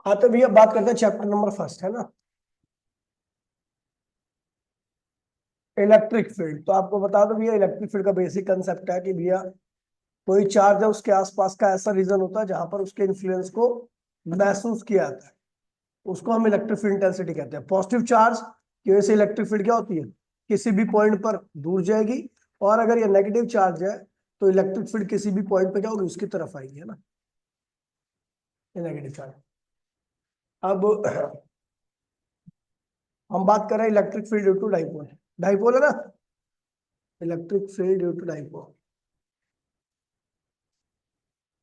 हाँ तो भैया बात करते हैं चैप्टर नंबर फर्स्ट, है ना, इलेक्ट्रिक फील्ड। तो आपको बता दो भैया, इलेक्ट्रिक फील्ड का बेसिक कंसेप्ट है कि भैया कोई चार्ज है, उसके आसपास का ऐसा रीजन होता है जहां पर उसके इन्फ्लुएंस को महसूस किया जाता है, उसको हम इलेक्ट्रिक फील्ड इंटेंसिटी कहते हैं। पॉजिटिव चार्ज की वजह से इलेक्ट्रिक फील्ड क्या होती है, किसी भी पॉइंट पर दूर जाएगी। और अगर ये नेगेटिव चार्ज है तो इलेक्ट्रिक फील्ड किसी भी पॉइंट पे क्या होगी, उसकी तरफ आएगी, है ना, ये नेगेटिव चार्ज। अब हम बात कर रहे हैं electric field due to dipole. Dipole है ना, electric field due to dipole.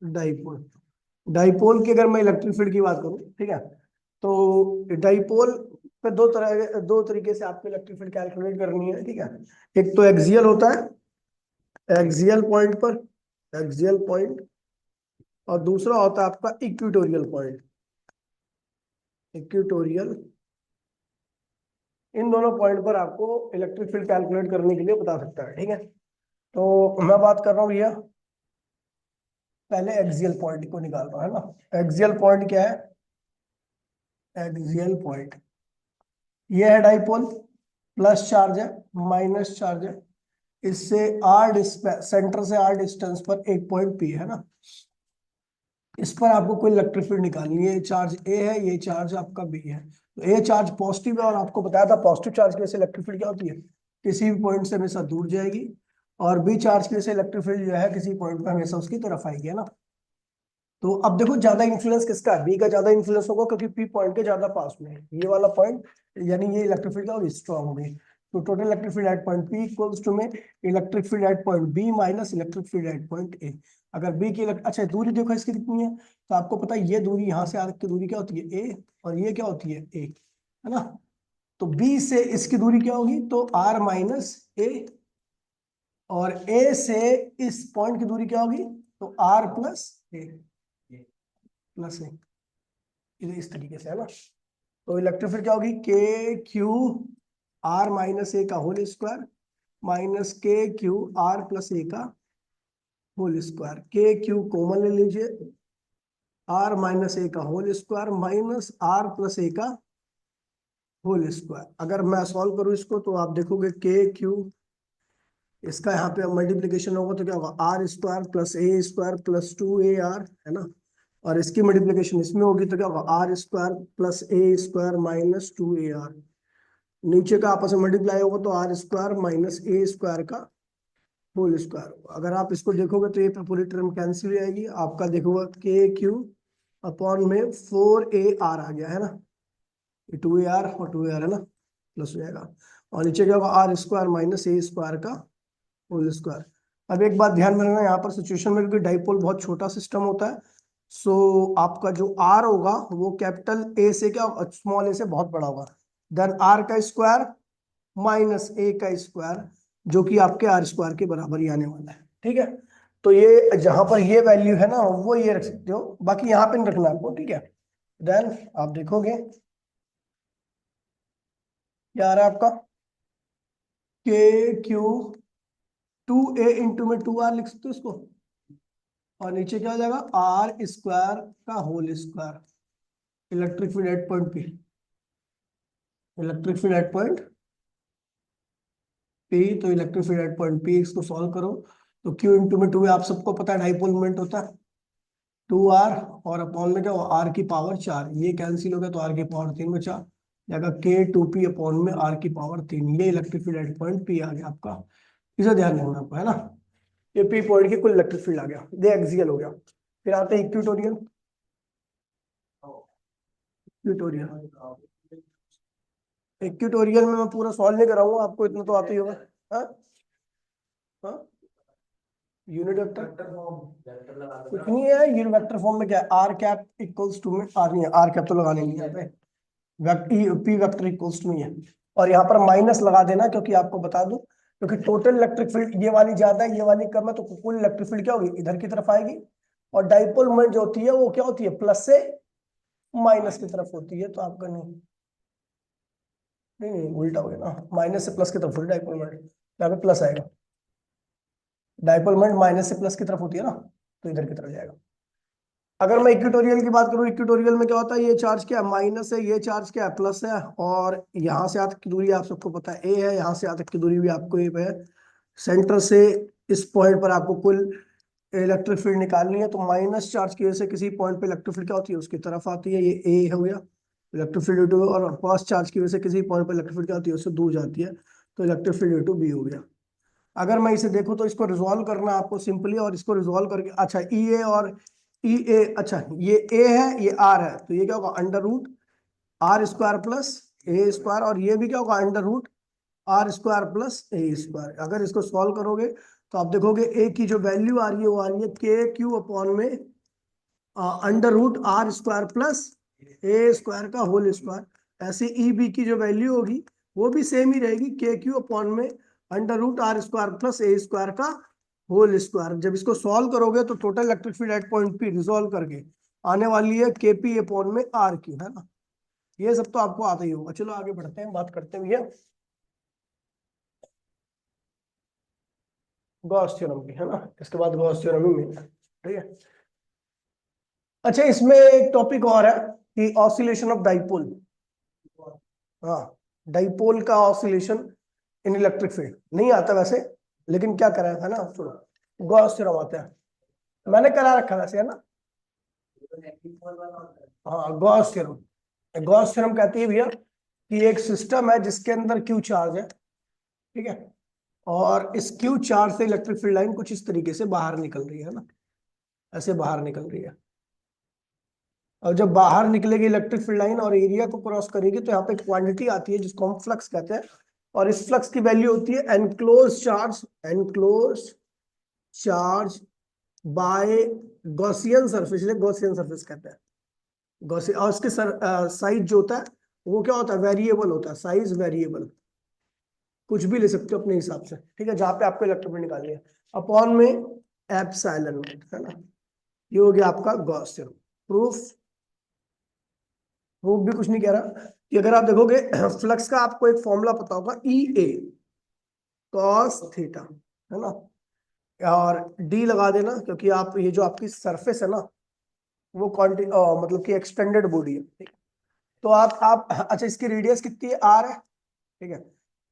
Dipole, dipole की अगर मैं इलेक्ट्रिक फील्ड की बात करूं, ठीक है, तो डाइपोल पे दो तरीके से आपको इलेक्ट्रिक फील्ड कैलकुलेट करनी है, ठीक है। एक तो एक्सियल होता है, एक्सियल पॉइंट पर, एक्सियल पॉइंट, और दूसरा होता है आपका इक्वेटोरियल पॉइंट, इक्वेटोरियल। इन दोनों पॉइंट पर आपको इलेक्ट्रिक फील्ड कैलकुलेट करने के लिए बता सकता है, ठीक है। तो मैं बात कर रहा हूँ भैया, पहले एक्सियल पॉइंट को निकाल रहा है ना। एक्सियल पॉइंट क्या है, एक्सियल पॉइंट ये है डाइपोल, प्लस चार्ज है, माइनस चार्ज है, इससे सेंटर से आर डिस्टेंस पर एक पॉइंट पी है ना। इस पर आपको कोई इलेक्ट्रिक फील्ड निकालनी है। ये चार्ज ए है, ये चार्ज आपका बी है। तो ए चार्ज पॉजिटिव है, और आपको बताया था पॉजिटिव चार्ज की वजह से इलेक्ट्रिक फील्ड क्या होती है, किसी भी पॉइंट से हमेशा दूर जाएगी। और बी चार्ज की वजह से इलेक्ट्रिक फील्ड जो है किसी पॉइंट पर हमेशा उसकी तरफ आएगी, है ना। तो अब देखो ज्यादा इन्फ्लुएंस किसका है, बी का ज्यादा इन्फ्लुएंस होगा, क्योंकि पी पॉइंट के ज्यादा पास में है ये वाला पॉइंट, यानी ये इलेक्ट्रिक फील्ड और स्ट्रॉन्ग हो गई। तो total electric field at point P equals to में electric field at point B minus electric field at point A. अगर बी की अच्छा दूरी देखो इसकी कितनी है, तो आपको पता है ये दूरी यहाँ से आर्क की दूरी क्या होती है ए, और ये क्या होती है ए, है ना। तो बी से इसकी दूरी क्या होगी, तो आर माइनस ए, और ए से इस पॉइंट की दूरी क्या होगी, तो आर प्लस ए, प्लस ए, इस तरीके से, है ना। तो इलेक्ट्रिक फील्ड क्या होगी, के क्यू आर माइनस ए का whole square minus K Q R plus A का whole square. K Q common ले लीजिए, आर माइनस ए का whole square minus R plus A का होल स्क्वायर। अगर मैं सॉल्व करूं इसको तो आप देखोगे के क्यू, इसका यहाँ पे मल्टीप्लीकेशन होगा तो क्या होगा, R square plus A square plus two A R, है ना। और इसकी मल्टीप्लीकेशन इसमें होगी तो क्या होगा, R square plus A square minus two A R. नीचे का आपस में मल्टीप्लाई होगा तो R square minus A square का होल स्क्वायर। अगर आप इसको देखोगे तो ये पे पूरी टर्म कैंसिल हो जाएगी, आपका देखोगे के क्यू अपॉन में फोर ए आर आ गया, है ना। ये टू ए आर और टू ए आर, है ना, प्लस हो जाएगा। और नीचे क्या होगा, R square minus A square का होल स्क्वायर। अब एक बात ध्यान में रखना, यहाँ पर सिचुएशन में, क्योंकि डाइपोल बहुत छोटा सिस्टम होता है, सो आपका जो आर होगा वो कैपिटल ए से क्या, स्मॉल ए से बहुत बड़ा होगा। देन आर का स्क्वायर माइनस ए का स्क्वायर, जो कि आपके आर स्क्वायर के बराबर ही आने वाला है, ठीक है। तो ये जहां पर ये वैल्यू है ना, वो ये रख सकते हो, बाकी यहाँ पे नहीं रखना आपको, ठीक है। देन आप देखोगे क्या आ रहा है आपका, K Q two A into में टू आर लिख सकते हो इसको, और नीचे क्या हो जाएगा, आर स्क्वायर का whole square. Electric field at point P, electric field at point P, तो electric field at point P, इसको सॉल्व करो तो क्यू इंटू में टू है, आप सबको पता है डाइपोल मोमेंट होता है टू आर, और अपॉन में क्या हो, आर की पावर चार, ये कैंसिल हो गया तो आर की पावर तीन बचा, जाएगा के टू पी अपॉन में आर की पावर तीन। ये electric field at point P आ गया आपका, इसे ध्यान रखना आपको, है ना। ये पी पॉइंट की कुल इलेक्ट्रिक फील्ड आ गया, ये एक्सियल हो गया। फिर आते हैं इक्वेटोरियल, इक्वेटोरियल। इक्वेटोरियल में मैं पूरा सॉल्व नहीं कराऊंगा, आपको इतना तो आता ही होगा। हाँ हाँ, यूनिट वेक्टर कुछ नहीं है, यूनिट वेक्टर फॉर्म में क्या है, आर कैप इक्वल्स टू में, आर नहीं है, आर कैप तो लगाने नहीं है यहाँ पे, पी वेक्टर इक्वल्स टू ही है। और यहाँ पर माइनस लगा देना, क्योंकि आपको बता दूं, क्योंकि टोटल इलेक्ट्रिक फील्ड ये वाली ज्यादा है, ये वाली कम है, तो कुल इलेक्ट्रिक फील्ड क्या होगी, इधर की तरफ आएगी। और डाइपोल मोमेंट जो होती है वो क्या होती है, प्लस से माइनस की तरफ होती है। तो आपका नहीं, नहीं नहीं उल्टा हो गया ना, माइनस से प्लस की तरफ होती है डाइपोल मोमेंट, यहाँ पे प्लस आएगा। डाइपोल मोमेंट माइनस से प्लस की तरफ होती है ना, तो इधर की तरफ जाएगा। अगर मैं इक्वेटोरियल की बात करूं, इक्वेटोरियल में क्या होता है, ये चार्ज क्या है, माइनस है, ये चार्ज क्या है, प्लस है, और यहाँ से यहाँ तक की दूरी आप सबको पता है ए है, यहाँ से यहाँ तक की दूरी भी आपको ए है। सेंटर से इस पॉइंट पर आपको कुल इलेक्ट्रिक फील्ड निकालनी है, तो माइनस चार्ज की वजह से किसी पॉइंट पे इलेक्ट्रिक फील्ड क्या होती है, उसकी तरफ आती है, ये ए हो गया इलेक्ट्रिक फील्ड ड्यू टू, और पास चार्ज की वजह से किसी पॉइंट पे इलेक्ट्रिक फील्ड क्या होती है, उससे दूर जाती है, तो electric field due to B हो गया। अगर मैं इसे देखूं तो इसको रिजॉल्व करना है आपको सिंपली, और इसको रिजॉल्व करके, अच्छा ई ए और ई ए, अच्छा ये ए है ये आर है, तो ये क्या होगा under root R square plus A square, और ये भी क्या होगा under root R square plus A square. अगर इसको सॉल्व करोगे तो आप देखोगे ए की जो वैल्यू आ रही है वो आ रही है के क्यू अपॉन में under root R square plus A square का होल स्क्वायर। ऐसे ई बी की जो वैल्यू होगी वो भी सेम ही रहेगी, के क्यू अपॉन में under root R square plus A square का होल स्क्वायर। जब इसको सॉल्व करोगे तो total electric field at point P resolve करके आने वाली है के पी अपॉन में आर क्यू, है ना। ये सब तो आपको आता ही होगा। चलो आगे बढ़ते हैं, बात करते हैं भैया गॉस थ्योरम की, है ना। इसके बाद गॉस थ्योरम ही मिलता है, ठीक है। अच्छा इसमें एक टॉपिक और है कि ऑसिलेशन ऑफ डाइपोल। हाँ, डाइपोल का ऑसिलेशन इन इलेक्ट्रिक फील्ड नहीं आता वैसे, लेकिन क्या करा है ना, छोड़ो, गॉस थ्योरम आता है, मैंने करा रखा वैसे, है ना। हाँ गॉस थ्योरम, गॉस थ्योरम कहती है भैया कि एक सिस्टम है जिसके अंदर क्यू चार्ज है, ठीक है, और इस क्यू चार्ज से इलेक्ट्रिक फील्ड लाइन कुछ इस तरीके से बाहर निकल रही है ना, ऐसे बाहर निकल रही है। और जब बाहर निकलेगी इलेक्ट्रिक फील्ड लाइन और एरिया को क्रॉस करेगी तो यहाँ पे क्वांटिटी आती है जिसको हम फ्लक्स कहते हैं, और इस फ्लक्स की वैल्यू होती है enclose charge, enclose charge by Gaussian surface, Gaussian surface कहते हैं। गॉसियन, और इसके साइज जो होता है वो क्या होता है, वेरिएबल होता है, साइज वेरिएबल, कुछ भी ले सकते हो अपने हिसाब से, ठीक है, जहां पे आपको इलेक्ट्रिक फील्ड निकालनी है, अपॉन में एप्सिलॉन नॉट, है ना। ये हो गया आपका गॉस थ्योरम। प्रूफ, प्रूफ भी कुछ नहीं कह रहा कि अगर आप देखोगे फ्लक्स का आपको एक फॉर्मूला पता होगा, ई ए कॉस थीटा, है ना, और डी लगा देना क्योंकि आप ये जो आपकी सरफेस है ना वो मतलब कि एक्सटेंडेड बॉडी है, ठीक। तो आप अच्छा इसकी रेडियस कितनी है, आर है, ठीक है।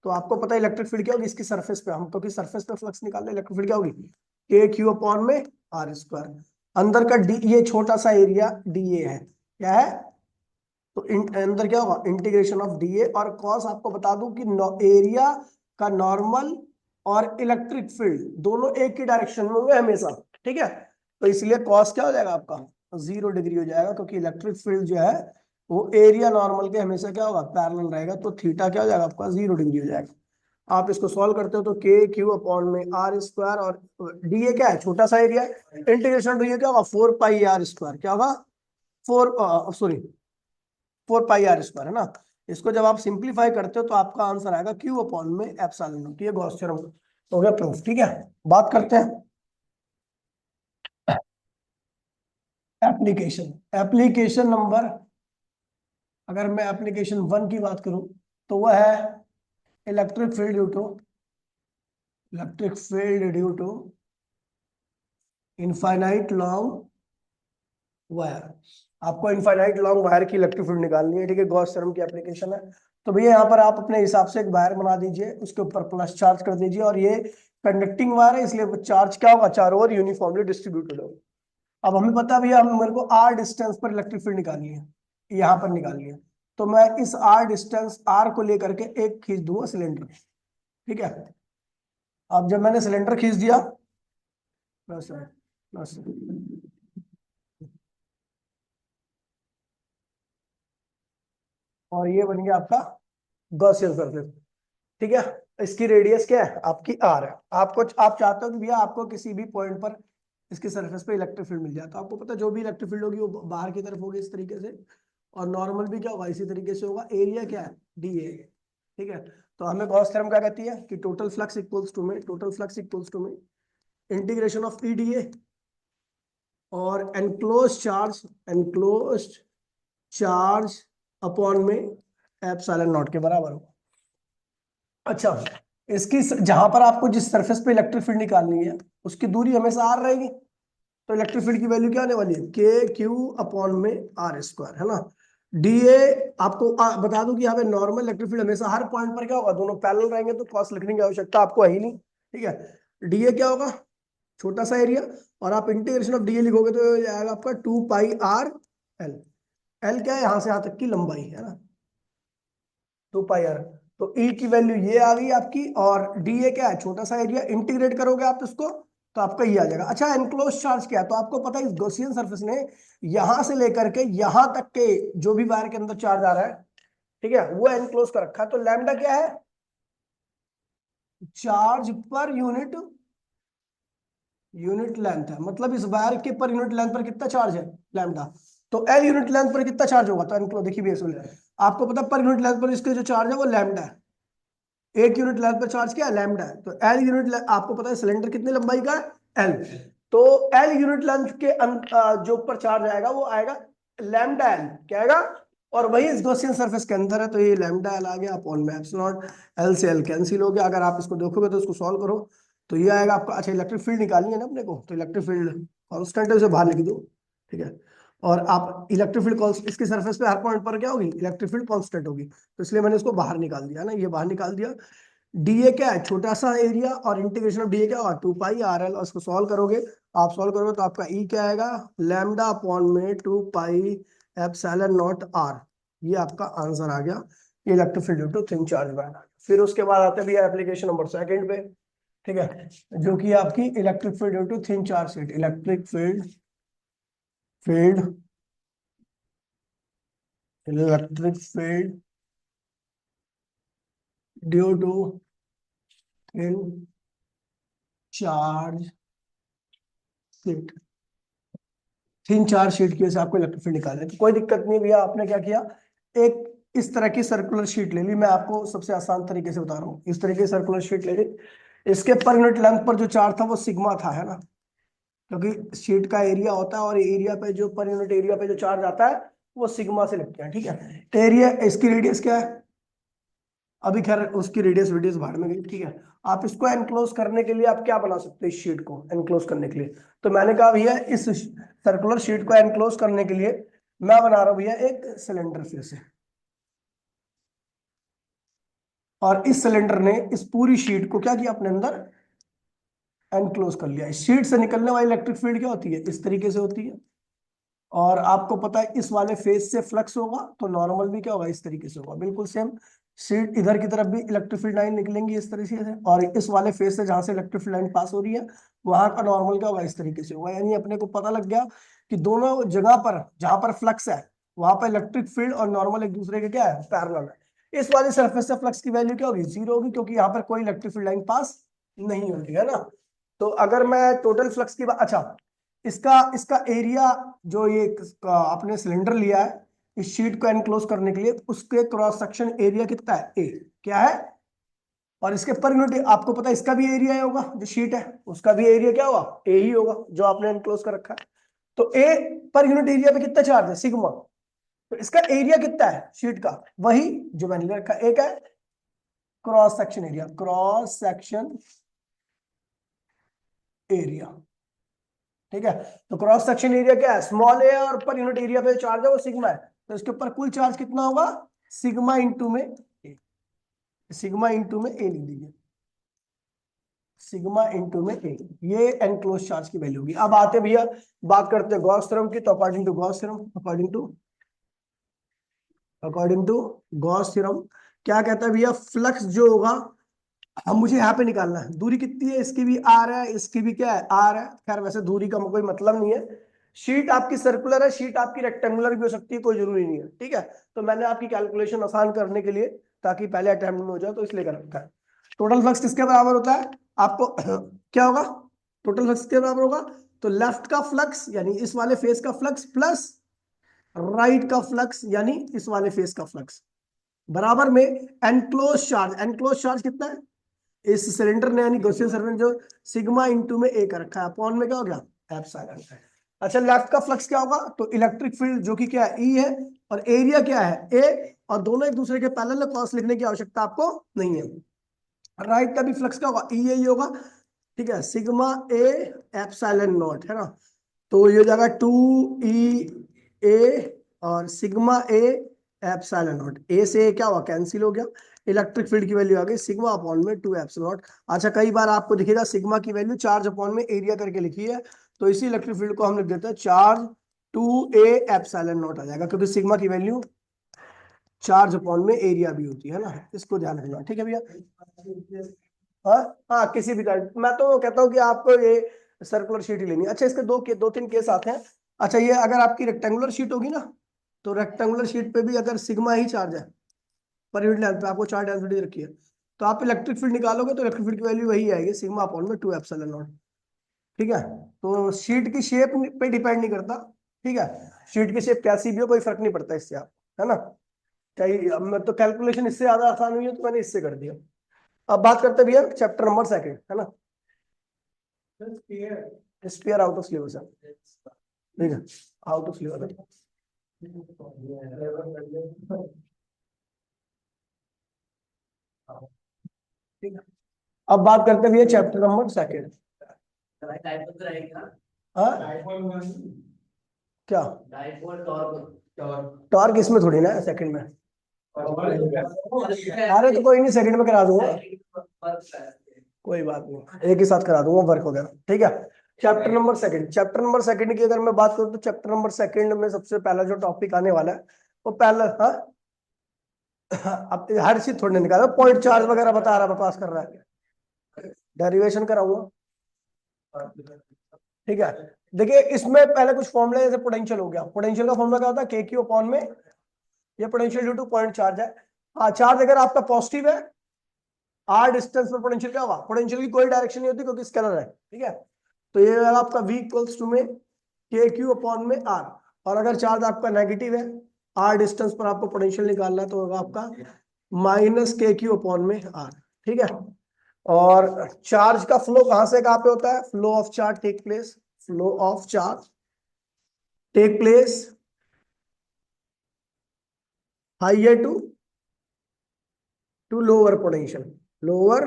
तो आपको पता है इलेक्ट्रिक फील्ड क्या होगी इसकी सरफेस पे, हम तो की सरफेस पे फ्लक्स निकाल रहे, इलेक्ट्रिक फील्ड क्या होगी, के क्यू अपॉन में आर स्क्वायर। अंदर का डी, ये छोटा सा एरिया डी ए है, क्या है, तो अंदर क्या होगा इंटीग्रेशन ऑफ डी ए, और कॉस आपको बता दूं कि एरिया का नॉर्मल और इलेक्ट्रिक फील्ड दोनों एक ही डायरेक्शन में होंगे हमेशा, ठीक है। तो इसलिए कॉस क्या हो जाएगा आपका 0 डिग्री हो जाएगा, क्योंकि इलेक्ट्रिक फील्ड जो है वो एरिया नॉर्मल के हमेशा क्या होगा पैरेलल रहेगा, तो थीटा क्या हो जाएगा आपका 0 डिग्री हो जाएगा। आप इसको सॉल्व करते हो तो के क्यू अपॉन में आर स्क्वायर, और डी ए क्या है छोटा सा एरिया है, इंटीग्रेशन डी ए क्या होगा 4 पाई आर स्क्वायर, क्या होगा 4 पाई आर स्क्वायर, है ना। इसको जब आप सिंप्लीफाई करते हो तो आपका आंसर आएगा क्यू अपॉन में एप्सिलॉन नॉट। ये गॉस थ्योरम हो गया प्रूफ, ठीक है। बात करते हैं एप्लीकेशन, एप्लीकेशन नंबर, अगर मैं एप्लीकेशन 1 की बात करूं तो वह है electric field due to, electric field due to infinite long wire. आपको इनफाइनाइट लॉन्ग वायर की इलेक्ट्रिक फील्ड निकालनी है, ठीक है, गॉस थ्योरम की एप्लीकेशन है। तो भैया यहाँ पर आप अपने हिसाब से एक वायर बना दीजिए, उसके ऊपर प्लस चार्ज कर दीजिए, और ये कंडक्टिंग वायर है इसलिए चार्ज क्या होगा चारों ओर यूनिफॉर्मली डिस्ट्रीब्यूटेड होगा। अब हमें पता है भैया, हम मेरे को आर डिस्टेंस पर इलेक्ट्रिक फील्ड निकालनी है, यहाँ पर निकालनी है, तो मैं इस आर डिस्टेंस आर को लेकर के एक खींच दूंगा सिलेंडर, ठीक है। अब जब मैंने सिलेंडर खींच दिया, बस बस, और ये बन गया आपका गॉसियन सरफेस, ठीक है। इसकी रेडियस क्या है आपकी आर है। आपको आप चाहते हो कि भैया आपको किसी भी पॉइंट पर इसकी सरफेस पे इलेक्ट्रिक फील्ड मिल जाए, तो आपको पता है जो भी इलेक्ट्रिक फील्ड होगी वो बाहर की तरफ होगी इस तरीके से, और नॉर्मल भी क्या होगा इसी तरीके से होगा, एरिया क्या है डी ए, ठीक है। तो हमें गॉस थ्योरम क्या कहती है कि टोटल फ्लक्स इक्वल्स टू में, टोटल फ्लक्स इक्वल्स टू में integration of E D A और enclose charge, enclose charge upon में एप्सिलॉन नॉट के बराबर होगा। अच्छा, इसकी जहां पर आपको जिस सरफेस पे इलेक्ट्रिक फील्ड निकालनी है उसकी दूरी हमेशा आर रहेगी, तो इलेक्ट्रिक फील्ड की वैल्यू क्या आने वाली है, के क्यू अपॉन में आर स्क्वायर, है ना। डीए आपको बता दूं कि यहाँ पे नॉर्मल इलेक्ट्रिक फील्ड हमेशा हर पॉइंट पर क्या होगा, दोनों पैरेलल रहेंगे तो कॉस लिखने की आवश्यकता आपको है ही नहीं, ठीक है। डीए क्या होगा, छोटा सा एरिया, और आप इंटीग्रेशन ऑफ डीए लिखोगे तो ये आएगा आपका 2 पाई आर एल। एल क्या है, यहां से यहां तक की लंबाई, है ना, 2 पाई आर। तो ई की वैल्यू ये आ गई आपकी, और डी ए क्या है, छोटा सा एरिया, इंटीग्रेट करोगे आप इसको तो आपका ये आ जाएगा। अच्छा, एनक्लोज चार्ज क्या है, तो आपको पता है इस गॉसियन सरफेस ने यहां से लेकर के यहां तक के जो भी वायर के अंदर चार्ज आ रहा है, ठीक है, वो एनक्लोज कर रखा है। तो लैम्डा क्या है, charge per unit unit length है, मतलब इस वायर के पर यूनिट लेंथ पर कितना चार्ज है, लैम्डा। तो एल यूनिट लेंथ पर कितना चार्ज होगा, तो एनक्लोज देखिए भी, आपको पता है पर यूनिट लेंथ पर इसके जो चार्ज है वो लैम्डा है। एक यूनिट लेंथ पर चार्ज क्या है, लैम्डा है। तो एल यूनिट, आपको पता है सिलेंडर कितनी लंबाई का है, एल। तो एल यूनिट लेंथ के जो ऊपर चार्ज आएगा वो आएगा लैम्डा एल, क्या आएगा, और वही इस गॉसियन सरफेस के अंदर है, तो ये लैम्डा एल आ गया अपॉन में एप्सिलॉन। एल से एल कैंसिल हो गया, अगर आप इसको देखोगे तो इसको सॉल्व करो तो ये आएगा आपका। अच्छा, इलेक्ट्रिक फील्ड निकालनी है ना अपने को, तो इलेक्ट्रिक फील्ड कांस्टेंट है, उसे बाहर लिख दो, ठीक है। और आप इलेक्ट्रिक फील्ड इसके सरफेस पे हर पॉइंट पर क्या होगी, इलेक्ट्रिक फील्ड कांस्टेंट होगी, तो इसलिए मैंने इसको बाहर निकाल दिया ना, ये बाहर निकाल दिया। डीए क्या है, छोटा सा एरिया, और इंटीग्रेशन ऑफ डीए क्या होगा, 2 पाई आर एल, और इसको सॉल्व करोगे, आप सॉल्व करोगे तो आपका ई क्या आएगा, लैम्डा अपॉन में 2 पाई एप्सिलॉन नॉट आर। ये आपका आंसर आ गया, ये electric field due to thin charge band. फिर उसके बाद आते हैं भैया एप्लीकेशन नंबर सेकंड पे, ठीक है, जो कि आपकी electric field due to thin charge sheet. Electric field electric field due to thin charge sheet. तीन चार शीट की वजह से आपको इलेक्ट्रिक फील्ड निकालना है, तो कोई दिक्कत नहीं भैया। आपने क्या किया, एक इस तरह की सर्कुलर शीट ले ली, मैं आपको सबसे आसान तरीके से बता रहा हूँ, इस तरीके की सर्कुलर शीट ले ली। इसके पर यूनिट लेंथ पर जो चार्ज था वो सिग्मा था, है ना, क्योंकि शीट का एरिया होता है और एरिया पे जो पर यूनिट एरिया पे जो चार्ज आता है वो सिग्मा से लिखते हैं, ठीक है। एरिया, इसकी रेडियस क्या है, अभी खैर उसकी रेडियस रेडियस बाहर में गई, ठीक है। आप इसको एनक्लोज करने के लिए आप क्या बना सकते हो, इस शीट को एनक्लोज करने के लिए, तो मैंने कहा भैया इस सर्कुलर शीट को एनक्लोज करने के लिए मैं बना रहा हूं भैया एक सिलेंडर फिर से, और इस सिलेंडर ने इस पूरी शीट को क्या किया, अपने अंदर एनक्लोज कर लिया। इस शीट से निकलने वाली इलेक्ट्रिक फील्ड क्या होती है, इस तरीके से होती है, और आपको पता है इस वाले फेज से फ्लक्स होगा तो नॉर्मल भी क्या होगा, इस तरीके से होगा, बिल्कुल सेम। शीट इधर की तरफ भी इलेक्ट्रिक फील्ड लाइन निकलेंगी इस तरीके से, और इस वाले फेज से जहां से इलेक्ट्रिक फील्ड लाइन पास हो रही है वहां का नॉर्मल क्या होगा, इस तरीके से होगा। यानी अपने को पता लग गया कि दोनों जगह पर जहां पर फ्लक्स है वहां पर इलेक्ट्रिक फील्ड और नॉर्मल एक दूसरे के क्या है, पैरेलल है। इस वाले सरफेस से फ्लक्स की वैल्यू क्या होगी, 0 होगी, क्योंकि यहाँ पर कोई इलेक्ट्रिक फील्ड लाइन पास नहीं होती है ना। तो अगर मैं टोटल फ्लक्स की बात, अच्छा, इसका इसका एरिया जो ये आपने सिलेंडर लिया है इस शीट को एनक्लोज करने के लिए, उसके क्रॉस सेक्शन एरिया कितना है, ए, क्या है, और इसके पर यूनिट आपको पता है इसका भी एरिया होगा, जो शीट है उसका भी एरिया क्या होगा, ए ही होगा, जो आपने एनक्लोज कर रखा है। तो ए पर यूनिट एरिया पे कितना चार्ज है, सिग्मा, तो इसका एरिया कितना है शीट का, वही जो मैंने रखा, एक है cross section area, cross section area, ठीक है। तो क्रॉस सेक्शन एरिया क्या है, स्मॉल ए, और पर यूनिट एरिया पे चार्ज है वो सिग्मा है, तो इसके ऊपर कुल चार्ज कितना होगा, सिग्मा इंटू में ए, सिग्मा इंटू में ए लिख दीजिए, सिग्मा इंटू में ए, ये एनक्लोज चार्ज की वैल्यू होगी। अब आते भैया बात करते हैं गॉस थ्योरम की, तो according to Gauss theorem, according to Gauss theorem क्या कहता है भैया, फ्लक्स जो होगा, अब मुझे यहाँ पे निकालना है दूरी कितनी है, इसकी भी आर है, इसकी भी क्या है, आर है। खैर वैसे दूरी का कोई मतलब नहीं है, शीट आपकी सर्कुलर है, शीट आपकी रेक्टेंगुलर भी हो सकती है, कोई जरूरी नहीं है, ठीक है। तो मैंने आपकी कैलकुलेशन आसान करने के लिए, ताकि पहले अटेम्प्ट में हो जाए, तो इसलिए कर रखा है। टोटल फ्लक्स किसके बराबर होता है आपको क्या होगा, टोटल फ्लक्स किसके बराबर होगा, तो लेफ्ट का फ्लक्स यानी इस वाले फेस का फ्लक्स प्लस राइट का फ्लक्स यानी इस वाले फेस का फ्लक्स, बराबर में एनक्लोज चार्ज। एनक्लोज चार्ज कितना है इस सिलेंडर ने, यानी गॉसियन सिलेंडर जो सिग्मा इंटू में ए का रखा है, अपॉन में क्या हो गया, एप्सिलॉन है। अच्छा, लेफ्ट का फ्लक्स क्या होगा, तो इलेक्ट्रिक फील्ड जो कि क्या है, ई है, और एरिया क्या है, ए, और दोनों एक दूसरे के पैरेलल क्रॉस लिखने की आवश्यकता आपको नहीं है। राइट का भी फ्लक्स क्या होगा, ई यही होगा, ठीक है, सिग्मा ए एप्सिलॉन नॉट, है ना। तो ये हो जाएगा 2E और सिग्मा ए एप्सिलॉन नॉट। ए से ए क्या हुआ, कैंसिल हो गया। इलेक्ट्रिक फील्ड की वैल्यू आ गई सिग्मा अपॉन में 2 एप्सिलॉन नॉट। अच्छा, कई बार आपको दिखेगा सिग्मा की वैल्यू चार्ज अपॉन में एरिया करके लिखी है, तो इसी इलेक्ट्रिक फील्ड को हम लिख देते हैं चार्ज 2A एप्सिलॉन नॉट आ जाएगा, क्योंकि सिग्मा की वैल्यू चार्ज अपॉन में एरिया भी होती है ना, इसको ध्यान रखना। ठीक है भैया। हाँ हाँ, किसी भी टाइप, मैं तो कहता हूँ कि आपको ये सर्कुलर शीट ही लेनी है। अच्छा, इसके दो तीन केस आते हैं। अच्छा, ये अगर आपकी रेक्टेंगुलर शीट होगी ना, तो रेक्टेंगुलर शीट पे भी अगर सिग्मा ही चार्ज है पर यूनिट लेंथ पे, आपको चार डेंसिटी रखी है, तो आप इलेक्ट्रिक फील्ड निकालोगे तो इलेक्ट्रिक फील्ड की वैल्यू वही आएगी सिग्मा अपॉन में 2 एप्सिलॉन नॉट। ठीक है, तो शीट की शेप पे डिपेंड नहीं करता। ठीक है, शीट की शेप कैसी भी हो कोई फर्क नहीं पड़ता इससे, आप है ना। चाहिए अब मैं तो कैलकुलेशन इससे ज्यादा आसान हुई है तो मैंने इससे कर दिया। अब बात करते भैया चैप्टर नंबर सेकंड, है ना। स्पीयर आउट ऑफ सिलेबस है, ठीक है, आउट ऑफ सिलेबस। ठीक है, अब बात करते भैया चैप्टर नंबर सेकंड। क्या टॉर्क इसमें थोड़ी ना है, सेकंड में। अरे तो कोई नहीं, सेकंड में करा दूंगा, कोई बात नहीं, एक ही साथ करा दूंगा वर्क वगैरह। ठीक है, चैप्टर नंबर सेकंड की अगर मैं बात करूं तो चैप्टर नंबर सेकंड में सबसे पहला जो टॉपिक आने वाला है वो पहला, हाँ अब हर चीज थोड़ी निकाला, पॉइंट चार्ज वगैरह बता रहा, बकवास कर रहा है, डेरिवेशन कराऊंगा। ठीक है, देखिए इसमें पहले कुछ फॉर्मूला, जैसे पोटेंशियल हो गया, पोटेंशियल का फॉर्मूला क्या होता है, के क्यू अपॉन में, ये potential due two point charge है। हाँ, चार्ज अगर आपका पॉजिटिव है, आर डिस्टेंस पर पोटेंशियल क्या होगा, पोटेंशियल की कोई डायरेक्शन नहीं होती क्योंकि स्केलर है। ठीक है, तो ये आपका v इक्वल्स टू में के क्यू अपॉन में आर। और अगर चार्ज आपका नेगेटिव है, आर डिस्टेंस पर आपको पोटेंशियल निकालना है, तो होगा आपका माइनस के क्यू अपॉन में आर। ठीक है, और चार्ज का फ्लो कहां से कहां पे होता है, flow of charge take place, flow of charge take place higher to lower potential, lower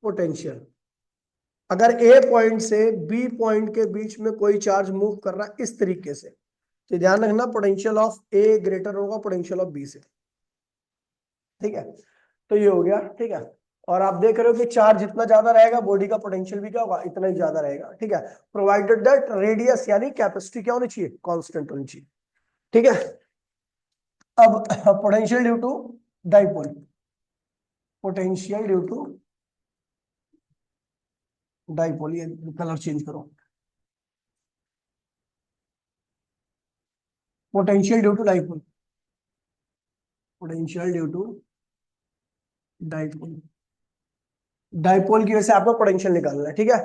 potential. अगर ए पॉइंट से बी पॉइंट के बीच में कोई चार्ज मूव कर रहा है इस तरीके से, तो ध्यान रखना पोटेंशियल ऑफ ए ग्रेटर होगा पोटेंशियल ऑफ बी से। ठीक है, तो ये हो गया। ठीक है, और आप देख रहे हो कि चार्ज जितना ज्यादा रहेगा बॉडी का पोटेंशियल भी क्या होगा, इतना ही ज्यादा रहेगा। ठीक है, प्रोवाइडेड दैट रेडियस यानी कैपेसिटी क्या होनी चाहिए, कांस्टेंट होनी चाहिए। ठीक है, अब potential due to dipole, potential due to dipole, ये कलर चेंज करो, potential due to dipole, potential due to dipole, dipole की वजह से आपको पोटेंशियल निकालना है। ठीक है,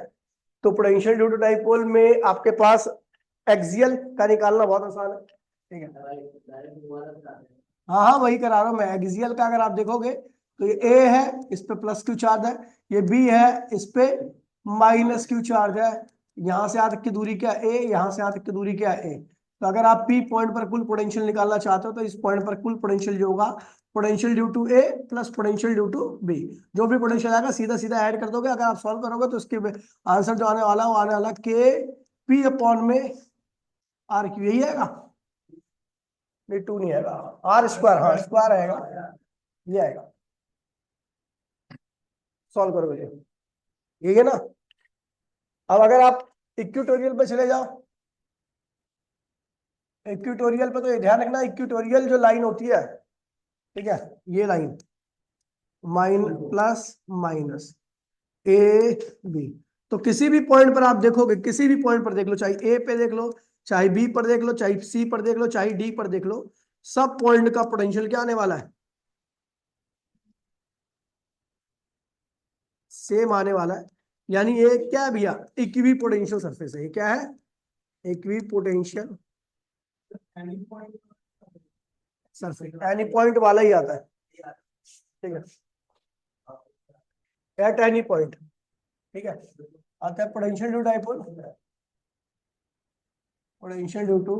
तो पोटेंशियल ड्यू टू डाइपोल में आपके पास एक्सियल का निकालना बहुत आसान है। ठीक है, हाँ हाँ वही करा रहा हूं मैं। एक्सियल का अगर आप देखोगे तो ये ए है, इस पे प्लस क्यू चार्ज है, ये बी है, इस पे माइनस क्यू चार्ज है। यहां से यहाँ तक की दूरी क्या है, ए, यहां से यहाँ तक की दूरी क्या है, ए। तो अगर आप पी पॉइंट पर कुल पोटेंशियल निकालना चाहते हो तो इस पॉइंट पर कुल पोटेंशियल जो होगा, potential due to A plus potential due to B, जो भी पोटेंशियल आएगा सीधा सीधा ऐड कर दोगे। अगर आप सॉल्व करोगे तो उसके आंसर जो आने वाला है वो आने वाला के पी अपॉन में आर क्यू, यही आएगा। नहीं, टू नहीं आएगा, आर स्क्वायर, हाँ स्क्वायर आएगा, ये आएगा। सॉल्व करोगे ये है ना। अब अगर आप इक्वेटोरियल पे चले जाओ, इक्वेटोरियल पे तो ये ध्यान रखना, इक्वेटोरियल जो लाइन होती है, ठीक है, ये line plus minus A B, तो किसी भी पॉइंट पर आप देखोगे, किसी भी पॉइंट पर देख लो, चाहे ए पे देख लो, चाहे बी पर देख लो, चाहे सी पर देख लो, चाहे डी पर देख लो, सब पॉइंट का पोटेंशियल क्या आने वाला है, सेम आने वाला है। यानी ये क्या है भैया, इक्वी पोटेंशियल सरफेस है, ये क्या है, equi potential surface, any point वाला ही आता है। ठीक है, एट एनी पॉइंट। ठीक है, आता है potential due dipole, potential due to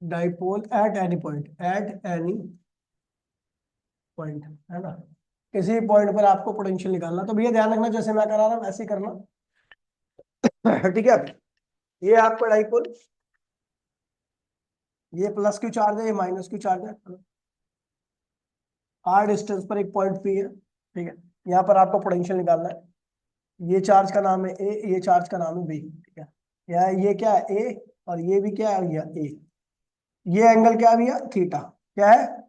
dipole at any point, at any point, है ना। किसी पॉइंट पर आपको पोटेंशियल निकालना, तो भैया ध्यान रखना जैसे मैं करा रहा हूं वैसे ही करना। ठीक है, ये आपका डाइपोल, ये प्लस क्यू चार्ज है, ये माइनस क्यू चार्ज है, आर डिस्टेंस पर एक पॉइंट पी है। ठीक है, यहाँ पर आपको पोटेंशियल निकालना है। ये चार्ज का नाम है ए, ये चार्ज का नाम है बी। ठीक है, ये क्या है ए, और ये भी क्या है भैया ए। ये एंगल क्या है भैया थीटा, क्या है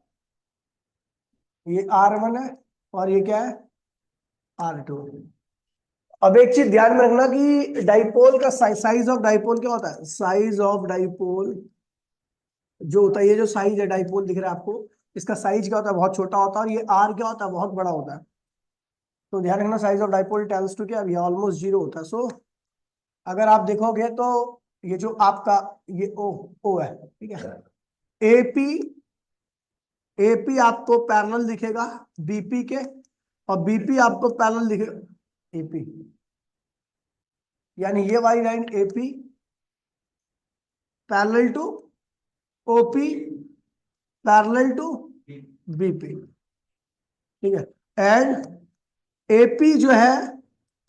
ये R1 है, और ये क्या है R2। अब एक चीज ध्यान में रखना कि डाइपोल का साइज ऑफ डाइपोल क्या होता है, साइज ऑफ डाइपोल जो होता है, ये जो साइज है डाइपोल दिख रहा है आपको, इसका साइज क्या होता है, बहुत छोटा होता है, और ये आर क्या होता है, बहुत बड़ा होता है। तो ध्यान रखना size of dipole tells to क्या, अभी ऑलमोस्ट जीरो होता है। सो अगर आप देखोगे तो ये जो आपका ये ओ है, ठीक है, एपी, एपी आपको पैरेलल दिखेगा बीपी के, और बीपी आपको पैरेलल दिखेगा एपी, यानी ये वाली line AP parallel to OP parallel to BP. ठीक है, एंड एपी जो है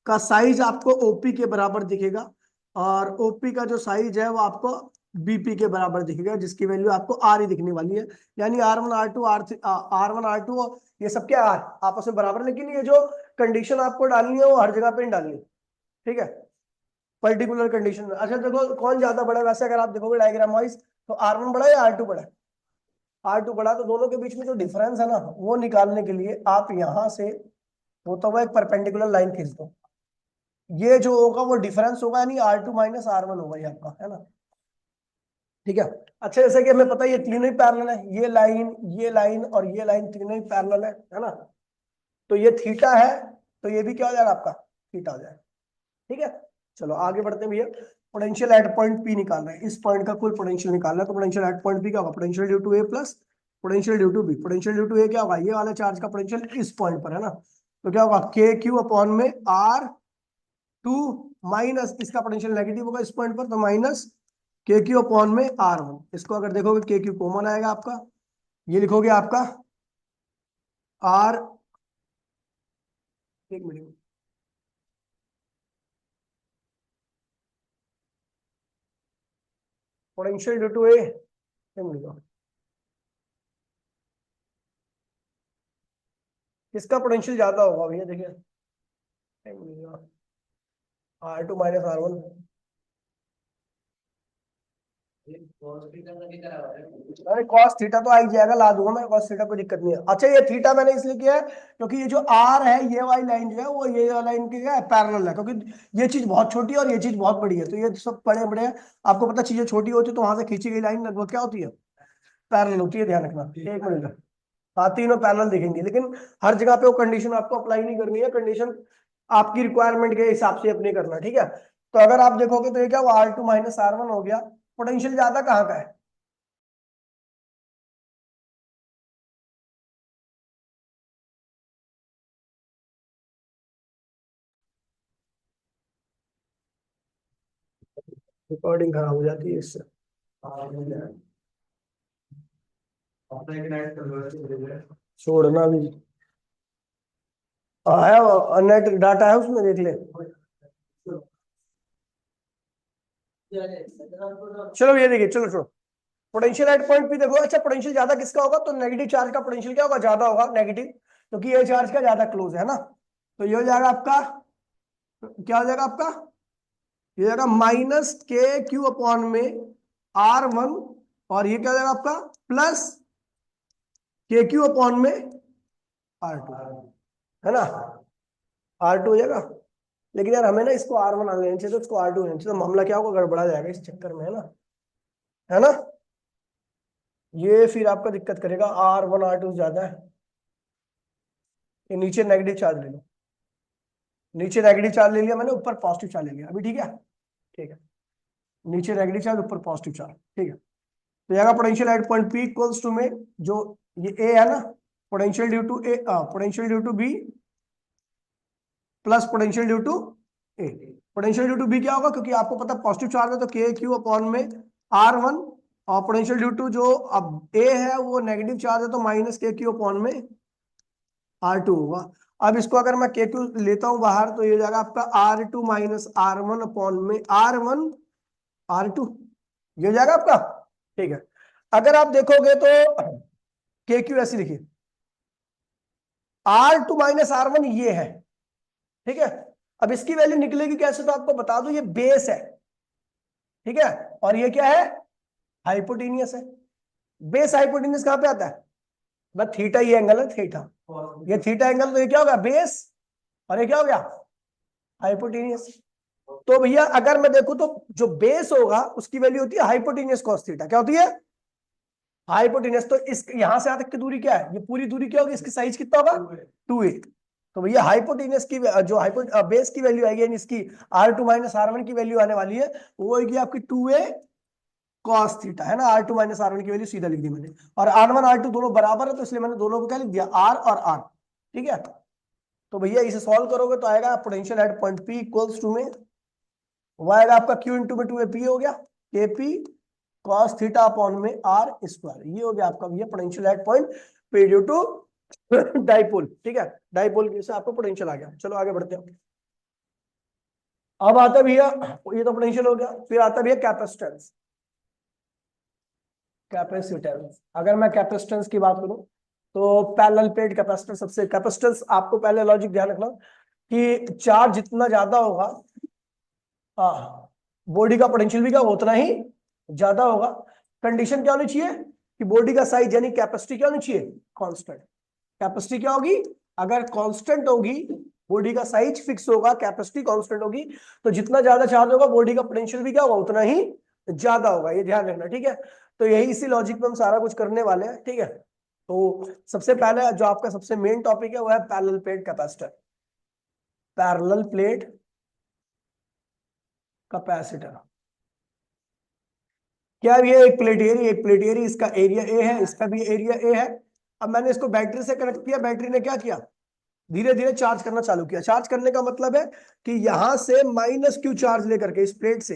का साइज आपको ओपी के बराबर दिखेगा, और ओपी का जो साइज है वो आपको बीपी के बराबर दिखेगा, जिसकी वैल्यू आपको आर ही दिखने वाली है। यानी R1 R2 R1 R2 ये सब क्या आर आपस में बराबर, लेकिन ये जो कंडीशन आपको डालनी है वो हर जगह पे नहीं डालनी। ठीक है, पर्टिकुलर कंडीशन में। अच्छा देखो कौन ज्यादा बड़ा है, वैसे अगर आप देखोगे डायग्राम वाइज तो R1 बड़ा है या R2 बड़ा है, R2 बड़ा। तो दोनों के बीच में जो डिफरेंस है ना, वो निकालने के लिए आप यहां से होता हुआ एक परपेंडिकुलर लाइन खींच दो, ये जो होगा वो डिफरेंस होगा, यानी R2 माइनस R1 होगा ये आपका, है ना। ठीक है, अच्छा जैसे कि हमें पता है ये तीनों ही पैरेलल है, ये लाइन और ये लाइन तीनों ही पैरेलल है ना। तो ये थीटा है, तो ये भी क्या हो जाएगा आपका थीटा हो जाएगा। ठीक है, चलो आगे बढ़ते हैं भैया। पोटेंशियल एट पॉइंट पी निकाल रहे हैं, इस पॉइंट का कुल पोटेंशियल निकालना है। तो पोटेंशियल एट पॉइंट पी क्या होगा, potential due to A plus potential due to B. Potential due to A क्या होगा, ये वाला चार्ज का पोटेंशियल इस पॉइंट पर है ना, तो क्या होगा के क्यू अपॉन में R2 माइनस इसका पोटेंशियल नेगेटिव होगा इस पॉइंट पर, तो माइनस के क्यू अपॉन में R1। इसको अगर देखोगे के क्यू कॉमन आएगा आपका, ये लिखोगे आपका आर, एक मिनट, पोटेंशियल ड्यू टू ए, एक मिनट, किसका पोटेंशियल ज्यादा होगा भैया देखिए, एक मिनट, R2 माइनस R1। अरे कॉस थीटा तो आ ही जाएगा, ला दूंगा मैं कॉस थीटा, कोई दिक्कत नहीं है। अच्छा ये थीटा मैंने इसलिए किया है क्योंकि ये जो आर है, ये वाली लाइन जो है वो ये वाली लाइन की क्या है पैरेलल है, क्योंकि ये चीज बहुत छोटी है और ये चीज बहुत बड़ी है, तो ये सब बड़े बड़े हैं। आपको पता चीजें छोटी होती है तो वहां से खींची गई लाइन लगभग क्या होती है, पैरेलल होती है, ध्यान रखना। एक मिनट, हाँ तीनों पैरेलल दिखेंगे, लेकिन हर जगह पे वो कंडीशन आपको अप्लाई नहीं करनी है, कंडीशन आपकी रिक्वायरमेंट के हिसाब से अपनी करना। ठीक है, तो अगर आप देखोगे तो ये क्या हुआ R2 माइनस R1 हो गया। पोटेंशियल ज्यादा कहाँ का है, रिकॉर्डिंग खराब हो जाती है इससे, छोड़ना भी आया, नेट डाटा है उसमें देख ले। चलो ये देखिए, चलो छोड़ो, पोटेंशियल एट पॉइंट पी देखो। अच्छा पोटेंशियल ज्यादा किसका होगा, तो नेगेटिव चार्ज का पोटेंशियल क्या होगा, ज्यादा होगा नेगेटिव, क्योंकि ये चार्ज का ज्यादा क्लोज है ना। तो ये हो जाएगा आपका, क्या हो जाएगा आपका, ये हो जाएगा माइनस के क्यू अपॉन में R1, और ये क्या हो जाएगा आपका प्लस के क्यू अपॉन में R2, है ना, R2 हो जाएगा। लेकिन यार हमें ना इसको R1 आ लेना चाहिए, तो इसको R2 लेना चाहिए, तो मामला क्या होगा, गड़बड़ा जाएगा इस चक्कर में, है ना, है ना। ये फिर आपका दिक्कत करेगा, R1 R2 ज्यादा है। ये नीचे नेगेटिव चार्ज ले लो, नीचे नेगेटिव चार्ज ले लिया मैंने, ऊपर पॉजिटिव चार्ज ले लिया अभी। ठीक है, ठीक है, नीचे नेगेटिव चार्ज ऊपर पॉजिटिव चार्ज। ठीक है, तो यहाँ potential at point P equals to में जो ये ए है ना, potential due to A, potential due to B plus potential due to A. Potential due to B क्या होगा, क्योंकि आपको पता पॉजिटिव चार्ज है तो के क्यू अपॉन में R1, और पोटेंशियल ड्यू टू जो अब ए है वो नेगेटिव चार्ज है तो माइनस के क्यू अपॉन में R2 होगा। अब इसको अगर मैं के क्यू लेता हूं बाहर तो ये हो जाएगा आपका R2 माइनस R1 अपॉन में R1 R2, ये हो जाएगा आपका। ठीक है, अगर आप देखोगे तो के क्यू ऐसी लिखिए, R2 माइनस R1 ये है। ठीक है, अब इसकी वैल्यू निकलेगी कैसे, तो आपको बता दूं ये बेस है। ठीक है, और ये क्या है, हाइपोटेनियस है। बेस हाइपोटेनियस कहां पे आता है, बस थीटा, ये एंगल है थीटा, ये थीटा एंगल, तो ये क्या हो गया बेस, और ये क्या हो गया हाइपोटेनियस। तो भैया अगर मैं देखूं तो जो बेस होगा उसकी वैल्यू होती है हाइपोटेनियस कॉस थीटा, क्या होती है हाइपोटेनियस। तो इस यहां से यहां तक की दूरी क्या है, ये पूरी दूरी क्या होगी, इसकी साइज कितना होगा 2a। तो भैया हाइपोटेनियस की जो बेस की वैल्यू आएगी यानी इसकी R2 माइनस R1 की वैल्यू आने वाली है, वो होगी आपकी 2a कॉस थीटा, है ना। R2 माइनस R1 की वैल्यू सीधा लिख दी मैंने, और R1 R2 दोनों बराबर है तो इसलिए मैंने दोनों को क्या लिख दिया R और R। ठीक है, तो भैया इसे सॉल्व करोगे तो आएगा potential at point P equals to में वो आएगा आपका Q इंटू में 2AP हो गया KP कॉस थीटा अपॉन में R स्क्वायर, ये हो गया आपका भैया potential at point P due to dipole. ठीक है, डाइपोल से आपको पोटेंशियल आ गया। चलो आगे बढ़ते हैं। अब आता है भैया, ये तो पोटेंशियल हो गया, फिर आता है भैया कैपेसिटेंस। कैपेसिटेंस, अगर मैं कैपेसिटेंस की बात करूं तो पैरेलल प्लेट कैपेसिटर सबसे, कैपेसिटेंस आपको पहले लॉजिक ध्यान रखना कि चार्ज जितना ज्यादा होगा, हाँ, बॉडी का पोटेंशियल भी क्या उतना ही ज्यादा होगा। कंडीशन क्या होनी चाहिए कि बॉडी का साइज यानी कैपेसिटी क्या होनी चाहिए कांस्टेंट। कैपेसिटी क्या होगी, अगर कांस्टेंट होगी, बॉडी का साइज फिक्स होगा, कैपेसिटी कांस्टेंट होगी, तो जितना ज्यादा चार्ज होगा बॉडी का पोटेंशियल भी क्या होगा उतना ही ज्यादा होगा, ये ध्यान रखना। ठीक है, तो यही इसी लॉजिक में हम सारा कुछ करने वाले हैं। ठीक है, तो सबसे पहले जो आपका सबसे मेन टॉपिक है वो है parallel plate capacitor, parallel plate capacitor. क्या ये एक प्लेट एरिया, एक प्लेट एरिया, इसका एरिया ए है, इसका भी एरिया ए है। अब मैंने इसको बैटरी से कनेक्ट किया, बैटरी ने क्या किया, धीरे धीरे चार्ज करना चालू किया। चार्ज करने का मतलब है कि यहां से माइनस क्यू चार्ज लेकर के, इस प्लेट से,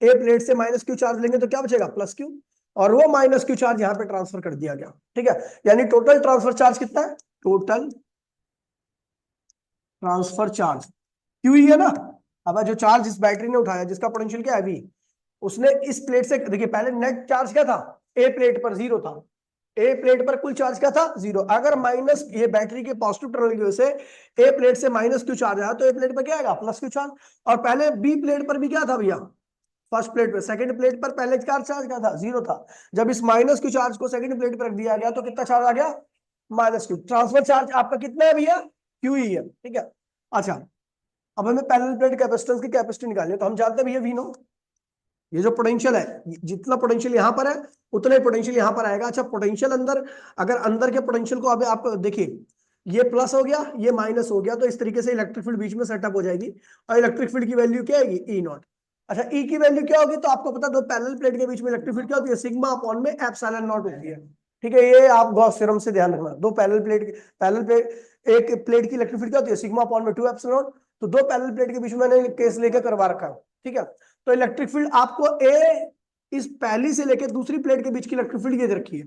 ए प्लेट से माइनस क्यू चार्ज लेंगे तो क्या बचेगा प्लस क्यू, और वो माइनस क्यू चार्ज यहां पे ट्रांसफर कर दिया गया। ठीक है, यानी टोटल ट्रांसफर चार्ज कितना है, टोटल ट्रांसफर चार्ज क्यू ही है ना। अब जो चार्ज इस बैटरी ने उठाया जिसका पोटेंशियल क्या है वी, उसने इस प्लेट से, देखिए पहले नेट चार्ज क्या था, ए प्लेट पर 0 था, ए प्लेट पर कुल चार्ज क्या था 0। अगर माइनस ये बैटरी के पॉजिटिव टर्मिनल की वजह से ए प्लेट से माइनस क्यू चार्ज आया तो ए प्लेट पर क्या आएगा प्लस क्यू चार्ज। और पहले बी प्लेट पर भी क्या था भैया, फर्स्ट प्लेट पर, सेकंड प्लेट पर पहले चार्ज क्या था 0 था। जब इस माइनस क्यू चार्ज को सेकंड प्लेट पर रख दिया गया तो कितना चार्ज आ गया माइनस क्यू। ट्रांसफर चार्ज आपका कितना है भैया, क्यू ही है। ठीक है, अच्छा अब हमें पैरेलल प्लेट कैपेसिटेंस की कैपेसिटी निकालनी है, तो हम जानते हैं भैया वी नो, ये जो पोटेंशियल है, जितना पोटेंशियल यहां पर है उतना ही पोटेंशियल यहां पर आएगा। अच्छा पोटेंशियल अंदर, अगर अंदर के पोटेंशियल को अभी आप देखिए, ये प्लस हो गया ये माइनस हो गया, तो इस तरीके से इलेक्ट्रिक फील्ड बीच में सेटअप हो जाएगी, और इलेक्ट्रिक फील्ड की वैल्यू क्या आएगी ई नॉट। अच्छा ई की वैल्यू क्या होगी, तो आपको पता दो पैरेलल प्लेट के बीच में इलेक्ट्रिक फील्ड क्या होती है सिग्मा अपॉन में एप्सिलॉन नॉट होती है। ठीक है, ये आप गॉस थ्योरम से ध्यान रखना, दो पैरेलल प्लेट, एक प्लेट की इलेक्ट्रिक फील्ड क्या होती है सिग्मा अपॉन में 2 एप्सिलॉन नॉट। तो दो पैरेलल प्लेट के बीच में मैंने केस लेकर करवा रखा है। ठीक है, तो इलेक्ट्रिक फील्ड आपको ए, इस पहली से लेकर दूसरी प्लेट के बीच की इलेक्ट्रिक फील्ड ये रखी है।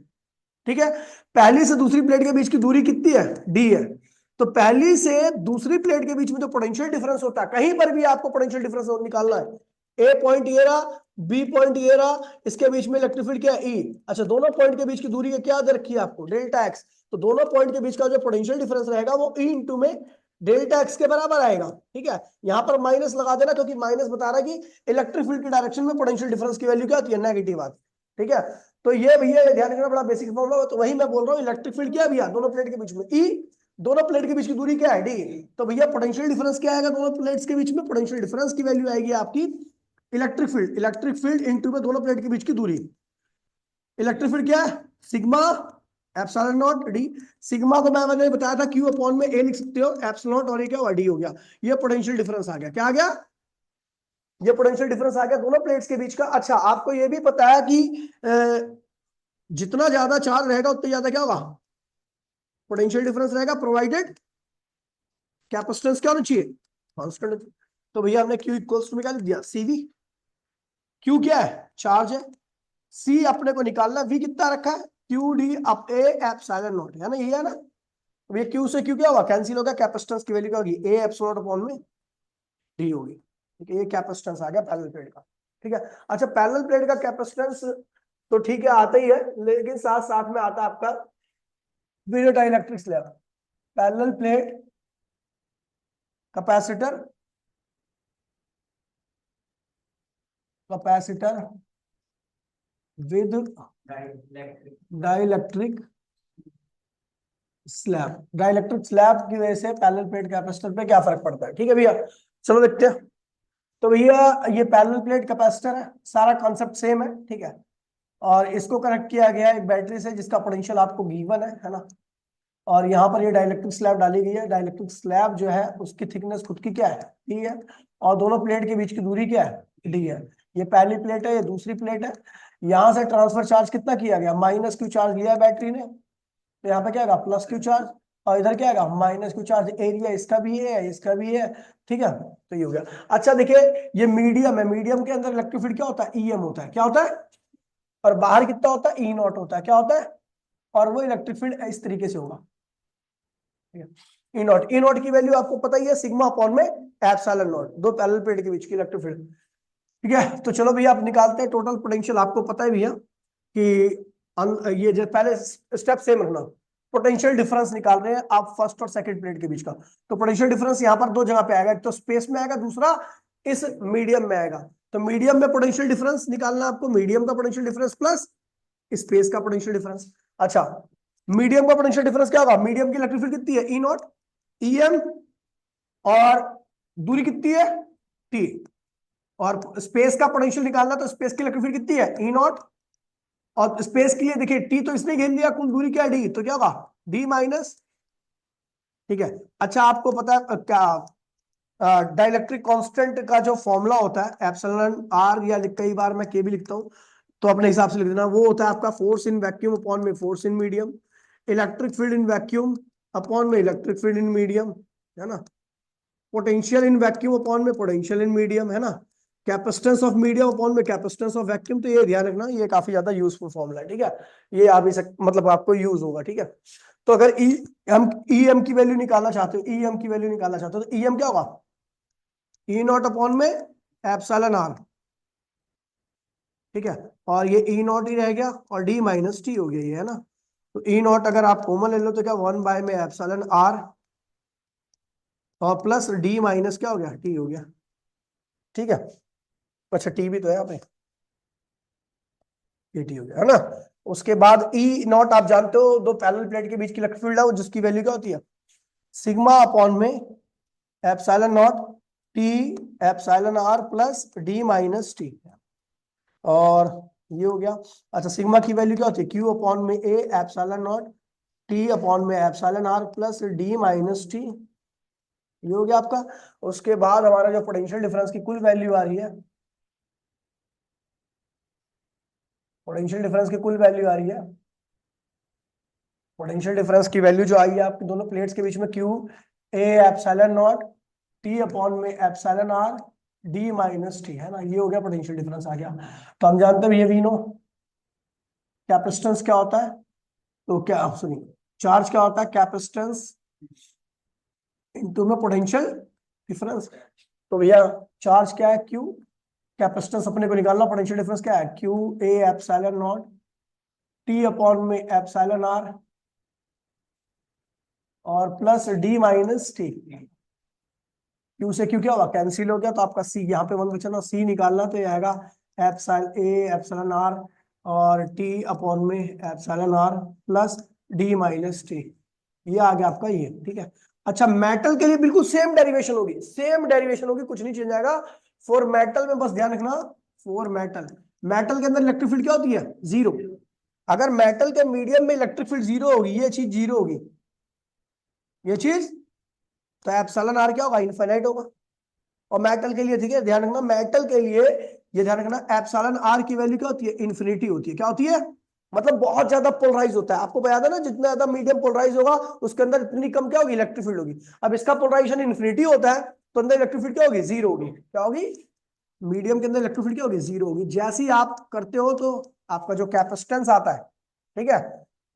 ठीक है, पहली से दूसरी प्लेट के बीच की दूरी कितनी है डी है, तो पहली से दूसरी प्लेट के बीच में जो पोटेंशियल डिफरेंस होता है, कहीं पर भी आपको पोटेंशियल डिफरेंस निकालना है, ए पॉइंट ये रहा, बी पॉइंट ये रहा, इसके बीच में इलेक्ट्रिक फील्ड क्या है ई। अच्छा दोनों पॉइंट के बीच की दूरी क्या दे रखी है आपको डेल्टा एक्स, तो दोनों पॉइंट के बीच का जो पोटेंशियल डिफरेंस रहेगा वो ई इंटू में डेल्टा एक्स के बराबर आएगा। ठीक है, यहां पर माइनस लगा देना क्योंकि माइनस बता रहा है कि इलेक्ट्रिक फील्ड की डायरेक्शन में पोटेंशियल डिफरेंस की वैल्यू क्या होती है नेगेटिव आती है। ठीक है, तो ये भैया ध्यान रखना बड़ा बेसिक फॉर्मूला, तो वही मैं बोल रहा हूँ इलेक्ट्रिक फील्ड क्या है भैया दोनों प्लेट के बीच में ई, दोनों प्लेट के बीच की दूरी क्या है डी, तो भैया पोटेंशियल डिफरेंस क्या आएगा दोनों प्लेट्स के बीच में, पोटेंशियल डिफरेंस की वैल्यू आएगी आपकी इलेक्ट्रिक फील्ड इंटू में दोनों प्लेट के बीच की दूरी। इलेक्ट्रिक फील्ड क्या है sigma epsilon not D, sigma को मैंने बताया था क्यू अपॉन में ए लिख सकते हो एप्सिलॉन नॉट, और ये क्या हुआ डी हो गया। ये पोटेंशियल डिफरेंस आ गया, क्या आ गया, ये पोटेंशियल डिफरेंस आ गया दोनों प्लेट्स के बीच का। अच्छा आपको ये भी पता है कि जितना ज्यादा चार्ज रहेगा उतना ज्यादा क्या होगा पोटेंशियल डिफरेंस रहेगा, प्रोवाइडेड कैपेसिटेंस क्या होना चाहिए कांस्टेंट। तो भैया हमने क्यू इक्वल्स टू में क्या लिख दिया सीवी, क्यू क्या है चार्ज है, सी अपने को निकालना, वी कितना रखा है Q D up A epsilon not है ना, यही है ना। तो अब ये Q से Q क्या होगा, कैंसिल होगा, कैपेसिटेंस की वैल्यू क्या होगी, A एप्सिलॉन अपॉन में D होगी। ठीक है, ये कैपेसिटेंस आ गया पैरेलल प्लेट का। ठीक है, अच्छा पैरेलल प्लेट का कैपेसिटेंस तो ठीक है आता ही है, लेकिन साथ साथ में आता है आपका video dielectric slab, parallel plate capacitor, capacitor with dielectric slab. Dielectric slab की वजह से पैरेलल प्लेट कैपेसिटर पे क्या फर्क पड़ता है। ठीक है भैया, चलो देखते हैं। तो भैया ये पैरेलल प्लेट कैपेसिटर है, सारा कॉन्सेप्ट सेम है। ठीक है, और इसको कनेक्ट किया गया है एक बैटरी से जिसका पोटेंशियल आपको गिवन है ना। और यहाँ पर ये डाइलेक्ट्रिक स्लैब डाली गई है। डाइलेक्ट्रिक स्लैब जो है उसकी थिकनेस खुद की क्या है, डी है, और दोनों प्लेट के बीच की दूरी क्या है, डी है। ये पहली प्लेट है, ये दूसरी प्लेट है। यहाँ से ट्रांसफर चार्ज कितना किया गया, माइनस क्यू चार्ज लिया है बैटरी ने, तो यहाँ पे क्या आएगा प्लस क्यू चार्ज, और इधर क्या आएगा माइनस क्यू चार्ज। एरिया इसका भी है, इसका भी है। ठीक है, तो ये हो गया। अच्छा देखिए, ये मीडियम है, मीडियम के अंदर इलेक्ट्रिक फील्ड क्या होता है, ईएम होता है। क्या होता है, और बाहर कितना होता है, ई नॉट होता है। क्या होता है, और वो इलेक्ट्रिक फील्ड इस तरीके से होगा। ई नॉट की वैल्यू आपको पता ही है, सिग्मा अपॉन में एप्सिलॉन नॉट, दो पैरेलल प्लेट के बीच की इलेक्ट्रिक फील्ड। ठीक है, तो चलो भैया आप निकालते हैं टोटल पोटेंशियल। आपको पता है भैया कि ये जो पहले स्टेप सेम रखना, पोटेंशियल डिफरेंस निकाल रहे हैं आप फर्स्ट और सेकंड प्लेट के बीच का। तो पोटेंशियल डिफरेंस यहाँ पर दो जगह पे आएगा, एक तो स्पेस में आएगा, दूसरा इस मीडियम में आएगा। तो मीडियम में पोटेंशियल डिफरेंस निकालना आपको, मीडियम का पोटेंशियल डिफरेंस प्लस स्पेस का पोटेंशियल डिफरेंस। अच्छा, मीडियम का पोटेंशियल डिफरेंस क्या होगा, मीडियम की इलेक्ट्रिक फील्ड कितनी है, ई नॉट, ईएम, और दूरी कितनी है, टी। और स्पेस का पोटेंशियल निकालना, तो स्पेस की इलेक्ट्रिक फील्ड कितनी है, ई नॉट, और स्पेस के लिए देखिए टी तो इसने घेर लिया, कुल दूरी क्या है, डी, तो क्या होगा डी माइनस। ठीक है, अच्छा आपको पता है क्या डाइलेक्ट्रिक कांस्टेंट का जो फॉर्मूला होता है एप्सिलॉन आर, या कई बार मैं के भी लिखता हूं, तो अपने हिसाब से लिख देना। वो होता है आपका फोर्स इन वैक्यूम अपॉन में force in medium, electric field in vacuum upon में इलेक्ट्रिक फील्ड इन मीडियम, है ना, पोटेंशियल इन वैक्यूम अपॉन में पोटेंशियल इन मीडियम, है ना, कैपेसिटेंस ऑफ मीडियम अपॉन में कैपेसिटेंस ऑफ वैक्यूम। तो ये ध्यान रखना, ये काफी ज्यादा यूजफुल फॉर्मूला है। ठीक है, ये आप इसे मतलब आपको यूज होगा। ठीक है, तो अगर हम ई एम की वैल्यू निकालना चाहते हो, ई एम की वैल्यू निकालना चाहते हो, तो ई एम क्या होगा, ई नॉट अपॉन में एप्सिलॉन आर। ठीक है, और ये ई नॉट ही रह गया, और डी माइनस टी हो गया ये, है ना। तो ई नॉट अगर आप कॉमन ले लो तो क्या, वन बाय में एप्सिलॉन आर, और प्लस डी माइनस क्या हो गया, टी हो गया। ठीक है, अच्छा टी भी तो है यहाँ पे, ये टी हो गया, है ना। उसके बाद ई नॉट आप जानते हो, दो पैरेलल प्लेट के बीच की इलेक्ट्रिक फील्ड है, जिसकी वैल्यू क्या होती है, सिग्मा अपॉन में epsilon naught T epsilon R plus D minus T, और ये हो गया। अच्छा सिग्मा की वैल्यू क्या होती है, क्यू अपॉन में A epsilon naught T upon में epsilon R plus D minus T, ये हो गया आपका। उसके बाद हमारा जो पोटेंशियल डिफरेंस की कुल वैल्यू आ रही है, पोटेंशियल डिफरेंस की कुल वैल्यू आ रही है, पोटेंशियल डिफरेंस की वैल्यू जो आई है आपकी दोनों प्लेट्स के बीच में, Q A epsilon naught T upon में epsilon R D minus T, है ना, ये हो गया पोटेंशियल डिफरेंस आ गया। तो हम जानते हैं ये वी नो कैपेसिटेंस क्या होता है, तो क्या सुनिए, चार्ज क्या होता है, कैपेसिटेंस इनटू में पोटेंशियल डिफरेंस। तो भैया चार्ज क्या है, क्यू, कैपेसिटेंस अपने को निकालना, पोटेंशियल डिफरेंस क्या है, Q A epsilon naught T upon में एप्सिलॉन आर, और plus D minus T. Q से क्यू क्या होगा, कैंसिल हो गया, तो आपका सी यहाँ पे वन बचा ना, सी निकालना, तो ये आएगा एप्सिलॉन ए एप्सिलॉन आर और टी अपॉन में epsilon R plus D minus T, ये आ गया आपका ये। ठीक है, अच्छा मेटल के लिए बिल्कुल सेम डेरिवेशन होगी, सेम डेरिवेशन होगी, कुछ नहीं चेंज आएगा। फॉर मेटल में बस ध्यान रखना, फॉर मेटल, मेटल के अंदर इलेक्ट्रिक फील्ड क्या होती है, जीरो। अगर मेटल के मीडियम में इलेक्ट्रिक फील्ड जीरो होगी, ये चीज जीरो होगी, ये चीज, तो एप्सिलॉन आर क्या होगा, इनफाइनाइट होगा। और मेटल के लिए, ठीक है ध्यान रखना, मेटल के लिए ये ध्यान रखना, एप्सिलॉन आर की वैल्यू क्या होती है, इन्फिनिटी होती है। क्या होती है, मतलब बहुत ज्यादा पोलराइज होता है। आपको याद है ना, जितना ज्यादा मीडियम पोलराइज होगा उसके अंदर इतनी कम क्या होगी, इलेक्ट्रिक फील्ड होगी। अब इसका पोलराइजेशन इन्फिनिटी होता है, तो अंदर इलेक्ट्रिक फील्ड क्या होगी, जीरो होगी। क्या होगी, मीडियम के अंदर इलेक्ट्रिक फील्ड क्या होगी, जीरो होगी। जैसे ही आप करते हो तो आपका जो कैपेसिटेंस आता है, ठीक है,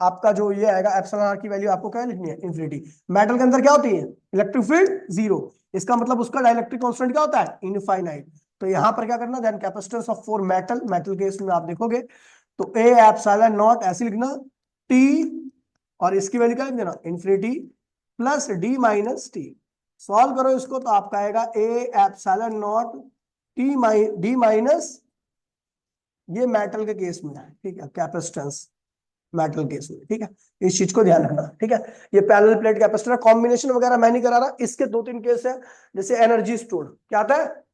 आपका जो ये आएगा एप्सिलॉन आर की वैल्यू आपको क्या लिखनी है, इन्फिनिटी। मेटल के अंदर क्या होती है, इलेक्ट्रिक फील्ड जीरो, इसका मतलब उसका डाइलेक्ट्रिक कांस्टेंट क्या होता है, इनफाइनाइट। तो यहाँ पर क्या करना, then capacitance of for metal, metal case में आप देखोगे तो ए एप्सिलॉन नॉट ऐसे लिखना, टी और इसकी वैल्यू क्या लिख देना, infinity plus D minus T. Solve करो इसको तो आपका आएगा ए epsilon naught T D minus, ये मेटल के केस में है, ठीक है, कैपेसिटेंस मेटल केस में, ठीक है। इस चीज को ध्यान रखना, ठीक है। ये पैरेलल प्लेट कैपेसिटर कॉम्बिनेशन वगैरह मैं नहीं करा रहा, इसके दो तीन केस है, जैसे एनर्जी स्टोर, क्या आता है,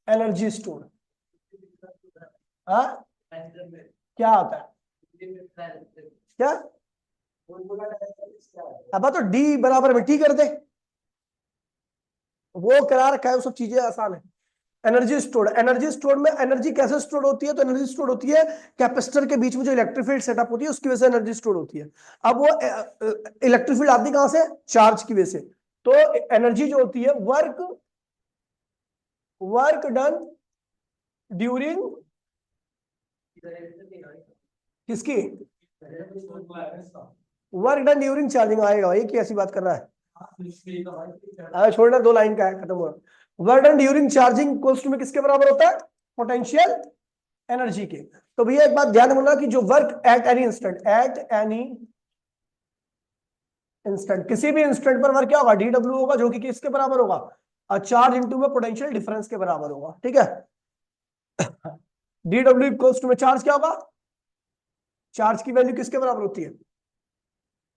एनर्जी स्टोर, हाँ क्या होता है, क्या, अब तो डी बराबर में टी कर दे, वो करा रखा है, वो सब चीजें आसान है। एनर्जी स्टोर, एनर्जी स्टोर में एनर्जी कैसे स्टोर होती है, तो एनर्जी स्टोर होती है कैपेसिटर के बीच में जो इलेक्ट्रिक फील्ड सेटअप होती है उसकी वजह से एनर्जी स्टोर होती है। अब वो इलेक्ट्रिक फील्ड आती कहां से, चार्ज की वजह से। तो एनर्जी जो होती है, वर्क वर्क डन ड्यूरिंग किसकी, वर्क डन ड्यूरिंग चार्जिंग आएगा, ये कैसी बात कर रहा है, छोड़ना, दो लाइन का है, खत्म हुआ। Work done during charging equals to में किसके बराबर होता है, पोटेंशियल एनर्जी के। तो भैया एक बात ध्यान रखना कि जो work at any instant, at any instant, किसी भी इंस्टेंट पर वर्क क्या होगा, डी डब्ल्यू होगा, जो कि किसके बराबर होगा, चार्ज इंटू में पोटेंशियल डिफरेंस के बराबर होगा, ठीक है। डी डब्ल्यू इक्वल्स टू में चार्ज क्या होगा, चार्ज की वैल्यू किसके बराबर होती है,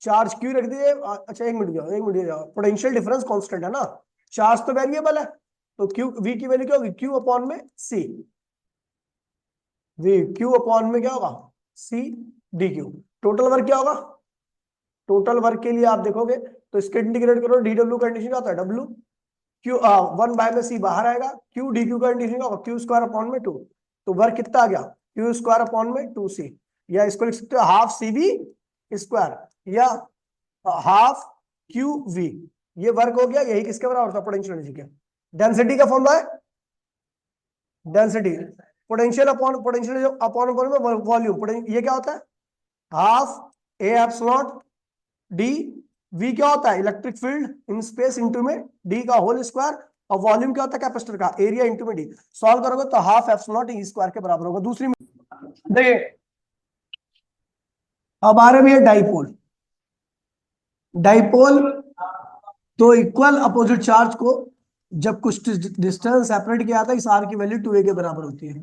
चार्ज क्यू रख दिए, अच्छा एक मिनट जाओ, एक मिनट जाओ, पोटेंशियल डिफरेंस कांस्टेंट है ना, चार्ज तो वेरिएबल है, तो क्यू वी की वैल्यू क्या होगी, क्यू अपॉन में सी, वी क्यू अपॉन में क्या होगा, C D Q. Total work क्या होगा, टोटल वर्क के लिए आप देखोगे तो इसके इंटीग्रेट करो, डी डब्ल्यू कंडीशन क्या होता है, डब्ल्यू क्यू, वन बाय में सी बाहर आएगा, क्यू डी क्यू का कंडीशन क्या होगा, क्यू स्क्वायर अपॉन में टू, तो वर्क कितना आ गया, क्यू स्क्वायर अपॉन में टू सी, या इसको लिख सकते हो हाफ सी वी स्क्वायर, या हाफ क्यू वी, ये वर्क हो गया, यही किसके बराबर था, पोटेंशियल एनर्जी के। डेंसिटी का फॉर्मूला है, density potential upon potential upon volume, ये क्या होता है, half A epsilon D, we क्या होता है, electric field in space into में डी का होल स्क्वायर, और वॉल्यूम क्या होता है कैपेसिटर का, एरिया इंटू में डी। सॉल्व करोगे तो हाफ एप्सिलॉन डी स्क्वायर के बराबर होगा। दूसरी देखिए, अब आ रहे भैया डाइपोल, डाइपोल तो इक्वल अपोजिट चार्ज को जब कुछ डिस्टेंस सेपरेट किया था, इस आर की वैल्यू 2a के बराबर होती है,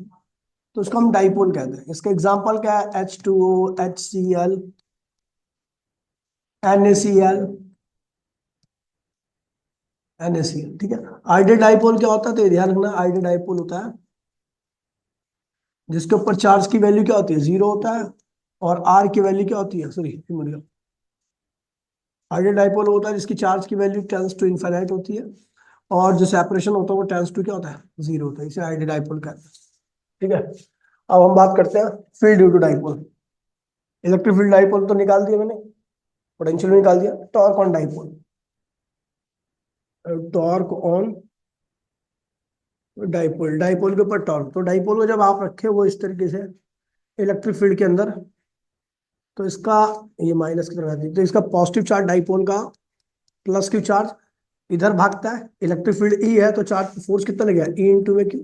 तो उसको हम डाइपोल कहते हैं। इसका एग्जांपल क्या है, H2O, HCl, NaCl, NaCl, ठीक है। आइडियल डाइपोल क्या होता है, तो ये ध्यान रखना, आइडियल डाइपोल होता है जिसके ऊपर चार्ज की वैल्यू क्या होती है, जीरो होता है, और आर की वैल्यू क्या होती है, सॉरी आइडियल डाइपोल होता है जिसकी चार्ज की वैल्यू टेंस टू इनफाइनाइट होती है, और जो सेपरेशन होता है वो टेंस टू क्या होता है, जीरो होता है, इसे आइडियल डाइपोल कहते हैं, ठीक है। अब हम बात करते हैं field due to dipole. Electric field dipole तो निकाल दिया मैंने, पोटेंशियल भी निकाल दिया, torque on dipole, torque on dipole, dipole के ऊपर टॉर्क, तो डाइपोल को जब आप रखे वो इस तरीके से इलेक्ट्रिक फील्ड के अंदर, तो इसका ये माइनस की तरफ आती है, तो इसका पॉजिटिव चार्ज डाइपोल का प्लस क्यू चार्ज इधर भागता है, इलेक्ट्रिक फील्ड ई है तो चार्ज फोर्स कितना लगेगा, ई इंटू में क्यू,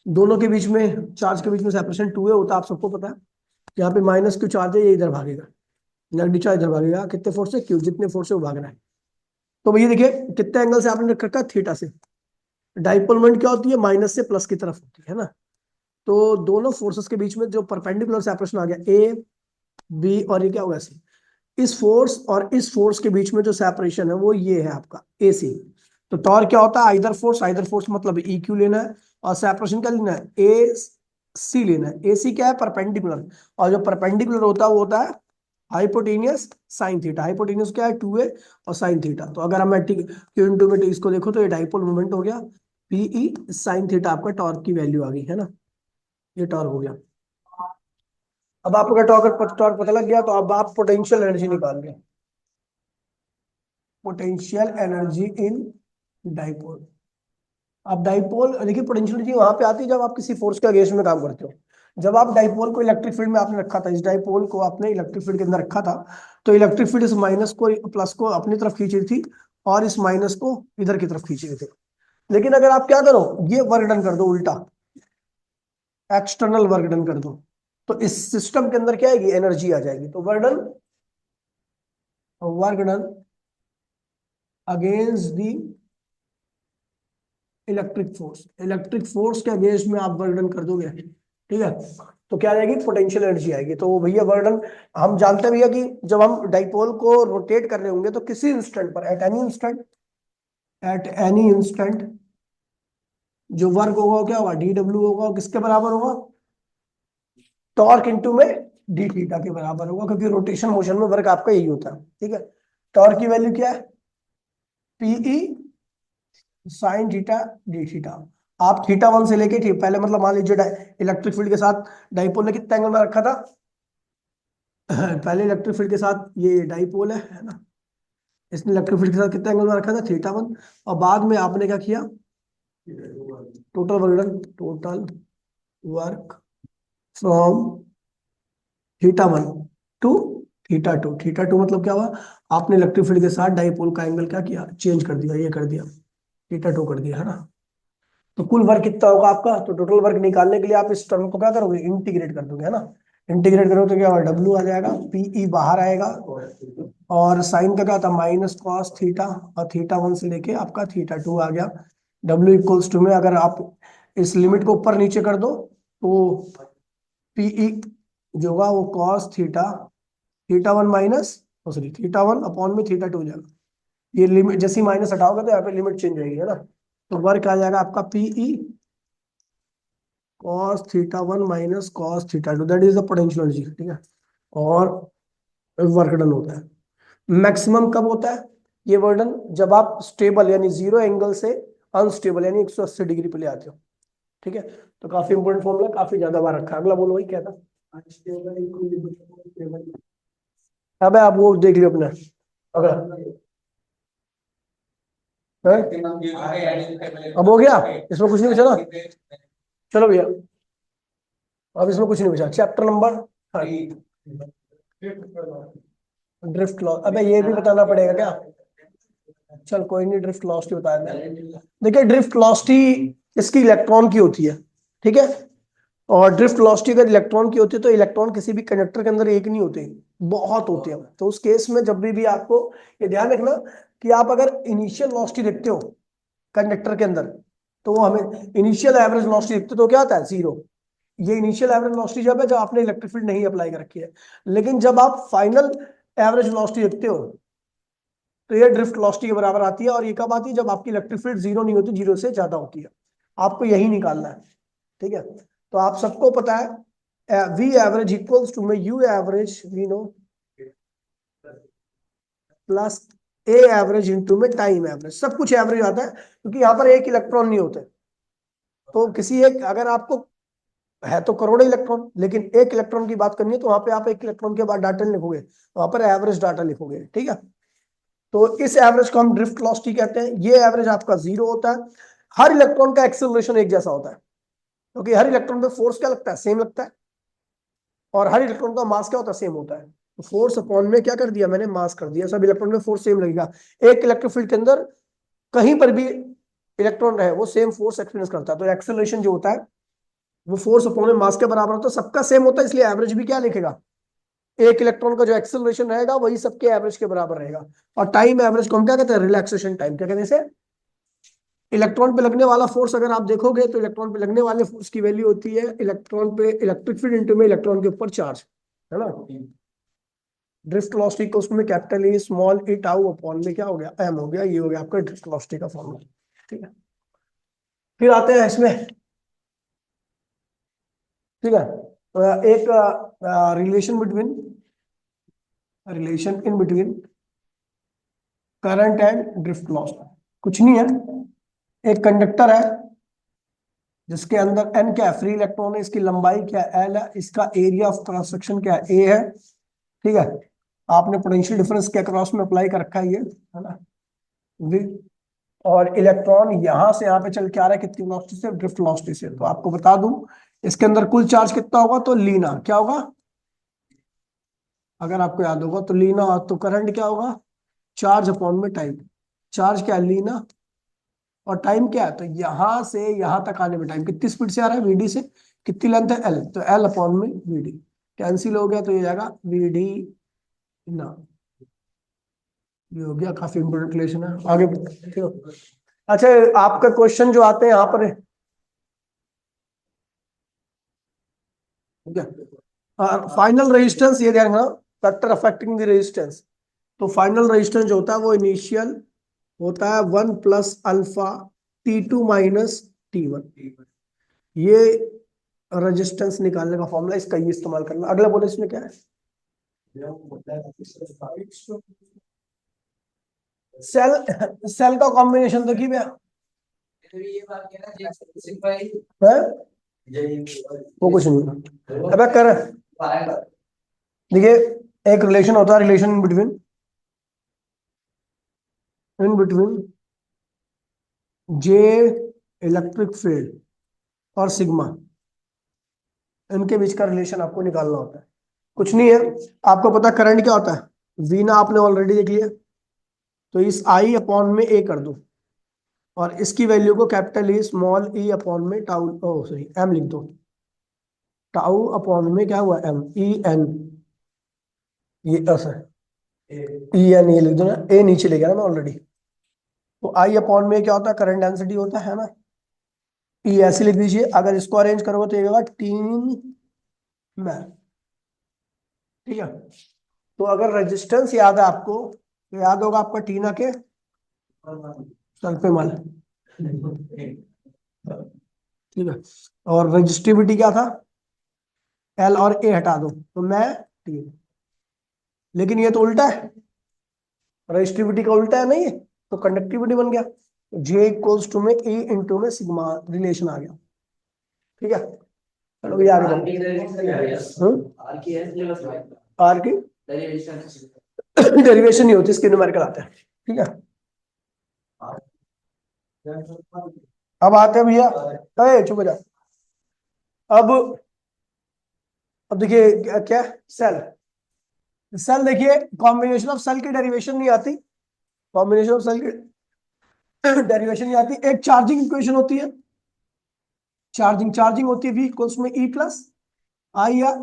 दोनों के बीच में चार्ज के बीच में सेपरेशन 2a होता है, आप सबको पता है। यहाँ पे माइनस क्यू चार्ज है, ये इधर भागेगा, नेगेटिव चार्ज इधर भागेगा, कितने फोर्स से, क्यू, जितने फोर्स से वो भाग रहा है। तो भैया देखिए कितने एंगल से आपने रख रखा है, थीटा से। डाइपोल मोमेंट क्या होती है, माइनस से प्लस की तरफ होती है ना, तो दोनों फोर्सेस के बीच में जो परपेंडिकुलर सेपरेशन आ गया, ए बी और ये क्या होगा सी, इस फोर्स और इस फोर्स के बीच में जो सेपरेशन है वो ये है आपका ए सी। तो टॉर्क क्या होता है, आइदर फोर्स मतलब ई क्यू लेना है, और सेपरेशन क्या लेना है, ए सी लेना है। ए सी क्या है, परपेंडिकुलर, और जो परपेंडिकुलर होता है वो होता है हाइपोटेनियस साइन थीटा। हाइपोटेनियस क्या है, 2a, और साइन थीटा, तो अगर हम क्यू इंटू में टी इसको देखो तो ये डाइपोल मोमेंट हो गया, पीई साइन थीटा आपका टॉर्क की वैल्यू आ गई है ना, ये टॉर्क हो गया। अब आपका टॉर्क पता लग गया, तो अब आप पोटेंशियल एनर्जी निकाल गए, पोटेंशियल एनर्जी इन डाइपोल। अब डाइपोल देखिए, पोटेंशियल एनर्जी वहां पे आती है जब आप किसी फोर्स के अगेंस्ट में काम करते हो, जब आप डाइपोल को इलेक्ट्रिक फील्ड में आपने रखा था, इस डाइपोल को आपने इलेक्ट्रिक फील्ड के अंदर रखा था, तो इलेक्ट्रिक फील्ड इस माइनस को प्लस को अपनी तरफ खींच रही थी और इस माइनस को इधर की तरफ खींच रहे थे। लेकिन अगर आप क्या करो, ये वर्क डन कर दो उल्टा, एक्सटर्नल वर्क डन कर दो, तो इस सिस्टम के अंदर क्या आएगी, एनर्जी आ जाएगी। तो work done against the electric force के अगेंस्ट में आप वर्क डन कर दोगे, ठीक है, तो क्या आएगी, पोटेंशियल एनर्जी आएगी। तो भैया वर्क डन हम जानते हैं भैया कि जब हम डाइपोल को रोटेट कर रहे होंगे तो किसी इंस्टेंट पर, एट एनी इंस्टेंट जो वर्क होगा वो क्या होगा, डी डब्ल्यू होगा, किसके बराबर होगा, टॉर्क इनटू में डी थीटा के बराबर होगा, क्योंकि रोटेशन मोशन में वर्क आपका यही होता है, ठीक है। टॉर्क की वैल्यू क्या है, P E sine theta D theta. आप थीटा 1 से लेके, ठीक पहले मतलब मान लीजिए इलेक्ट्रिक फील्ड के साथ डाइपोल ने कितना एंगल में रखा था पहले इलेक्ट्रिक फील्ड के साथ ये डाइपोल है ना, इसने इलेक्ट्रिक फील्ड के साथ कितना एंगल में रखा था, थीटा 1, और बाद में आपने क्या किया, total work from theta 1 to theta two मतलब क्या हुआ, आपने इलेक्ट्रिक फील्ड के साथ डाइपोल का एंगल क्या किया, चेंज कर दिया, ये कर दिया, थीटा 2 कर दिया, है ना। तो कुल वर्क कितना होगा आपका, तो टोटल वर्क निकालने के लिए आप इस टर्म को क्या करोगे, इंटीग्रेट कर दोगे, है ना। इंटीग्रेट करोगे तो क्या होगा, डब्ल्यू आ जाएगा, पीई बाहर आएगा, और साइन का क्या था, माइनस कॉस थीटा, और थीटा 1 से लेके आपका थीटा 2 आ गया। डब्ल्यू इक्वल्स टू में अगर आप इस लिमिट को ऊपर नीचे कर दो तो पीई जो होगा वो cos theta 1 minus, sorry theta 1 upon में थीटा 2 हो जाएगा। ये लिमिट जैसे ही माइनस हटाओगे तो यहाँ पे लिमिट चेंज होगी, है ना। तो वर्क आ जाएगा आपका P E cos theta 1 minus cos theta 2, that is the potential energy, ठीक है। और वर्क डन होता है मैक्सिमम कब होता है ये वर्क डन, जब आप स्टेबल यानी जीरो एंगल से अनस्टेबल यानी 180 डिग्री पे ले आते हो, ठीक है। तो काफी इंपोर्टेंट फॉर्मूला, काफी ज्यादा बार रखा है। अगला बोलो, वही क्या था, अब आप वो देख लियो अपने, अगला अब हो गया, इसमें कुछ नहीं बचा ना, चलो भैया अब इसमें कुछ नहीं बचा, चैप्टर नंबर ड्रिफ्ट लॉस, अबे ये भी बताना पड़ेगा क्या, चल कोई नहीं, ड्रिफ्ट लॉस ही बताया मैंने। देखिए ड्रिफ्ट लॉसिटी इसकी इलेक्ट्रॉन की होती है, ठीक है, और ड्रिफ्ट वेलोसिटी अगर इलेक्ट्रॉन की होती है तो इलेक्ट्रॉन किसी भी कंडक्टर के अंदर एक नहीं होते, बहुत होते हैं। तो उस केस में जब भी आपको ये ध्यान रखना कि आप अगर इनिशियल वेलोसिटी देखते हो कंडक्टर के अंदर, तो वो हमें इनिशियल एवरेज वेलोसिटी देखते हो तो क्या होता है, 0। ये इनिशियल एवरेज वेलोसिटी जब है जब आपने इलेक्ट्रिक फील्ड नहीं अप्लाई कर रखी है। लेकिन जब आप फाइनल एवरेज वेलोसिटी देखते हो तो ये ड्रिफ्ट वेलोसिटी के बराबर आती है, और ये कब आती है, जब आपकी इलेक्ट्रिक फील्ड 0 नहीं होती, 0 से ज्यादा होती है। आपको यही निकालना है, ठीक है। तो आप सबको पता है वी एवरेज इक्वल्स टू में U average V naught plus A average into में टाइम एवरेज, सब कुछ एवरेज आता है क्योंकि यहाँ पर एक इलेक्ट्रॉन नहीं होते। तो किसी एक, अगर आपको है तो करोड़ों इलेक्ट्रॉन, लेकिन एक इलेक्ट्रॉन की बात करनी है तो वहां पे आप एक इलेक्ट्रॉन के बाद डाटा लिखोगे, वहां पर एवरेज डाटा लिखोगे, ठीक है। तो इस एवरेज को हम ड्रिफ्ट वेलोसिटी कहते हैं। ये एवरेज आपका 0 होता है। हर इलेक्ट्रॉन का एक्सेलरेशन एक जैसा होता है, क्योंकि हर इलेक्ट्रॉन पे फोर्स क्या लगता है, सेम लगता है, और हर इलेक्ट्रॉन का मास क्या होता है, सेम होता है। तो फोर्स अपॉन में क्या कर दिया मैंने, मास कर दिया, सब इलेक्ट्रॉन में फोर्स सेम लगेगा। एक इलेक्ट्रिक फील्ड के अंदर कहीं पर भी इलेक्ट्रॉन रहे वो सेम फोर्स एक्सपीरियंस करता है। तो एक्सेलरेशन जो होता है वो फोर्स अपॉन में मास के बराबर होता है, सबका सेम होता है, इसलिए एवरेज भी क्या लिखेगा, एक इलेक्ट्रॉन का जो एक्सेलरेशन रहेगा वही सबके एवरेज के बराबर रहेगा। और टाइम एवरेज को हम क्या कहते हैं, रिलैक्सेशन टाइम, क्या कहते हैं इसे। इलेक्ट्रॉन पे लगने वाला फोर्स अगर आप देखोगे तो इलेक्ट्रॉन पे लगने वाले फोर्स की वैल्यू होती है इलेक्ट्रॉन पे इलेक्ट्रिक फील्ड इंटू में इलेक्ट्रॉन के ऊपर चार्ज, है ना। ड्रिफ्ट वेलोसिटी को उसमें कैपिटल ई स्मॉल ई टाउ अपॉन में क्या हो गया, एम हो गया। ये हो गया आपका ड्रिफ्ट वेलोसिटी का फॉर्मूला, ठीक है। फिर आते हैं इसमें, ठीक है, एक relation in between current and drift loss. कुछ नहीं है, एक कंडक्टर है जिसके अंदर एन क्या है, फ्री इलेक्ट्रॉन है, इसकी लंबाई क्या है, एल है, इसका एरिया ऑफ क्रॉस सेक्शन क्या है, ए है, ठीक है। आपने पोटेंशियल डिफरेंस के अक्रॉस में अप्लाई कर रखा है ये, है ना। वी और इलेक्ट्रॉन यहां से यहां पे चल के आ रहा है कितनी वेलोसिटी से, ड्रिफ्ट वेलोसिटी से। तो आपको बता दूं इसके अंदर कुल चार्ज कितना होगा, तो लीना क्या होगा, अगर आपको याद होगा तो लीना, तो करंट क्या होगा, चार्ज अपॉन में टाइम। चार्ज क्या है, लीना, और टाइम क्या है, तो यहां से यहां तक आने में टाइम कितनी स्पीड से आ रहा है, वीडी से, कितनी लेंथ है एल, तो एल अपॉन में वीडी, कैंसिल हो गया तो ये जाएगा वीडी ना। ये हो गया, काफी इंपोर्टेंट रिलेशन है, आगे ठीक है। अच्छा, आपका क्वेश्चन जो आते हैं यहाँ पर, ठीक है, फाइनल रेजिस्टेंस, ये ध्यान रखना, फैक्टर अफेक्टिंग द रेजिस्टेंस। तो फाइनल रेजिस्टेंस जो होता है वो इनिशियल होता है 1 + अल्फा T2 माइनस T1। ये रेजिस्टेंस निकालने का फॉर्मूला, इसका ये इस्तेमाल करना। अगला बोले इसमें क्या है, सेल, सेल का कॉम्बिनेशन देखिए भैया, है? वो कुछ नहीं, अबे कर, देखिए एक रिलेशन होता है, relation in between J electric field और सिग्मा, इनके बीच का रिलेशन आपको निकालना होता है। कुछ नहीं है, आपको पता करंट क्या होता है, वी ना आपने ऑलरेडी देख लिया, तो इस आई अपॉन में ए कर दो, और इसकी वैल्यू को कैपिटल ई स्मॉल ई अपॉन में टाउ, ओ सॉरी एम लिख दो। टाउ अपॉन में क्या हुआ, एम, ई एन, ये ऐसा, ई एन ये लिख दो ना, ए नीचे ले गया ना मैं ऑलरेडी। तो आई अपॉन में क्या होता है, करंट डेंसिटी होता है ना, ई ऐसे लिख दीजिए। अगर इसको अरेंज करोगे तो ये होगा 3 में, ठीक है। तो अगर रेजिस्टेंस याद है आपको, तो याद होगा आपका टीना के सल्फेमल, ठीक है। और रजिस्टिविटी क्या था, एल और ए हटा दो तो मैं टी, लेकिन ये तो उल्टा है, रजिस्टिविटी का उल्टा है नहीं है, तो कंडक्टिविटी बन गया, जे इक्वल्स टू में ए इंटू में सिग्मा रिलेशन आ गया, ठीक है। चलो ये आगे आर की डेरिवेशन नहीं होती, इसके न्यूमेरिकल आते हैं, ठीक है। अब आते हैं भैया, चुप हो जा। अब अब देखिए क्या, सेल, सेल देखिए, कॉम्बिनेशन ऑफ सेल की डेरिवेशन नहीं आती, कॉम्बिनेशन ऑफ सेल की डेरिवेशन नहीं आती। एक चार्जिंग इक्वेशन होती है, चार्जिंग होती है वी इक्वल्स में ई प्लस आई आर।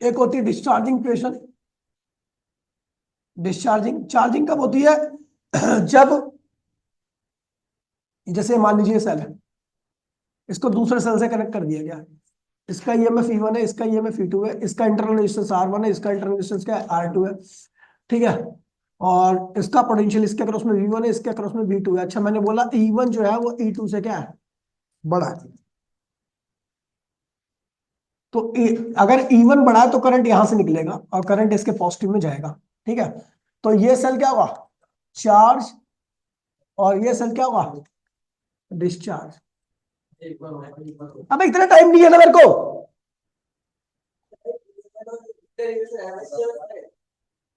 एक होती है डिस्चार्जिंग इक्वेशन, डिस्चार्जिंग चार्जिंग कब होती है, जब जैसे मान लीजिए सेल है, इसको दूसरे सेल से कनेक्ट कर दिया गया है, इसका ईएमएफ E1 है, इसका ईएमएफ E2 है, इसका इंटरनल रेजिस्टेंस R1 है, इसका इंटरनल रेजिस्टेंस क्या है, R2 है, ठीक है। और इसका पोटेंशियल इसके अक्रॉस में V1 है, इसके अक्रॉस में V2 है। अच्छा मैंने बोला E1 जो है वो E2 से क्या है, बड़ा है। तो अगर E1 बड़ा है तो करंट यहां से निकलेगा और करंट इसके पॉजिटिव में जाएगा, ठीक है। तो ये सेल क्या होगा, चार्ज, और ये सेल क्या होगा, डिस्चार्ज। अब इतना टाइम नहीं है ना मेरे को,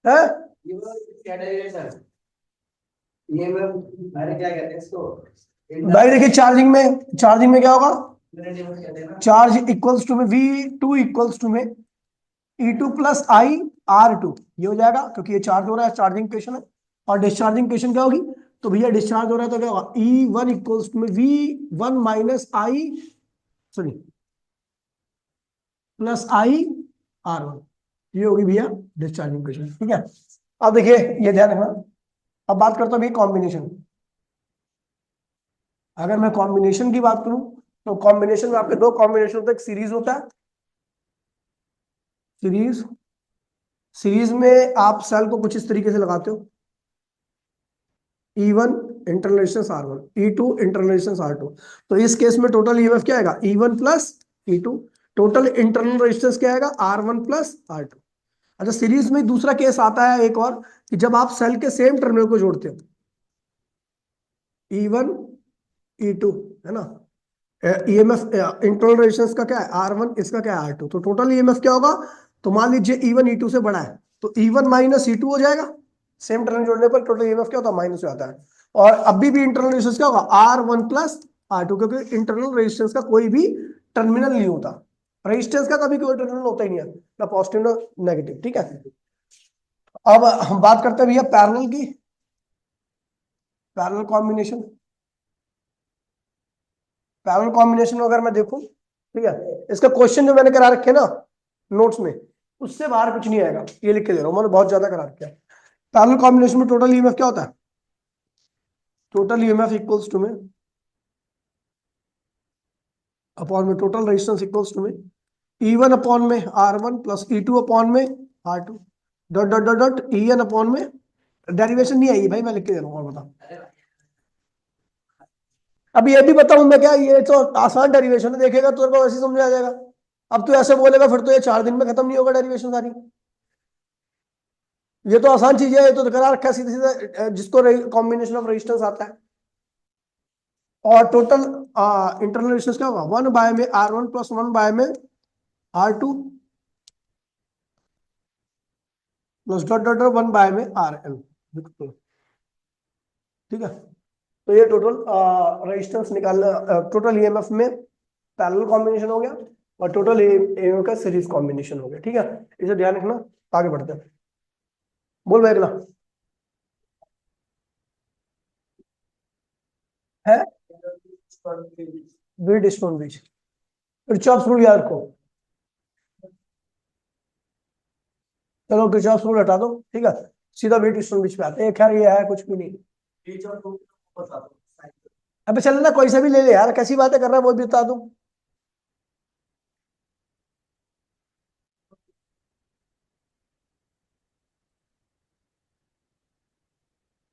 है? भाई देखिए चार्जिंग में क्या होगा, चार्ज इक्वल्स टू में V2 इक्वल्स टू में E2 प्लस आई R2, ये हो जाएगा क्योंकि ये चार्ज हो रहा है, चार्जिंग इक्वेशन है। और डिस्चार्जिंग इक्वेशन क्या होगी, तो भैया डिस्चार्ज हो रहा है तो क्या होगा, E1 इक्वल्स टू में V1 माइनस आई, सॉरी प्लस आई R1, ये होगी भैया डिस्चार्जिंग इक्वेशन, ठीक है। अब देखिए ये ध्यान रखना, अब बात करता हूँ भैया कॉम्बिनेशन। अगर मैं कॉम्बिनेशन की बात करूं, तो कॉम्बिनेशन में आपके दो कॉम्बिनेशन होता है, एक सीरीज होता है, सीरीज, सीरीज में आप सेल को कुछ इस तरीके से लगाते हो, E1 internal resistance R1, E2 internal resistance R2। तो इस केस में टोटल ईएमएफ क्या आएगा, E1 plus E2, total internal resistance क्या आएगा, R1 प्लस R2। अच्छा सीरीज में दूसरा केस आता है एक और, कि जब आप सेल के सेम टर्मिनल को जोड़ते हो, E1 E2, है ना, ईएमएफ इंटरनल रेजिस्टेंस का क्या है R1, इसका क्या है R2, तो टोटल ईएमएफ क्या होगा, तो मान लीजिए E1 E2 से बड़ा है तो E1 माइनस E2 हो जाएगा, सेम टर्मिनल जोड़ने पर टोटल ईएमएफ क्या होता है, माइनस हो जाता है। और अभी भी इंटरनल रेजिस्टेंस क्या होगा, R1 प्लस R2, क्योंकि इंटरनल रेजिस्टेंस का कोई भी टर्मिनल नहीं होता। रेजिस्टेंस का कभी कोई टर्मिनल होता ही नहीं है, ना पॉजिटिव ना नेगेटिव, ठीक है। अब हम बात करते हैं भैया पैरेलल की, पैरेलल कॉम्बिनेशन। पैरेलल कॉम्बिनेशन अगर मैं देखूं, ठीक है, इसका क्वेश्चन जो मैंने करा रखे ना नोट्स में, उससे बाहर कुछ नहीं आएगा, ये लिख के दे रहा हूं, मैंने बहुत ज्यादा करा रखे। पैरेलल कॉम्बिनेशन में टोटल ईएमएफ क्या होता है? टोटल ईएमएफ इक्वल्स टू में अपॉन में टोटल रेजिस्टेंस इक्वल्स टू में E1 अपॉन में R1 प्लस E2 अपॉन में R2 dot dot dot dot EN upon में, डेरिवेशन नहीं आई भाई, मैं लिख के दे रहा हूँ, और बता। अब ये भी बताऊं मैं क्या, ये तो आसान डेरिवेशन है, देखेगा तो तेरे को वैसे ही समझ आ जाएगा। अब तू ऐसे बोलेगा फिर तो ये 4 दिन में खत्म नहीं होगा डेरिवेशन सारी। ये तो आसान चीज है, ये तो करा रखा है सीधे सीधे, जिसको कॉम्बिनेशन ऑफ रेजिस्टेंस आता है। और टोटल इंटरनल रेजिस्टेंस क्या होगा? 1 बाय में R1 प्लस 1 बाय में R2 plus dot dot dot 1 by में RN, ठीक है। तो ये टोटल रेजिस्टेंस निकालना, टोटल ईएमएफ में पैरेलल कॉम्बिनेशन हो गया, और टोटल ईएमएफ का सीरीज कॉम्बिनेशन हो गया, ठीक है। इसे ध्यान रखना, आगे बढ़ते हैं। बोल भाई अगला है Wheatstone bridge, Kirchhoff rule याद रखो। चलो किरचॉफ रूल हटा दो, ठीक है, सीधा बीट स्टोन ब्रिज पे आते हैं। खैर ये है कुछ भी नहीं। अबे चल ना, कोई सा भी ले ले यार, कैसी बातें कर रहा है वो भी बता दूं।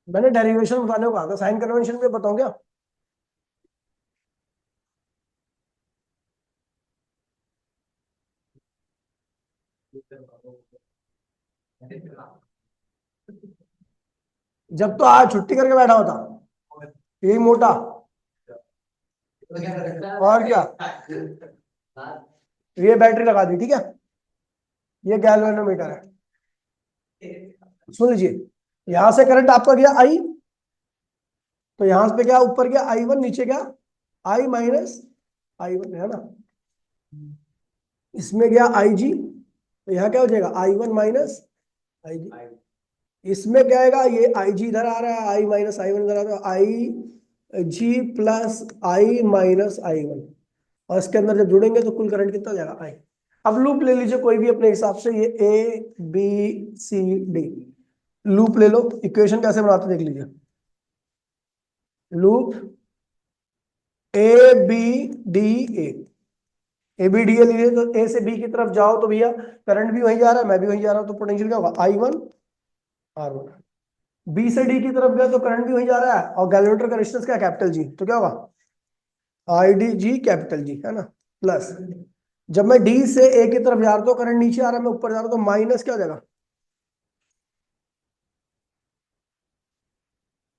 मैंने डेरिवेशन बताने को कहा था, साइन कन्वेंशन पे बताऊं क्या? जब तो आज छुट्टी करके बैठा होता, यही मोटा, और क्या, ये बैटरी लगा दी, ठीक है, ये गैल्वेनोमीटर है। सुन लीजिए, यहां से करंट आपका गया आई, तो यहां पे क्या ऊपर गया I1, नीचे गया I माइनस I1, है ना। इसमें गया IG, तो यहाँ क्या हो जाएगा I1 माइनस IG। इसमें क्या आएगा, ये IG इधर आ रहा है, I माइनस I1 इधर आ रहा है, IG plus I minus I1, और इसके अंदर जब जुड़ेंगे तो कुल करंट कितना हो जाएगा I। अब लूप ले लीजिए कोई भी अपने हिसाब से, ये ABCD लूप ले लो। इक्वेशन कैसे बनाते देख लीजिए, लूप ABDA, ABDA लीजिए, तो A से B की तरफ जाओ तो भैया करंट भी वहीं जा रहा है, मैं भी वहीं जा रहा हूं, तो पोटेंशियल क्या होगा I1 R1। बी से डी की तरफ गया तो करंट भी वहीं जा रहा है, और गैल्वेनोमीटर का रेजिस्टेंस क्या, कैपिटल जी, तो क्या होगा IDG कैपिटल जी, है ना, प्लस जब मैं डी से ए की तरफ जा रहा हूँ करंट नीचे आ रहा है, मैं ऊपर जा रहा हूँ, तो माइनस क्या हो जाएगा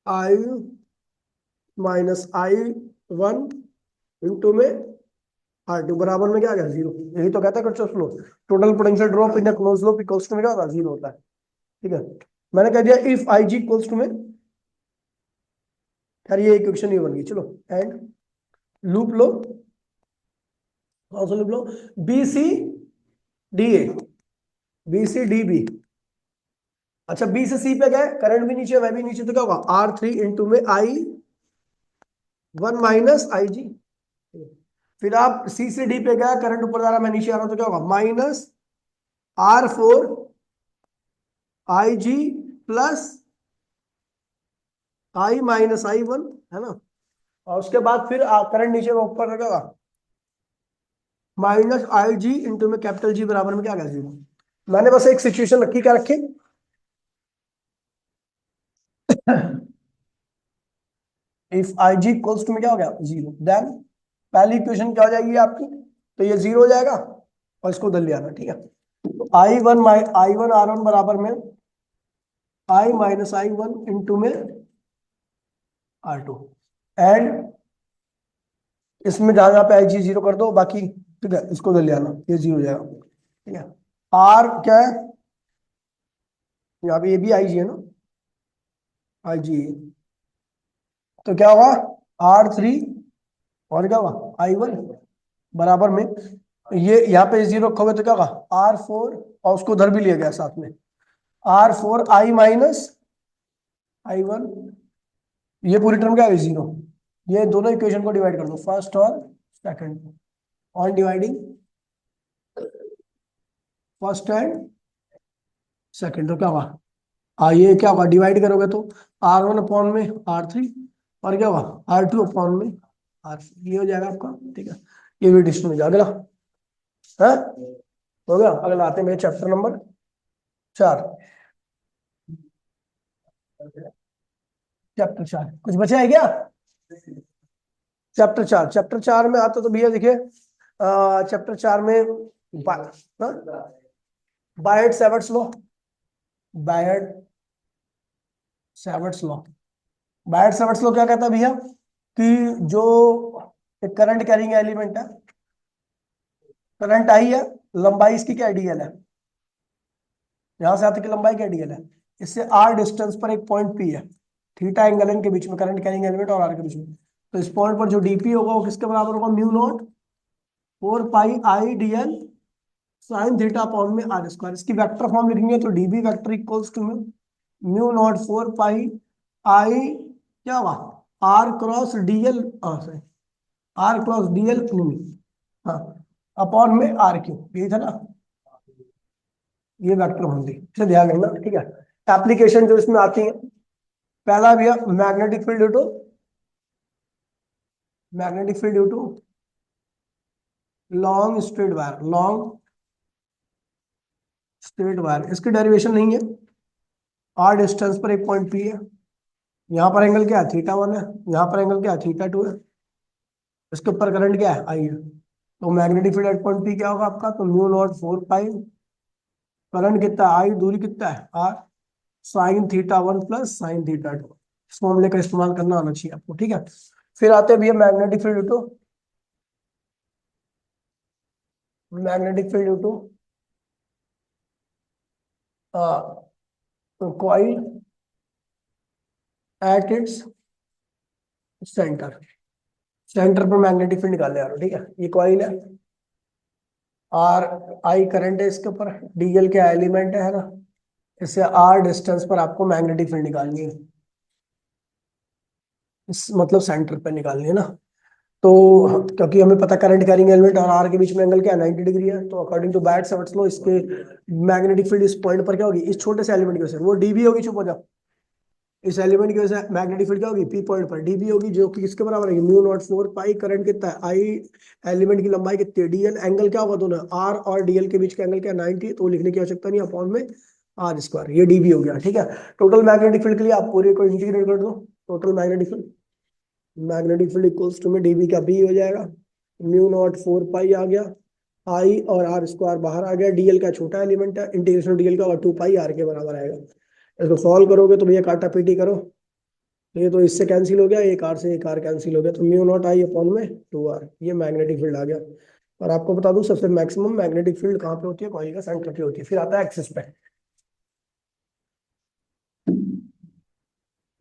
I माइनस I1 इंटू में R2 बराबर में क्या आ गया 0। यही तो कहता है Kirchhoff law, total potential drop in close loop equals to में क्या होता है 0 होता है, ठीक है। मैंने कह दिया इफ IG इक्वल्स टू में, खैर ये इक्वेशन ही बन गई, चलो एंड लूप लो, कौन सा लूप लो, BCDA BCDB। अच्छा बी से सी पे गए, करंट भी नीचे मैं भी नीचे, तो क्या होगा R3 इंटू में I1 माइनस IG। फिर आप सी से डी पे गए, करंट ऊपर जा रहा है मैं नीचे आ रहा हूं, तो क्या होगा minus R4 IG plus I minus I1, है ना। और उसके बाद फिर करंट नीचे में ऊपर क्या होगा माइनस IG इंटू में कैपिटल जी बराबर में क्या आ गया 0। मैंने बस एक सिचुएशन रखी, क्या रखी, इफ IG इक्वल्स टू में क्या हो गया 0, देन पहली इक्वेशन क्या हो जाएगी आपकी, तो ये 0 हो जाएगा, और इसको उधर ले आना, ठीक है। तो I1 R1 बराबर में I माइनस I1 इंटू में R2, एंड इसमें जहां जहां पे IG 0 कर दो बाकी, ठीक है, इसको उधर ले आना, ये 0 हो जाएगा, ठीक है। R क्या है, यहाँ पे ये भी IG है ना, IG, तो क्या होगा R3, और क्या होगा I1 बराबर में ये यहाँ पे जीरो रखोगे तो क्या होगा R4, और उसको उधर भी लिया गया साथ में R4 I माइनस I1, ये पूरी टर्म क्या है जीरो। ये दोनों इक्वेशन को डिवाइड कर दो, फर्स्ट और second, on dividing first and second, तो क्या हुआ ये क्या होगा डिवाइड करोगे तो R1 अपॉन में R3, और क्या होगा R2 अपॉन में R4, ये हो जाएगा आपका। ठीक है, ये भी डिस्टेंस हो जाएगा। अगला है हो गया। अगला आते हैं मेरे चैप्टर नंबर 4। चैप्टर 4 कुछ बचा है क्या? चैप्टर 4 में आता तो भैया देखिए चैप्टर 4 में Biot Savart's law, Biot Savart's law Biot Savart's law क्या कहता है भैया कि जो एक करंट कैरिंग एलिमेंट है, करंट आई है, लंबाई इसकी क्या डीएल है, यहां से आते की लंबाई क्या डीएल है, इससे आर डिस्टेंस पर एक पॉइंट पी है, थीटा एंगल इनके बीच में, करंट कैरिंग एलिमेंट और आर के बीच में। तो इस पॉइंट पर जो डीपी होगा वो किसके बराबर होगा, mu naught 4 pi I dl sine theta upon में आर स्क्वायर। इसकी वेक्टर फॉर्म लिखेंगे तो dB vector equals to mu naught 4 pi I क्या हुआ R cross dl, sorry R cross dl, हाँ अपॉन में आर क्यूब, यही था ना, ये वेक्टर होंगी, इसे ध्यान रखना। ठीक है, एप्लीकेशन जो इसमें आती है, पहला भैया magnetic field due to, magnetic field due to long straight wire, long straight wire, इसकी डेरिवेशन नहीं है, आर डिस्टेंस पर एक पॉइंट पी है, यहाँ पर एंगल क्या है थीटा 1 है, यहाँ पर एंगल क्या है थीटा 2 है, इसके ऊपर करंट क्या है आई है। तो magnetic field at point P क्या होगा आपका, तो म्यू नॉट 4 पाई, करंट कितना है आई, दूरी कितना है R, sine theta 1 plus sine theta 2। इस फॉर्मूले का इस्तेमाल करना आना चाहिए आपको। ठीक है, फिर आते हैं भैया magnetic field due to, magnetic field due to coil at its centre, centre पर मैग्नेटिक फील्ड निकालने आ रहा हूं। ठीक है, ये कॉइल है, आर आई करंट है इसके ऊपर, डीएल के एलिमेंट है ना, इससे आर डिस्टेंस पर आपको मैग्नेटिक फील्ड निकालनी है, इस मतलब सेंटर पे निकालनी है ना। तो क्योंकि हमें पता करंट कैरिंग एलिमेंट और आर के बीच में एंगल क्या है 90 डिग्री है, तो अकॉर्डिंग टू बायट सावर्ट्स लॉ इसके मैग्नेटिक फील्ड इस पॉइंट पर क्या होगी, इस छोटे से एलिमेंट की वजह से वो डीबी होगी, चुप हो जाओ, इस एलिमेंट की वजह से मैग्नेटिक फील्ड क्या होगी पी पॉइंट पर डीबी होगी, जो कि किसके बराबर है म्यू नॉट 4 पाई, करंट कितना है आई, एलिमेंट की लंबाई कितनी है डीएल, एंगल क्या होगा दोनों आर और डीएल के बीच का एंगल क्या 90, तो लिखने की आवश्यकता नहीं, अपॉन में आर स्क्वायर, ये डीबी हो गया। ठीक है, टोटल मैग्नेटिक फील्ड के लिए आप पूरे को इंटीग्रेट कर दो, total magnetic field, magnetic field equals to में डीबी का बी हो जाएगा, म्यू नॉट 4 पाई आ गया, आई और आर स्क्वायर बाहर आ गया, डीएल का छोटा एलिमेंट है, इंटीग्रेशन डीएल का 2 पाई आर के बराबर आएगा। इसको सॉल्व करोगे तो भैया काटा पीटी करो, तो ये तो इससे कैंसिल हो गया, एक आर से एक आर कैंसिल हो गया, तो म्यू नॉट आई अपॉन में 2 आर, ये मैग्नेटिक फील्ड आ गया। और आपको बता दूं सबसे मैक्सिमम मैग्नेटिक फील्ड कहाँ पे होती है, कॉइल का सेंटर पे होती है। फिर आता है एक्सिस पे,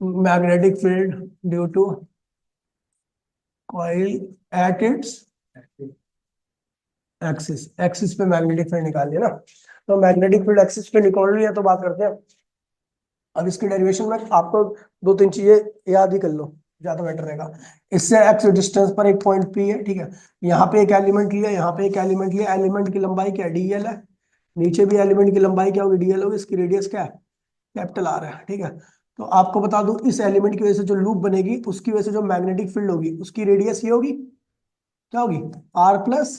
magnetic field due to coil at its axis, axis पे मैग्नेटिक फील्ड निकाल लिया ना, तो मैग्नेटिक फील्ड एक्सिस पे निकाल लिया, तो बात करते हैं अब इसकी डेरिवेशन में। आपको दो तीन चीजें याद ही कर लो, ज्यादा बेटर रहेगा। इससे एक्स डिस्टेंस पर एक पॉइंट पी है, ठीक है, यहाँ पे एक एलिमेंट लिया, यहाँ पे एक एलिमेंट लिया, एलिमेंट की लंबाई क्या डीएल है, नीचे भी एलिमेंट की लंबाई क्या होगी डीएल होगी, इसकी रेडियस क्या है कैपिटल आर है। ठीक है, तो आपको बता दूं इस एलिमेंट की वजह से जो लूप बनेगी, उसकी वजह से जो मैग्नेटिक फील्ड होगी उसकी रेडियस ये होगी, क्या होगी आर प्लस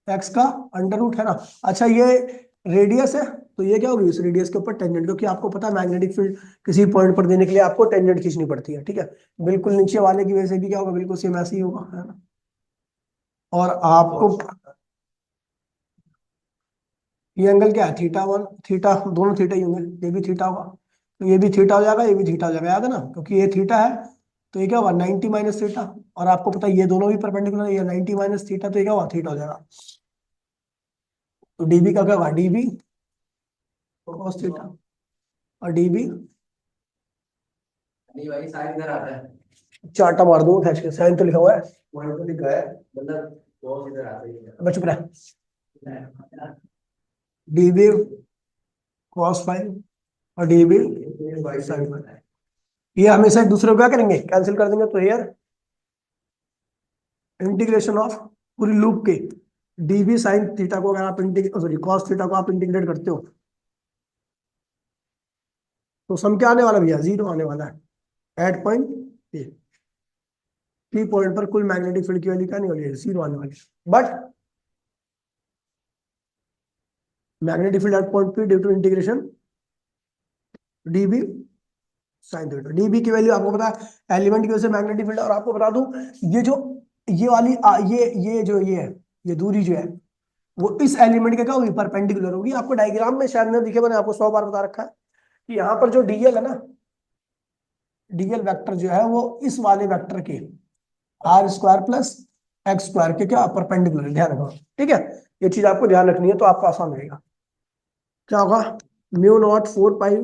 एक्स का अंडर रूट, है ना। अच्छा ये रेडियस है, तो ये क्या होगी इस रेडियस के ऊपर टेंजेंट, क्योंकि आपको पता है मैग्नेटिक फील्ड किसी पॉइंट पर देने के लिए आपको टेंजेंट खींचनी पड़ती है। ठीक है, बिल्कुल नीचे वाले की वजह से भी क्या होगा, बिल्कुल सेम ऐसे ही होगा, है ना। और आपको ये एंगल क्या है थीटा 1, थीटा दोनों थीटा ही होंगे, ये भी थीटा होगा, तो ये भी थीटा हो जाएगा, ये भी थीटा हो जाएगा, याद है ना, क्योंकि ये थीटा है, तो ये क्या होगा 90 माइनस थीटा, और आपको पता है ये दोनों भी परपेंडिकुलर है, ये 90 माइनस थीटा, तो ये क्या होगा थीटा हो जाएगा। तो डीबी का क्या होगा डीबी cos थीटा, और डीबी चार्टा मार दूंगा खींच के, साइन तो लिखा हुआ है। पॉइंट तो लिखा है, मतलब वो इधर आते हैं। अब चुप रहा। डीबी कॉस फाइव और डीबी साइन फाइव, ये हमेशा एक दूसरे को क्या करेंगे, कैंसिल कर देंगे। तो हियर इंटीग्रेशन ऑफ पूरी लूप के डीबी साइन थीटा को अगर आप सॉरी कॉस थीटा को आप इंटीग्रेट करते हो तो सम क्या आने वाला भैया, जीरो आने वाला है at point P. P point पर कुल मैग्नेटिक फील्ड की वैल्यू क्या नहीं वाली है, जीरो आने वाली है। But magnetic field at point P due to integration dB sine theta, dB की वैल्यू आपको पता है एलिमेंट की वजह से मैग्नेटिक फील्ड। और आपको बता दूं ये जो ये वाली ये जो ये है, ये दूरी जो है वो इस एलिमेंट के क्या होगी, परपेंडिकुलर होगी। आपको डायग्राम में शायद नहीं दिखे, मैंने आपको 100 बार बता रखा है कि यहाँ पर जो डीएल है ना, डीएल वेक्टर जो है वो इस वाले वेक्टर के R square plus X square के क्या परपेंडिकुलर, ध्यान रखो। ठीक है, ये चीज आपको ध्यान रखनी है तो आपको आसान रहेगा। क्या होगा, mu naught 4 pi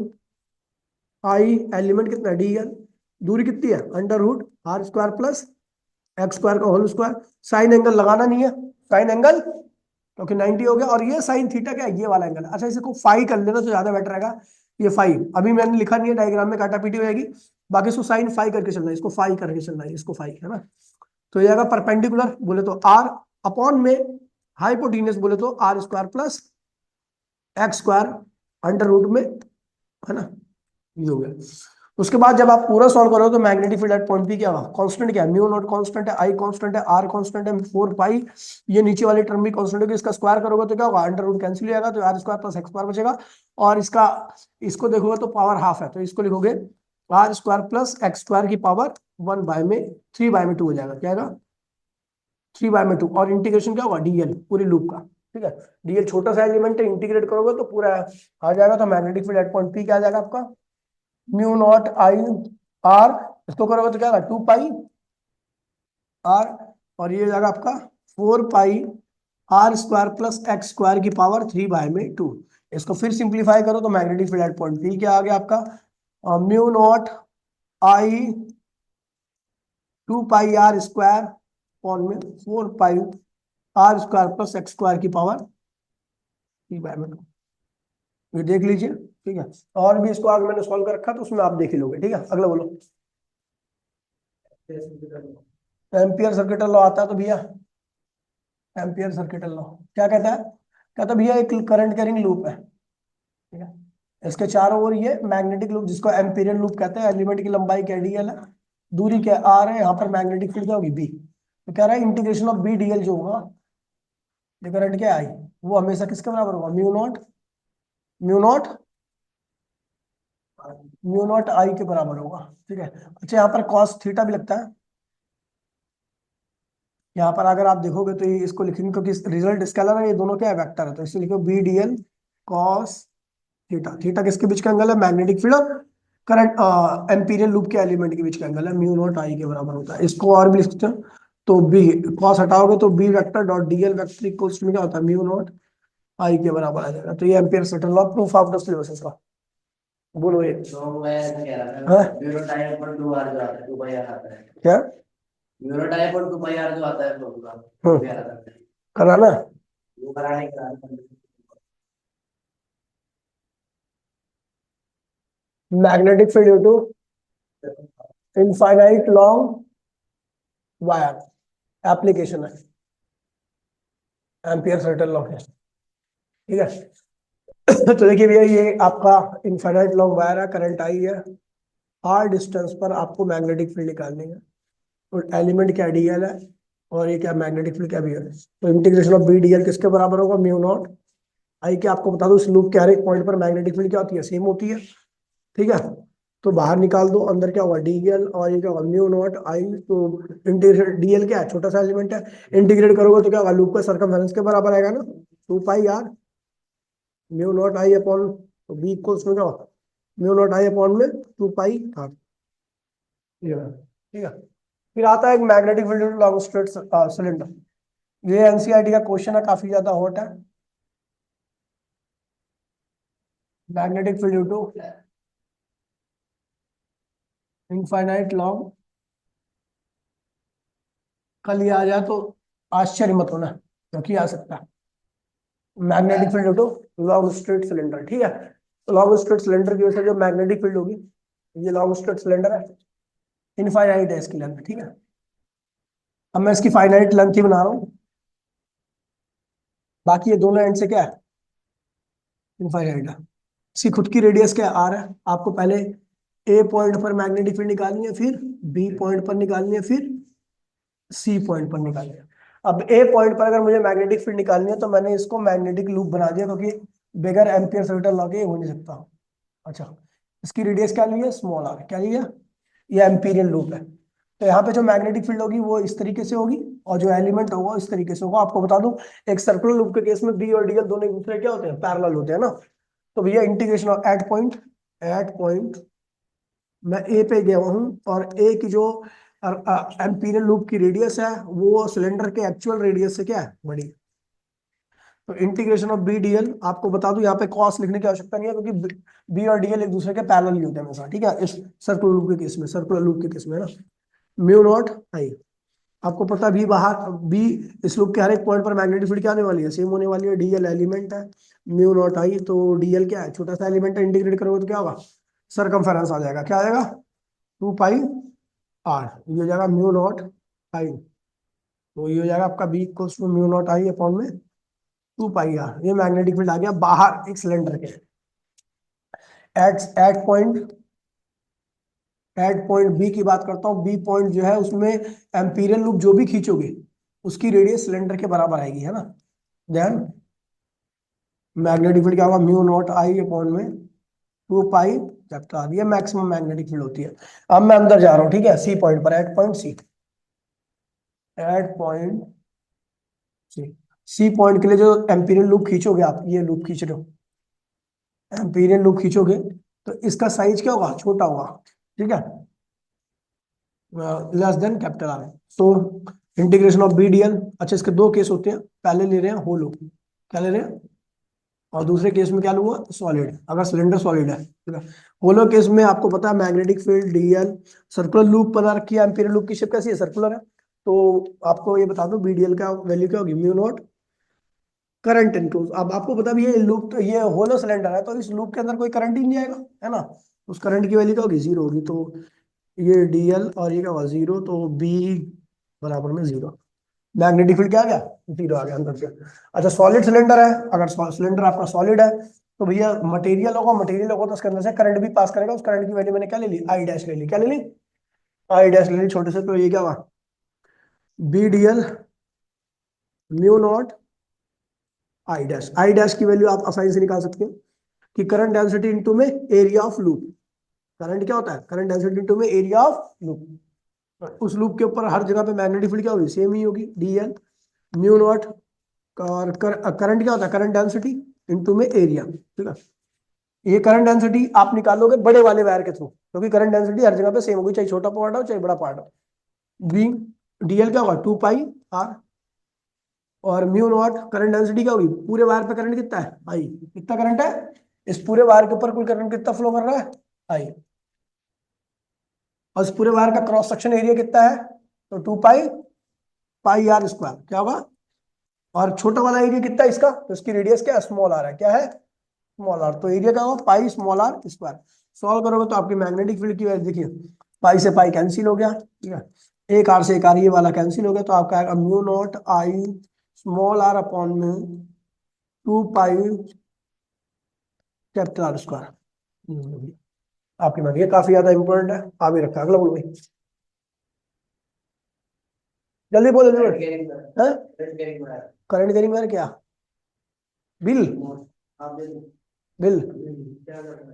I, element कितना डीएल, दूरी कितनी है under root R square plus X square का होल स्क्वायर। साइन एंगल लगाना नहीं है, साइन एंगल क्योंकि 90 हो गया। और ये साइन थीटा क्या है, ये वाला एंगल है। अच्छा इसको फाई कर लेना तो ज्यादा बेटर रहेगा। ये फाई अभी मैंने लिखा नहीं है, डायग्राम में काटा पीटी हो जाएगी। बाकी इसको साइन फाई करके चलना है, इसको फाई करके चलना है, इसको फाई है ना। तो ये आएगा परपेंडिकुलर बोले तो आर अपॉन में हाइपोटेन्यूस बोले तो R square plus X square under root में, है ना, ये हो गया। उसके बाद जब आप पूरा सॉल्व करो तो magnetic field at point P क्या होगा, कांस्टेंट क्या है, म्यू नॉट कांस्टेंट है, आई कांस्टेंट है, आर कांस्टेंट है, 4 पाई, ये नीचे वाली टर्म भी कांस्टेंट होगी। इसका स्क्वायर करोगे तो क्या होगा, अंडर रूट कैंसिल हो जाएगा तो R square plus X square बचेगा। और इसका इसको देखोगे तो पावर हाफ है तो इसको लिखोगे R square plus X square की पावर 1/3/2 हो जाएगा। क्या आएगा, 3/2। और इंटीग्रेशन क्या होगा, डीएल पूरी लूप का। ठीक है, डीएल छोटा सा एलिमेंट है, इंटीग्रेट करोगे तो पूरा आ जाएगा। तो magnetic field at point P क्या आ जाएगा आपका, म्यू नॉट आई आर, इसको करोगे तो क्या होगा 2 पाई आर, और ये जाएगा आपका 4 pi R square plus X square की पावर 3/2। इसको फिर सिंप्लीफाई करो तो magnetic field at point P क्या आ गया आपका, mu naught I 2 pi R square upon में 4 pi R square plus X square की पावर 3/2। ये देख लीजिए। ठीक है, और भी इसको आगे मैंने सॉल्व कर रखा तो उसमें आप देख ही लोगे। ठीक है, अगला बोलो। एम्पियर सर्किट लॉ आता है तो भैया, एम्पियर सर्किट लॉ क्या कहता है, कहता है भैया एक करंट कैरिंग लूप है। ठीक है, इसके चारों ओर ये मैग्नेटिक लूप जिसको एम्पीरियल लूप कहते हैं, एलिमेंट की लंबाई क्या डीएल है, दूरी क्या आर है, यहाँ पर मैग्नेटिक फील्ड क्या होगी बी। तो कह रहा है इंटीग्रेशन ऑफ बी डीएल जो होगा, ये करंट क्या आई, वो हमेशा किसके बराबर होगा, म्यू नॉट म्यू नॉट आई के बराबर होगा। ठीक है, अच्छा यहाँ पर कॉस थीटा भी लगता है। यहाँ पर अगर आप देखोगे तो ये इसको लिखेंगे क्योंकि रिजल्ट स्केलर है, ये दोनों क्या है वेक्टर है, तो इससे लिखो B D L cos theta. Theta किसके बीच का एंगल है, मैग्नेटिक फील्ड और करंट एम्पीरियल लूप के एलिमेंट के बीच का एंगल है, म्यू नॉट आई के बराबर होता है। इसको और भी लिख सकते हैं तो बी कॉस हटाओगे तो B vector dot D L vector equals to क्या होता है, म्यू नॉट आई के बराबर आ जाएगा। तो ये ampere circuit law proof of the syllabus इसका। बोलो ये तो मैं ऐसा कह रहा था, हाँ? ब्यूरो टाइप पर 2 बार जो आता है, 2 बार आता है। क्या ब्यूरो टाइप पर 2 बार जो आता है, तो हम्म आता है कराना वो कराने का। Magnetic field due to infinite long wire application है एम्पियर सर्किट लॉ के। ठीक है, तो देखिए भैया ये आपका इनफाइनाइट लॉन्ग वायर है, करंट आई है, आर डिस्टेंस पर आपको मैग्नेटिक फील्ड निकालनी है। तो एलिमेंट क्या डीएल है और ये क्या मैग्नेटिक फील्ड क्या भी है। तो इंटीग्रेशन ऑफ बी डीएल किसके बराबर होगा, म्यू नॉट आई के। आपको बता दो इस लूप के हर एक पॉइंट पर मैग्नेटिक फील्ड क्या होती है, सेम होती है। ठीक है, तो बाहर निकाल दो, अंदर क्या होगा डीएल और ये क्या होगा म्यू नॉट आई। तो इंटीग्रेशन डीएल क्या है, छोटा सा एलिमेंट है, इंटीग्रेट करोगे तो क्या होगा, लूप का सर्कमफेरेंस के बराबर आएगा ना, 2 pi R mu naught I upon, तो बी इक्वल्स में क्या होगा, म्यू नॉट आई अपॉन में 2 पाई आर। ठीक है, फिर आता है एक magnetic field long straight cylinder. ये एनसीईआरटी का क्वेश्चन है, काफी ज्यादा हॉट है। Magnetic field due to infinite long कल ये आ जाए तो आश्चर्य मत होना, क्योंकि आ सकता है। Magnetic field to long straight cylinder, ठीक है। तो लॉन्ग स्ट्रेट सिलेंडर की वजह से जो मैग्नेटिक फील्ड होगी, ये लॉन्ग स्ट्रेट सिलेंडर है, इनफाइनाइट है इसकी लेंथ, ठीक है। अब मैं इसकी फाइनाइट लेंथ ही बना रहा हूँ, बाकी ये दोनों एंड से क्या है, इनफाइनाइट है। इसकी खुद की रेडियस क्या है, आर है। आपको पहले ए पॉइंट पर मैग्नेटिक फील्ड निकालनी है, फिर बी पॉइंट पर निकालनी है, फिर सी पॉइंट पर निकालनी है। अब ए पॉइंट पर अगर मुझे मैग्नेटिक फील्ड निकालनी है तो मैंने इसको मैग्नेटिक लूप बना दिया, क्योंकि बगैर एम्पियर सर्किट लॉ के हो नहीं सकता। अच्छा, इसकी रेडियस क्या ली है, स्मॉल आर, क्या लिया, ये एम्पीरियन लूप है। तो यहाँ पे जो मैग्नेटिक फील्ड होगी वो इस तरीके से होगी, और जो एलिमेंट होगा इस तरीके से होगा। आपको बता दूं, एक सर्कुलर लूप के केस में बी और डीएल दोनों एक दूसरे क्या होते हैं, पैरेलल होते हैं ना। तो भैया इंटीग्रेशन ऑफ एट पॉइंट मैं ए पे गया हूँ, और ए की जो एम्पीरियल लूप की रेडियस है वो सिलेंडर के एक्चुअल रेडियस से क्या है, बड़ी। तो इंटीग्रेशन ऑफ बी डीएल, आपको बता दूं यहाँ पे कॉस लिखने की आवश्यकता नहीं है, क्योंकि बी और डीएल एक दूसरे के पैरेलल ही होते हैं हमेशा, ठीक है। इस सर्कुलर लूप के केस में ना, म्यू नॉट आई। आपको पता भी बाहर बी, इस लूप के हर एक पॉइंट पर मैग्नेटिक फील्ड क्या आने वाली है, सेम होने वाली है। डीएल एलिमेंट है, म्यू नॉट आई, तो डीएल क्या है, छोटा सा एलिमेंट है, इंटीग्रेट करोगे तो क्या होगा, सरकमफेरेंस आ जाएगा, क्या आ जाएगा, 2 पाई आर। ये हो जाएगा म्यू नॉट आई, तो ये हो जाएगा आपका B equals to mu naught I upon में 2 पाई आर। ये मैग्नेटिक फील्ड आ गया बाहर एक सिलेंडर के। एट पॉइंट बी की बात करता हूँ। बी पॉइंट जो है उसमें एम्पीरियल लूप जो भी खींचोगे उसकी रेडियस सिलेंडर के बराबर आएगी, है ना। देन मैग्नेटिक फील्ड क्या होगा, म्यू नॉट आई अपॉन में 2 पाई कैपिटल आर। ये मैक्सिमम मैग्नेटिक फील्ड होती है। अब मैं अंदर जा रहा हूँ, ठीक है, सी पॉइंट पर, एट पॉइंट के लिए जो एम्पीरियल लूप खींचोगे आप, ये लूप खींच रहे हो, एम्पीरियल लूप खींचोगे तो इसका साइज क्या होगा, छोटा होगा, ठीक है, लेस देन कैपिटल आर। तो इंटीग्रेशन ऑफ बी डीएल। अच्छा, इसके दो केस होते हैं, पहले ले रहे हैं होलो, क्या ले रहे हैं, और दूसरे केस में क्या लूंगा, सॉलिड, अगर सिलेंडर सॉलिड है, ठीक है। होलो केस में आपको पता है magnetic field DL, circular loop बना रखी है, एम्पीरियल लूप की शेप कैसी है, सर्कुलर है। तो आपको ये बता दो बीडीएल का वैल्यू क्या होगी, म्यू नॉट करंट इनटू। अब आपको पता भी ये लूप, तो ये होलो सिलेंडर है, तो इस लूप के अंदर कोई करंट ही नहीं आएगा, है ना। उस करंट की वैल्यू क्या होगी, 0 होगी। तो ये डीएल और ये क्या होगा, 0, तो बी बराबर में 0। मैग्नेटिक फील्ड क्या आ गया, 0 आ गया अंदर से। अच्छा, सॉलिड सिलेंडर है, अगर सिलेंडर आपका सॉलिड है तो भैया मटेरियल होगा तो उसके अंदर से करंट भी पास करेगा। उस करंट की वैल्यू मैंने क्या ले ली, आई डैश ले ली, क्या ले ली, आई डैश ले ली छोटे से। तो ये क्या हुआ, B dl mu naught I dash की वैल्यू आप आसानी से निकाल सकते हो कि करंट डेंसिटी इनटू में एरिया ऑफ लूप। करंट क्या होता है, करंट डेंसिटी इनटू में एरिया ऑफ लूप। उस लूप के ऊपर हर जगह पे मैग्नेटिक फील्ड क्या होगी, सेम ही होगी, डीएल म्यू नॉट। और करंट क्या होता है, करंट डेंसिटी इनटू में एरिया, ठीक है। ये करंट डेंसिटी आप निकालोगे बड़े वाले वायर के थ्रू, क्योंकि करंट डेंसिटी हर जगह पे सेम होगी, चाहे छोटा पार्ट हो चाहे बड़ा पार्ट हो। बी डीएल क्या होगा, 2 पाई आर। और म्यू नॉट करंट डेंसिटी क्या होगी, पूरे वायर पे करंट कितना है, आई। कितना करंट है, इस पूरे वायर के ऊपर कुल करंट कितना फ्लो कर रहा है, आई। और इस पूरे वायर का क्रॉस सेक्शन एरिया कितना है, तो 2 पाई आर स्क्वायर, क्या होगा। और छोटा वाला एरिया कितना है इसका, तो इसकी रेडियस क्या है, स्मॉल आर है, क्या है, स्मॉल आर। तो एरिया क्या होगा, pi small R square. Solve करोगे तो आपकी मैग्नेटिक फील्ड की वैल्यू देखिए, पाई से पाई कैंसिल हो गया, ठीक है, एक आर से एक आर ये वाला कैंसिल हो गया, तो आपका आएगा mu naught I small R upon में 2 पाई कैपिटल आर स्क्वायर। आपकी मान ये काफी ज्यादा इंपॉर्टेंट है, आ भी रखा अगला बोल भाई, जल्दी बोलो, जल्दी करंट बोलो। कैरिंग हैं? करंट कैरिंग बना है। करंट कैरिंग वायर क्या, बिल, आप दे बिल, क्या करना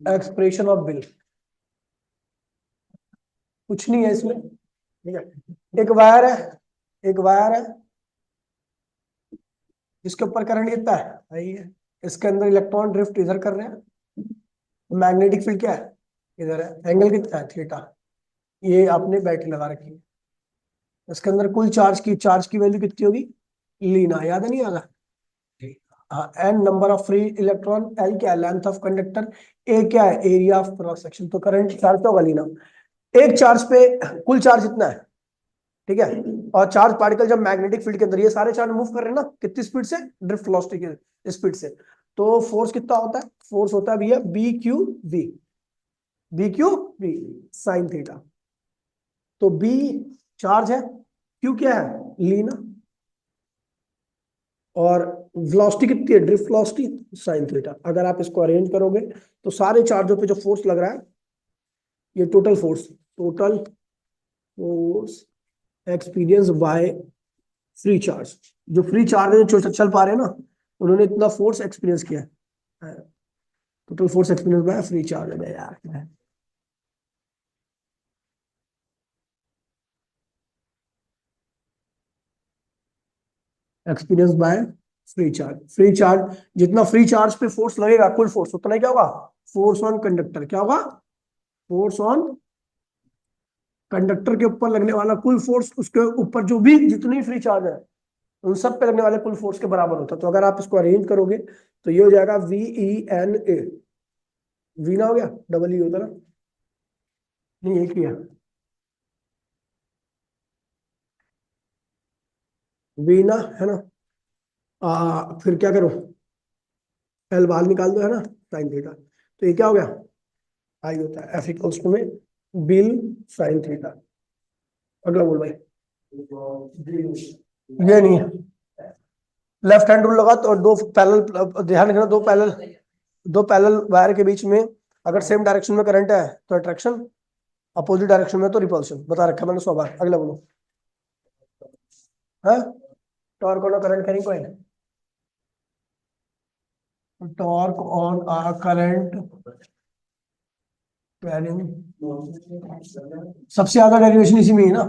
है, एक्सप्रेशन ऑफ बिल, कुछ नहीं है इसमें, ठीक है। एक वायर है जिसके ऊपर करंट कितना है, आई है। इसके अंदर इलेक्ट्रॉन ड्रिफ्ट इधर कर रहे हैं, मैग्नेटिक फील्ड क्या है, इधर है, एंगल कितना है, थीटा। ये आपने बैटरी लगा रखी है, इसके अंदर कुल चार्ज की वैल्यू कितनी होगी, लीना, याद है नहीं याद है। हाँ, N number of free electron, L क्या है लेंथ ऑफ कंडक्टर, ए क्या है एरिया ऑफ क्रॉस सेक्शन। तो करंट चार्ज क्या होगा, लीना। एक चार्ज पे कुल चार्ज इतना है, ठीक है। और चार्ज पार्टिकल जब मैग्नेटिक फील्ड के अंदर, ये सारे चार्ज मूव कर रहे हैं ना, कितनी स्पीड से, ड्रिफ्ट वेलोसिटी की स्पीड से, तो फोर्स कितना होता है, फोर्स होता है भैया B Q V, B Q V sine theta. तो बी चार्ज है, क्यू क्या है, लीना, और वेलोसिटी कितनी है, ड्रिफ्ट वेलोसिटी साइन थीटा। अगर आप इसको अरेंज करोगे तो सारे चार्जों पे जो फोर्स लग रहा है, ये total force, total force experience by free charge, जो फ्री चार्ज है जो चल पा रहे हैं ना, उन्होंने इतना फोर्स एक्सपीरियंस किया है। Total force experience by free charge है यार, experience by free charge. Free charge, जितना फ्री चार्ज पे फोर्स लगेगा, कुल फोर्स उतना ही क्या होगा, फोर्स ऑन कंडक्टर, क्या होगा, फोर्स ऑन कंडक्टर के ऊपर लगने वाला कुल फोर्स, उसके ऊपर जो भी जितनी फ्री चार्ज है उन सब पे लगने वाले कुल फोर्स के बराबर होता है। तो अगर आप इसको अरेंज करोगे तो ये हो जाएगा V E N A, V ना हो गया, डबल ई होता ना, नहीं एक ही है, वी ना है ना, फिर क्या करो, एल बाहर निकाल दो है ना, साइन थीटा। तो ये क्या हो गया, आई होता है एफ इक्वल्स टू में बिल साइन थीटा। अगला बोल भाई, ये नहीं है, लेफ्ट हैंड रूल लगा तो दो पैरेलल, ध्यान रखना, दो पैरेलल वायर के बीच में अगर सेम डायरेक्शन में करंट है तो अट्रैक्शन, अपोजिट डायरेक्शन में तो रिपल्शन, बता रखा मैंने 100 बार। अगला बोलो, है torque on current carrying coil, torque on current carrying, सबसे ज्यादा डेरिवेशन इसी में ही ना,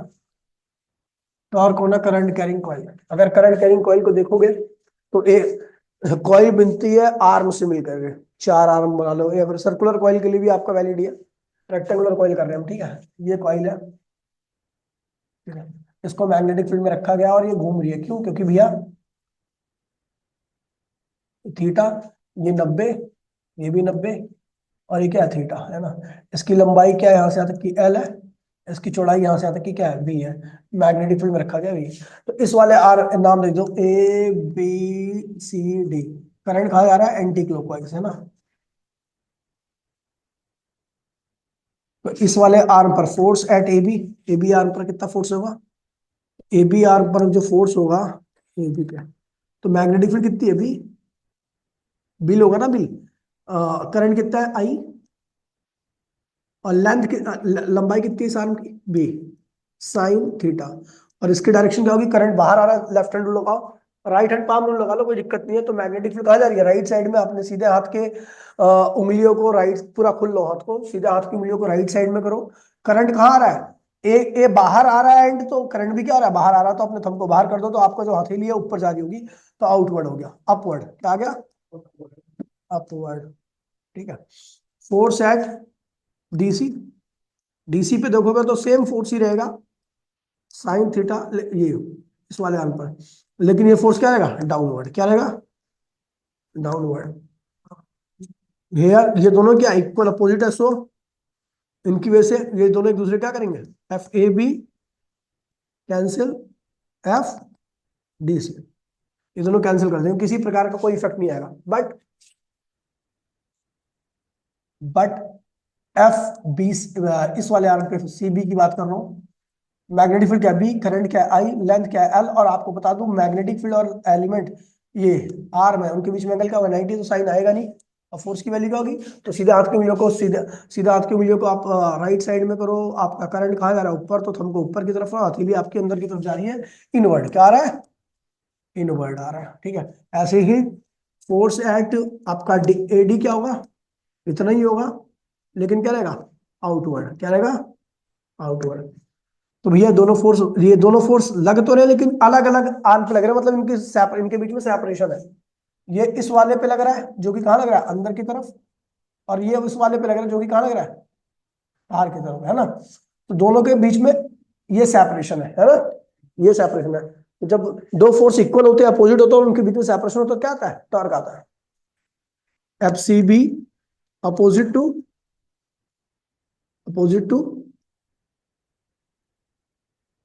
torque on current carrying coil. अगर करंट कैरिंग कॉइल को देखोगे तो एक कॉइल बनती है आर्म से मिलकर के, चार आर्म बना लो, या फिर सर्कुलर कॉइल के लिए भी आपका वैलिड है, रेक्टेंगुलर कॉइल कर रहे हैं हम, ठीक है। ये कॉइल है, ठीक है, इसको मैग्नेटिक फील्ड में रखा गया और ये घूम रही है, क्यों, क्योंकि भैया थीटा, ये 90, ये भी 90, और ये क्या है, थीटा है ना। इसकी लंबाई क्या है, यहाँ से यहाँ तक की एल है, इसकी चौड़ाई यहाँ से यहाँ तक की क्या है, बी है, मैग्नेटिक फील्ड में रखा गया बी। तो इस वाले आर नाम दे दो A B C D, current कहा जा रहा है एंटी क्लॉकवाइज है ना। तो इस वाले आर्म पर force at A B arm पर कितना फोर्स होगा, ए बी आर्म पर जो फोर्स होगा ए बी पे, तो मैग्नेटिक फील्ड कितनी है, बी, बिल होगा ना, बिल, करंट कितना है, आई, और लंबाई कितनी है इस आर्म की, बी, साइन थीटा। और इसकी डायरेक्शन क्या होगी, करंट बाहर आ रहा है, लेफ्ट हैंड रूल लगाओ, राइट हैंड पाम रूल लगा लो, कोई दिक्कत नहीं है। तो मैग्नेटिक फील्ड कहा जा रही है राइट साइड में, आपने सीधे हाथ के उंगलियों को राइट, पूरा खुल लो हाथ को, सीधे हाथ की उंगलियों को राइट साइड में करो। करंट कहाँ आ रहा है, ए बाहर आ रहा है एंड, तो करंट भी क्या आ रहा है, बाहर आ रहा है, तो अपने थंब को बाहर कर दो, तो आपका जो हथेली है ऊपर जा रही होगी, तो आउटवर्ड हो गया, अपवर्ड, क्या आ गया, अपवर्ड, ठीक है। फोर्स एट डीसी, डीसी पे देखोगे तो सेम फोर्स ही रहेगा, साइन थीटा, ये इस वाले आर्म पर, लेकिन ये फोर्स क्या रहेगा, डाउनवर्ड, क्या रहेगा, डाउनवर्ड। ये दोनों क्या इक्वल अपोजिट है, सो इनकी वजह से ये दोनों एक दूसरे क्या करेंगे, F A B cancel, F D C, ये दोनों कैंसिल कर देंगे, किसी प्रकार का कोई इफेक्ट नहीं आएगा। बट एफ बी, इस वाले आर्म पे सी बी की बात कर रहा हूँ, मैग्नेटिक फील्ड क्या है, बी, करंट क्या है, आई, लेंथ क्या है, एल, और आपको बता दूं मैग्नेटिक फील्ड और एलिमेंट ये आर्म है, उनके बीच में एंगल क्या होगा, 90, तो साइन आएगा नहीं, और फोर्स की वैल्यू क्या होगी, तो सीधे हाथ की उंगलियों को, सीधे हाथ की उंगलियों को आप राइट साइड में करो, आपका करंट कहाँ जा रहा है, ऊपर, तो थंब को ऊपर की तरफ, हथेली आपके अंदर की तरफ जा रही है, इनवर्ड क्या आ रहा है, इनवर्ड आ रहा है, ठीक है। ऐसे ही फोर्स एट आपका एडी क्या होगा, इतना ही होगा, लेकिन क्या रहेगा, आउटवर्ड, क्या रहेगा, आउटवर्ड। तो भैया दोनों फोर्स, ये दोनों फोर्स लग तो रहे लेकिन अलग अलग आर्म पे लग रहे हैं, मतलब इनके बीच में सेपरेशन है। ये इस वाले पे लग रहा है जो कि कहाँ लग रहा है, अंदर की तरफ, और ये उस वाले पे लग रहा है जो कि कहाँ लग रहा है, बाहर की तरफ, है ना। तो दोनों के बीच में ये सेपरेशन है ना, ये सेपरेशन है। तो जब दो फोर्स इक्वल होते हैं, अपोजिट होते हैं, और उनके बीच में सेपरेशन होता है, क्या आता है, टॉर्क आता है, F C B opposite to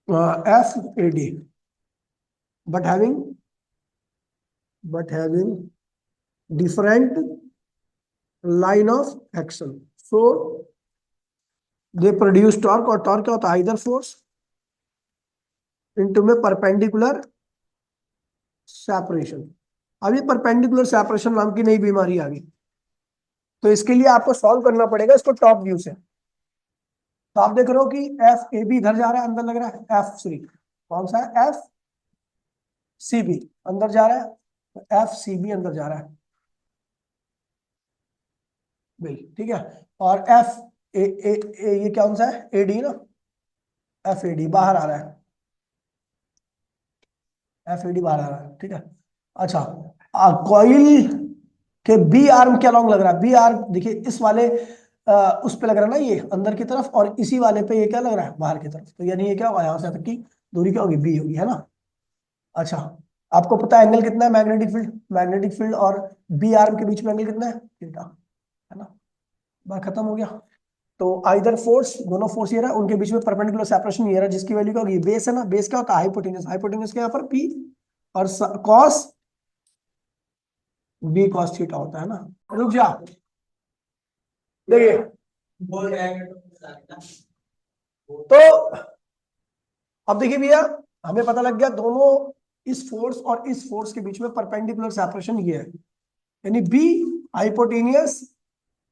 FAD, but having different line of action. So they produce torque, और torque क्या होता है? Either force into में परपेंडिकुलर सेपरेशन। अब ये परपेंडिकुलर सेपरेशन नाम की नई बीमारी आ गई, तो इसके लिए आपको सॉल्व करना पड़ेगा इसको टॉप व्यू से। तो आप देख रहे हो कि एफ ए बी इधर जा रहा है, अंदर लग रहा है F3, कौन सा है? FCB अंदर जा रहा है, FCB अंदर जा रहा है, बिल ठीक है। और एफ ए ये कौन सा है? AD ना, FAD बाहर आ रहा है, FAD बाहर आ रहा है, ठीक है। अच्छा, कॉइल के बी आर्म क्या लॉन्ग लग रहा है? बी आर्म देखिए इस वाले उस पे लग रहा है ना, ये अंदर की तरफ, और इसी वाले पे ये क्या लग रहा है? बाहर की तरफ। तो यानी ये क्या होगा? यहाँ से तक की दूरी क्या होगी? बी होगी, है ना। अच्छा, आपको पता है एंगल कितना है? मैग्नेटिक फील्ड और बी आर्म के बीच में एंगल कितना है? थीटा, है ना। बात खत्म हो गया। तो आइदर फोर्स, दोनों फोर्स ये रहा, उनके बीच में परपेंडिकुलर सेपरेशन ये रहा, जिसकी वैल्यू क्या होगी? बेस है ना, बेस क्या होता है? हाइपोटेन्यूज के यहाँ पर पी, और कॉस बी कॉस थीटा होता है ना। रुक जा, देखिए बोल रहे हैं तो अब देखिए भैया, हमें पता लग गया दोनों इस फोर्स और इस फोर्स के बीच में परपेंडिकुलर सेपरेशन ये है, यानी बी हाइपोटेनियस,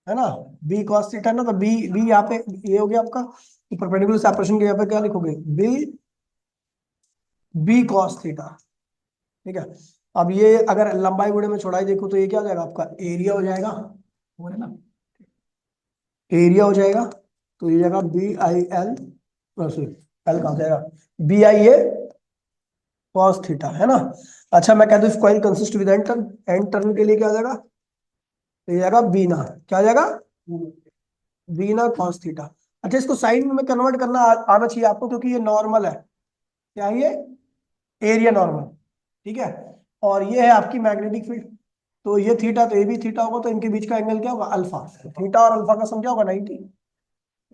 है ना, बी कॉस थीटा ना। तो बी बी यहाँ पे ये हो गया आपका, परपेंडिकुलर सेपरेशन के यहाँ पे क्या लिखोगे? बी कॉस थीटा, ठीक है। अब ये अगर लंबाई बड़े में चौड़ाई देखो तो ये क्या हो जाएगा? आपका एरिया हो जाएगा, वो है ना, एरिया हो जाएगा। तो ये जाएगा BIL, सॉरी एल कहाँ जाएगा? BIA कॉस थीटा, है ना। अच्छा, मैं कहता हूँ coil consist with and turn के लिए क्या हो जाएगा? तो ये जाएगा बीना, क्या हो जाएगा? बीना कॉस थीटा। अच्छा, इसको साइन में कन्वर्ट करना आना चाहिए आपको, क्योंकि ये नॉर्मल है, क्या है ये? एरिया नॉर्मल, ठीक है। और ये है आपकी मैग्नेटिक फील्ड, तो ये थीटा, तो ये भी थीटा होगा, तो इनके बीच का एंगल क्या होगा? अल्फा। थीटा और अल्फा का सम क्या होगा? 90,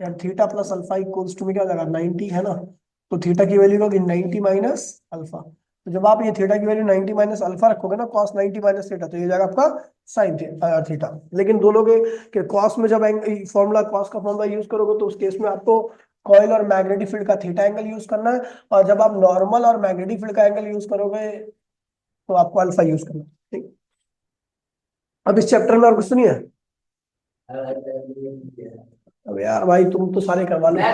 यार theta plus alpha equals to में क्या हो जाएगा? 90, है ना। तो थीटा की वैल्यू होगी 90 माइनस अल्फा। तो जब आप ये थीटा की वैल्यू 90 माइनस अल्फा रखोगे ना, कॉस 90 माइनस थीटा, तो ये जाएगा आपका साइन थीटा। लेकिन दोनों के कॉस में जब फॉर्मूला, कॉस का फॉर्मूला यूज करोगे, तो उस केस में आपको कॉइल और मैग्नेटिक फील्ड का थीटा एंगल यूज करना है, और जब आप नॉर्मल और मैग्नेटिक फील्ड का एंगल यूज करोगे तो आपको अल्फा यूज करना है, ठीक। अब इस चैप्टर में और कुछ नहीं है? अब यार भाई तुम तो सारे करवा लो। मैं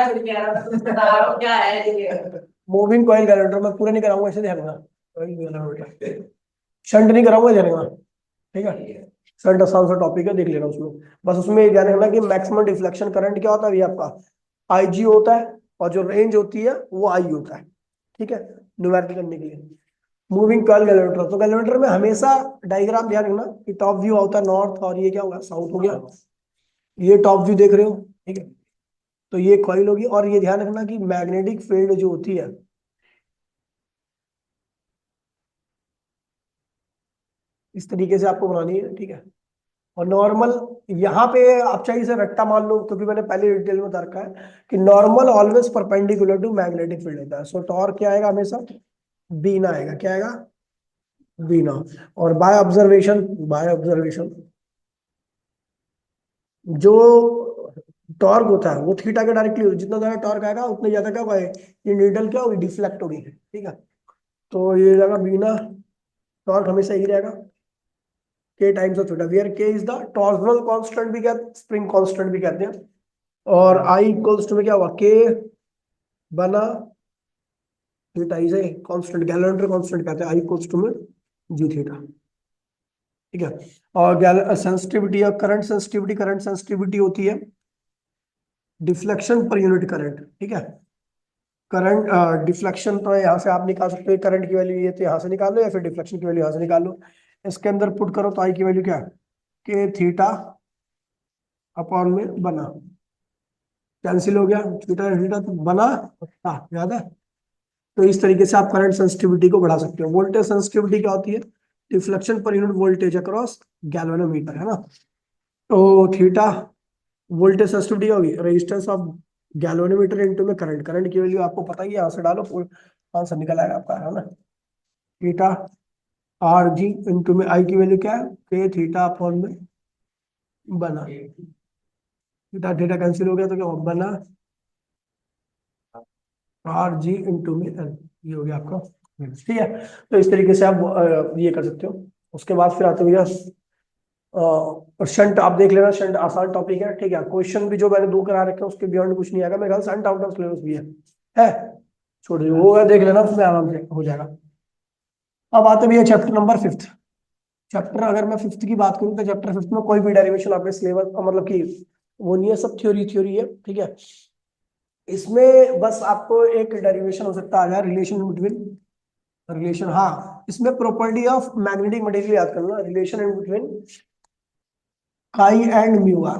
थोड़ी कह रहा हूँ, तुम बता रहा हो क्या है ये। मूविंग कॉइल कैलेंडर मैं पूरा नहीं कराऊंगा, ऐसे ध्यान रखना, शंट नहीं कराऊंगा, ध्यान रखना, ठीक है। शंट आसान सा टॉपिक है, देख लेना उसमें। बस उसमें ये ध्यान रखना कि मैक्सिमम डिफ्लेक्शन करंट क्या होता है? ये आपका IG होता है, और जो रेंज होती है वो I होता है, ठीक है, न्यूमेरिकल करने के लिए। मूविंग कॉइल कैलेंडर, तो कैलेंडर में हमेशा डायग्राम ध्यान रखना कि टॉप व्यू होता है नॉर्थ, और ये क्या होगा? साउथ हो गया। ये टॉप व्यू देख रहे हो, ठीक है। तो ये कॉइल होगी, और ये ध्यान रखना कि मैग्नेटिक फील्ड जो होती है, इस तरीके से आपको बनानी है, ठीक है। और नॉर्मल, यहाँ पे आप चाहिए इसे रट्टा मान लो, क्योंकि मैंने पहले डिटेल में बता रखा है कि normal always perpendicular to magnetic field होता है। सो टॉर्क क्या आएगा? हमेशा बीना आएगा, क्या आएगा? बीना। और बाय ऑब्जर्वेशन जो टॉर्क होता है वो थीटा के डायरेक्टली, जितना ज्यादा टॉर्क आएगा उतने ज्यादा क्या होगा? ये नीडल क्या होगी? डिफ्लेक्ट होगी, ठीक है। तो ये जाएगा बीना, टॉर्क हमेशा ही रहेगा के टाइम्स ऑफ थीटा, वेयर के इज द टॉर्सनल कांस्टेंट भी कहते, स्प्रिंग कांस्टेंट भी कहते हैं। और आई इक्वल्स टू में क्या हुआ? के बना थीटा इज ए कांस्टेंट, गैलेंडर कांस्टेंट कहते हैं, आई इक्वल्स टू में जी थीटा, ठीक है। और सेंसिटिविटी या करंट सेंसिटिविटी होती है डिफ्लेक्शन पर यूनिट करंट, ठीक है। करंट डिफ्लेक्शन तो यहाँ से आप निकाल सकते हो, करंट की वैल्यू ये तो यहाँ से निकाल लो, या फिर डिफ्लेक्शन की वैल्यू यहाँ से निकाल लो। इसके अंदर पुट करो तो आई की वैल्यू क्या है? के थीटा अपॉन में बना, कैंसिल हो गया, थीटा थीटा तो बना, हाँ याद है। तो इस तरीके से आप करंट सेंसिटिविटी को बढ़ा सकते हो। वोल्टेज सेंसिटिविटी क्या होती है? Deflection per unit voltage across galvanometer, है ना। तो थीटा वोल्टेज सेंसिटिविटी होगी, रेजिस्टेंस ऑफ गैल्वेनोमीटर इनटू में करंट, करंट की वैल्यू आपको पता ही है, यहाँ से डालो आंसर निकल आएगा आपका, है ना। थीटा आर जी इंटू में आई की वैल्यू क्या है, के थीटा अपॉन में बना, थीटा थीटा कैंसिल हो गया तो क्या होगा? बना आर जी इंटू में एल, ये हो गया आपका। ठीक है, तो इस तरीके से आप ये कर सकते हो। उसके बाद फिर आते भैया और शंट, आप देख लेना, शंट आसान टॉपिक है, ठीक है। क्वेश्चन भी जो मैंने दो करा रखे हैं उसके बियॉन्ड कुछ नहीं आएगा मेरे ख्याल, शंट आउट ऑफ सिलेबस भी है, छोड़ वो देख लेना, उसमें आराम से हो जाएगा। अब आते भैया चैप्टर नंबर 5। चैप्टर अगर मैं 5 की बात करूं तो चैप्टर 5 में कोई भी डेरिवेशन आपके सिलेबस मतलब कि वो नहीं है, सब थ्योरी थ्योरी है, ठीक है। इसमें बस आपको एक डेरिवेशन हो सकता है रिलेशन बिटवीन, रिलेशन, हाँ इसमें प्रॉपर्टी ऑफ मैग्नेटिक मटेरियल याद करना, रिलेशन इन बिटवीन काई एंड म्यू आर।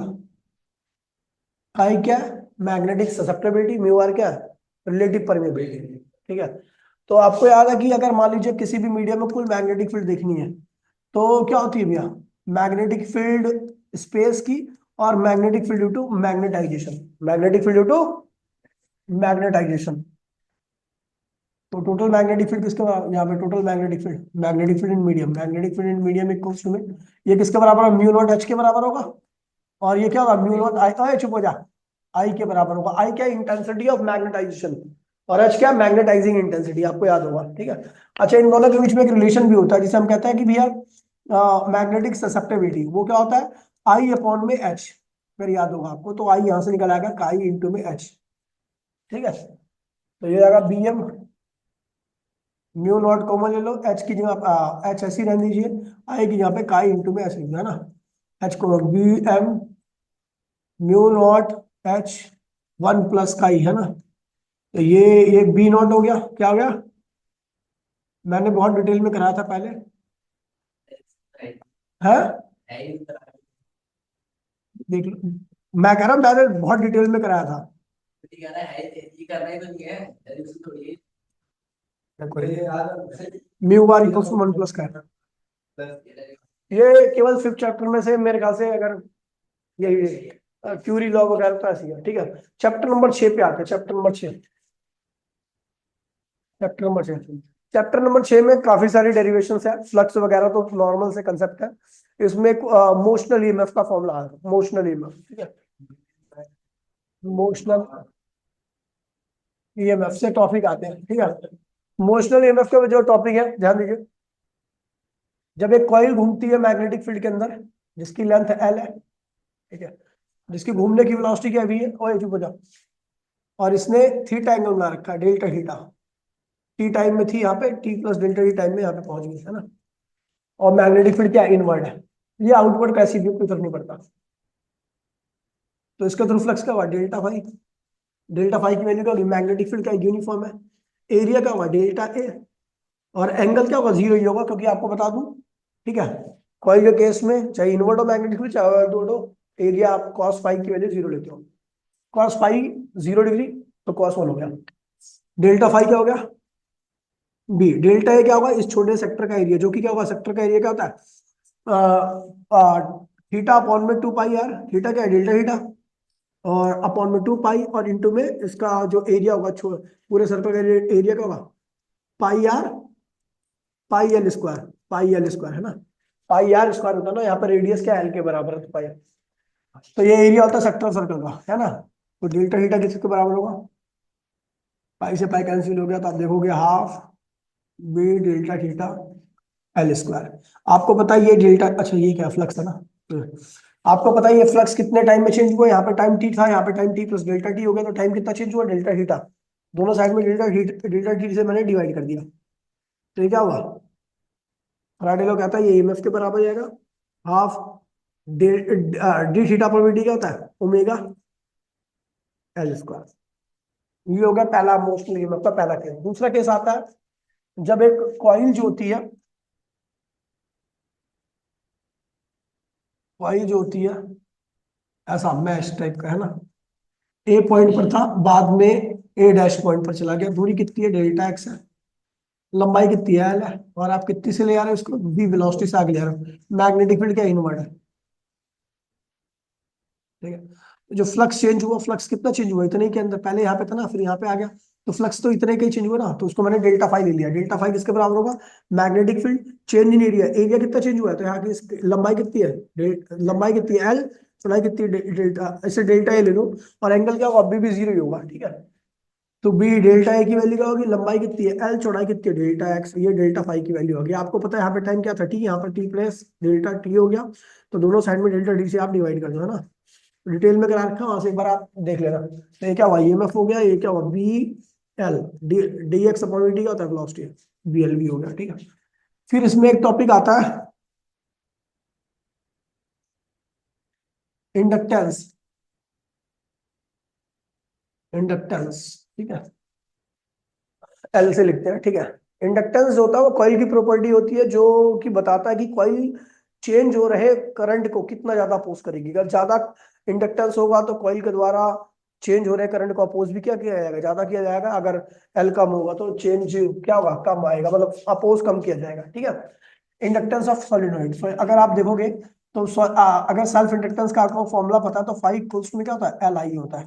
काई क्या, मैग्नेटिक ससेप्टेबिलिटी, म्यू आर क्या, रिलेटिव परमेबिलिटी, ठीक है। तो आपको याद है कि अगर मान लीजिए किसी भी मीडियम में कुल मैग्नेटिक फील्ड देखनी है तो क्या होती है भैया, मैग्नेटिक फील्ड स्पेस की और magnetic field due to magnetisation, magnetic field due to magnetisation. तो टोटल मैग्नेटिक फील्ड किसके बराबर, यहाँ पे total magnetic field, magnetic field in medium, magnetic field in medium equals to में, ये किसके बराबर है, म्यू नॉट एच के बराबर होगा। और ये क्या होगा, म्यू नॉट आई, चुप हो जा, आई के बराबर होगा। आई क्या, इंटेंसिटी ऑफ मैग्नेटाइजेशन, और एच क्या, मैग्नेटाइजिंग इंटेंसिटी, आपको याद होगा, ठीक है। अच्छा, इन दोनों के बीच में एक रिलेशन भी होता है जिसे हम कहते हैं कि भैया मैग्नेटिक ससेप्टेबिलिटी, वो क्या होता है, आई अपॉन में एच, अगर याद होगा आपको तो आई यहां से निकल आएगा काई इंटू में एच, ठीक है। तो ये आएगा B M, mu naught common ले लो, एच की जगह एच ऐसी रहने दीजिए, आई की जगह पे काई इंटू में एच लिख दिया, है ना। एच को B M mu naught H 1 plus chi, है ना। तो ये बी नॉट हो गया, क्या हो गया, मैंने बहुत डिटेल में कराया था पहले, है, देख लो, मैं कह रहा हूँ मैंने बहुत डिटेल में कराया था। Mu bar equals to 1 plus का है, ये केवल 5th चैप्टर में से मेरे ख्याल से, अगर यही क्यूरी लॉ वगैरह तो ऐसी है, ठीक है। चैप्टर नंबर 6 पे आते हैं, chapter number 6, chapter number 6, chapter number 6 में काफी सारी डेरिवेशंस है, फ्लक्स वगैरह तो नॉर्मल से कंसेप्ट है। इसमें मोशनल ईएमएफ का फॉर्मूला है, मोशनल ईएमएफ, ठीक है, मोशनल ईएमएफ से टॉपिक आते हैं, ठीक है। मोशनल ईएमएफ का जो टॉपिक है ध्यान दीजिए, जब एक कॉइल घूमती है मैग्नेटिक फील्ड के अंदर जिसकी लेंथ एल है, ठीक है, जिसकी घूमने की वेलोसिटी क्या भी है, ओ एच हो जाओ, और इसने थीटा एंगल बना रखा है, डेल्टा थीटा, टी टाइम में थी यहाँ पे, T plus delta T time में यहाँ पे पहुंच गई, है ना। और मैग्नेटिक फील्ड क्या, इनवर्ड है, ये आउटवर्ड कैसी भी कोई फर्क नहीं पड़ता। तो इसका थ्रू फ्लक्स क्या हुआ, डेल्टा फाई, डेल्टा फाई की वैल्यू क्या होगी, मैग्नेटिक फील्ड का यूनिफॉर्म है, एरिया क्या होगा, डेल्टा ए, और एंगल क्या होगा, जीरो ही होगा, क्योंकि आपको बता दूं, ठीक है, कॉइल के केस में चाहे इनवर्ड हो मैग्नेटिक फील्ड, चाहे आउटवर्ड हो, एरिया आप कॉस फाई की वैल्यू जीरो लेते हो, कॉस फाई 0 डिग्री, तो कॉस 1 हो गया, डेल्टा फाई क्या हो गया बी, डेल्टा ए क्या होगा, इस छोटे सेक्टर का एरिया, जो कि क्या होगा, सेक्टर का एरिया क्या होता है, थीटा अपॉन में 2 पाई आर, थीटा क्या है, डेल्टा थीटा, और अपॉन में 2 पाई, और इंटू में इसका जो एरिया होगा, पूरे सर्कल का एरिया क्या होगा, pi R, pi L square, pi L square, है ना। पाई आर स्क्वायर होता है ना, यहाँ पर रेडियस क्या है, एल के बराबर है, तो पाई आर, तो ये एरिया होता है सेक्टर सर्कल का, है ना। तो डेल्टा थीटा किसके बराबर होगा, पाई से पाई कैंसिल हो गया, तो आप देखोगे half B delta theta L square. आपको पता है ये डेल्टा, अच्छा ये क्या फ्लक्स है ना, आपको पता है ये फ्लक्स कितने टाइम में चेंज हुआ, यहाँ पे टाइम टी था, यहाँ पे time T plus delta T हो गया, तो टाइम कितना चेंज हुआ, डेल्टा थीटा, दोनों साइड में डेल्टा टी से मैंने डिवाइड कर दिया, तो ये क्या हुआ, फराडे लॉ कहता है ये ईएमएफ के बराबर जाएगा, हाफ डी थीटा प्रोबेबिलिटी क्या होता है, ओमेगा एल स्क्वायर। ये हो गया पहला मोस्टली ईएमएफ का पहला केस। दूसरा केस आता है जब एक कॉइल जो होती है, कॉइल जो होती है ऐसा मैश टाइप का, है ना, ए पॉइंट पर था, बाद में ए डैश पॉइंट पर चला गया, दूरी कितनी है, डेल्टा एक्स है, लंबाई कितनी है, एल है, और आप कितनी से ले आ रहे हो इसको, बी वेलोसिटी से आगे ले आ रहे हो, मैग्नेटिक फील्ड क्या, इनवर्ड है, ठीक है। जो फ्लक्स चेंज हुआ, फ्लक्स कितना चेंज हुआ, इतने के अंदर, पहले यहाँ पे था ना, फिर यहाँ पे आ गया, तो फ्लक्स तो इतने का ही चेंज हुआ ना, तो उसको मैंने डेल्टा फाई ले लिया। डेल्टा फाई किसके बराबर होगा, magnetic field change in area. Area कितना चेंज हुआ है, तो यहाँ की लंबाई कितनी है, लंबाई कितनी है एल, चौड़ाई कितनी है डेल्टा, इसे डेल्टा ए ले लो, और एंगल क्या होगा, अभी भी जीरो ही होगा, ठीक है। तो बी डेल्टा ए की वैल्यू क्या होगी, लंबाई कितनी है एल, चौड़ाई कितनी है डेल्टा एक्स, ये डेल्टा फाई की वैल्यू होगी। आपको पता है यहाँ पे टाइम क्या था, टी, यहाँ पर टी प्लस डेल्टा टी हो गया, तो दोनों साइड में डेल्टा डी से आप डिवाइड कर दो, है ना। डिटेल में करा रखा है, वहां से एक बार आप देख लेना। तो ये क्या हुआ, ईएमएफ हो गया, ये क्या हुआ, B L, D D X upon D का होता है वेलोसिटी, बी एल बी हो गया, ठीक है। फिर इसमें एक टॉपिक आता है इंडक्टेंस, इंडक्टेंस, ठीक है, एल से लिखते हैं, ठीक है। इंडक्टेंस होता है वो कॉइल की प्रॉपर्टी होती है जो कि बताता है कि कॉइल चेंज हो रहे करंट को कितना ज्यादा अपोज करेगी। अगर ज्यादा इंडक्टेंस होगा तो कॉइल के द्वारा चेंज हो रहे करंट को अपोज भी क्या किया जाएगा, ज्यादा किया जाएगा। अगर एल कम होगा तो चेंज क्या होगा, कम आएगा, मतलब अपोज कम किया जाएगा, ठीक है। इंडक्टेंस ऑफ सोलिनॉइड, अगर आप देखोगे तो अगर सेल्फ इंडक्टेंस का आपको फॉर्मूला पता है तो फाइव इक्वल्स में क्या होता है, एल आई होता है।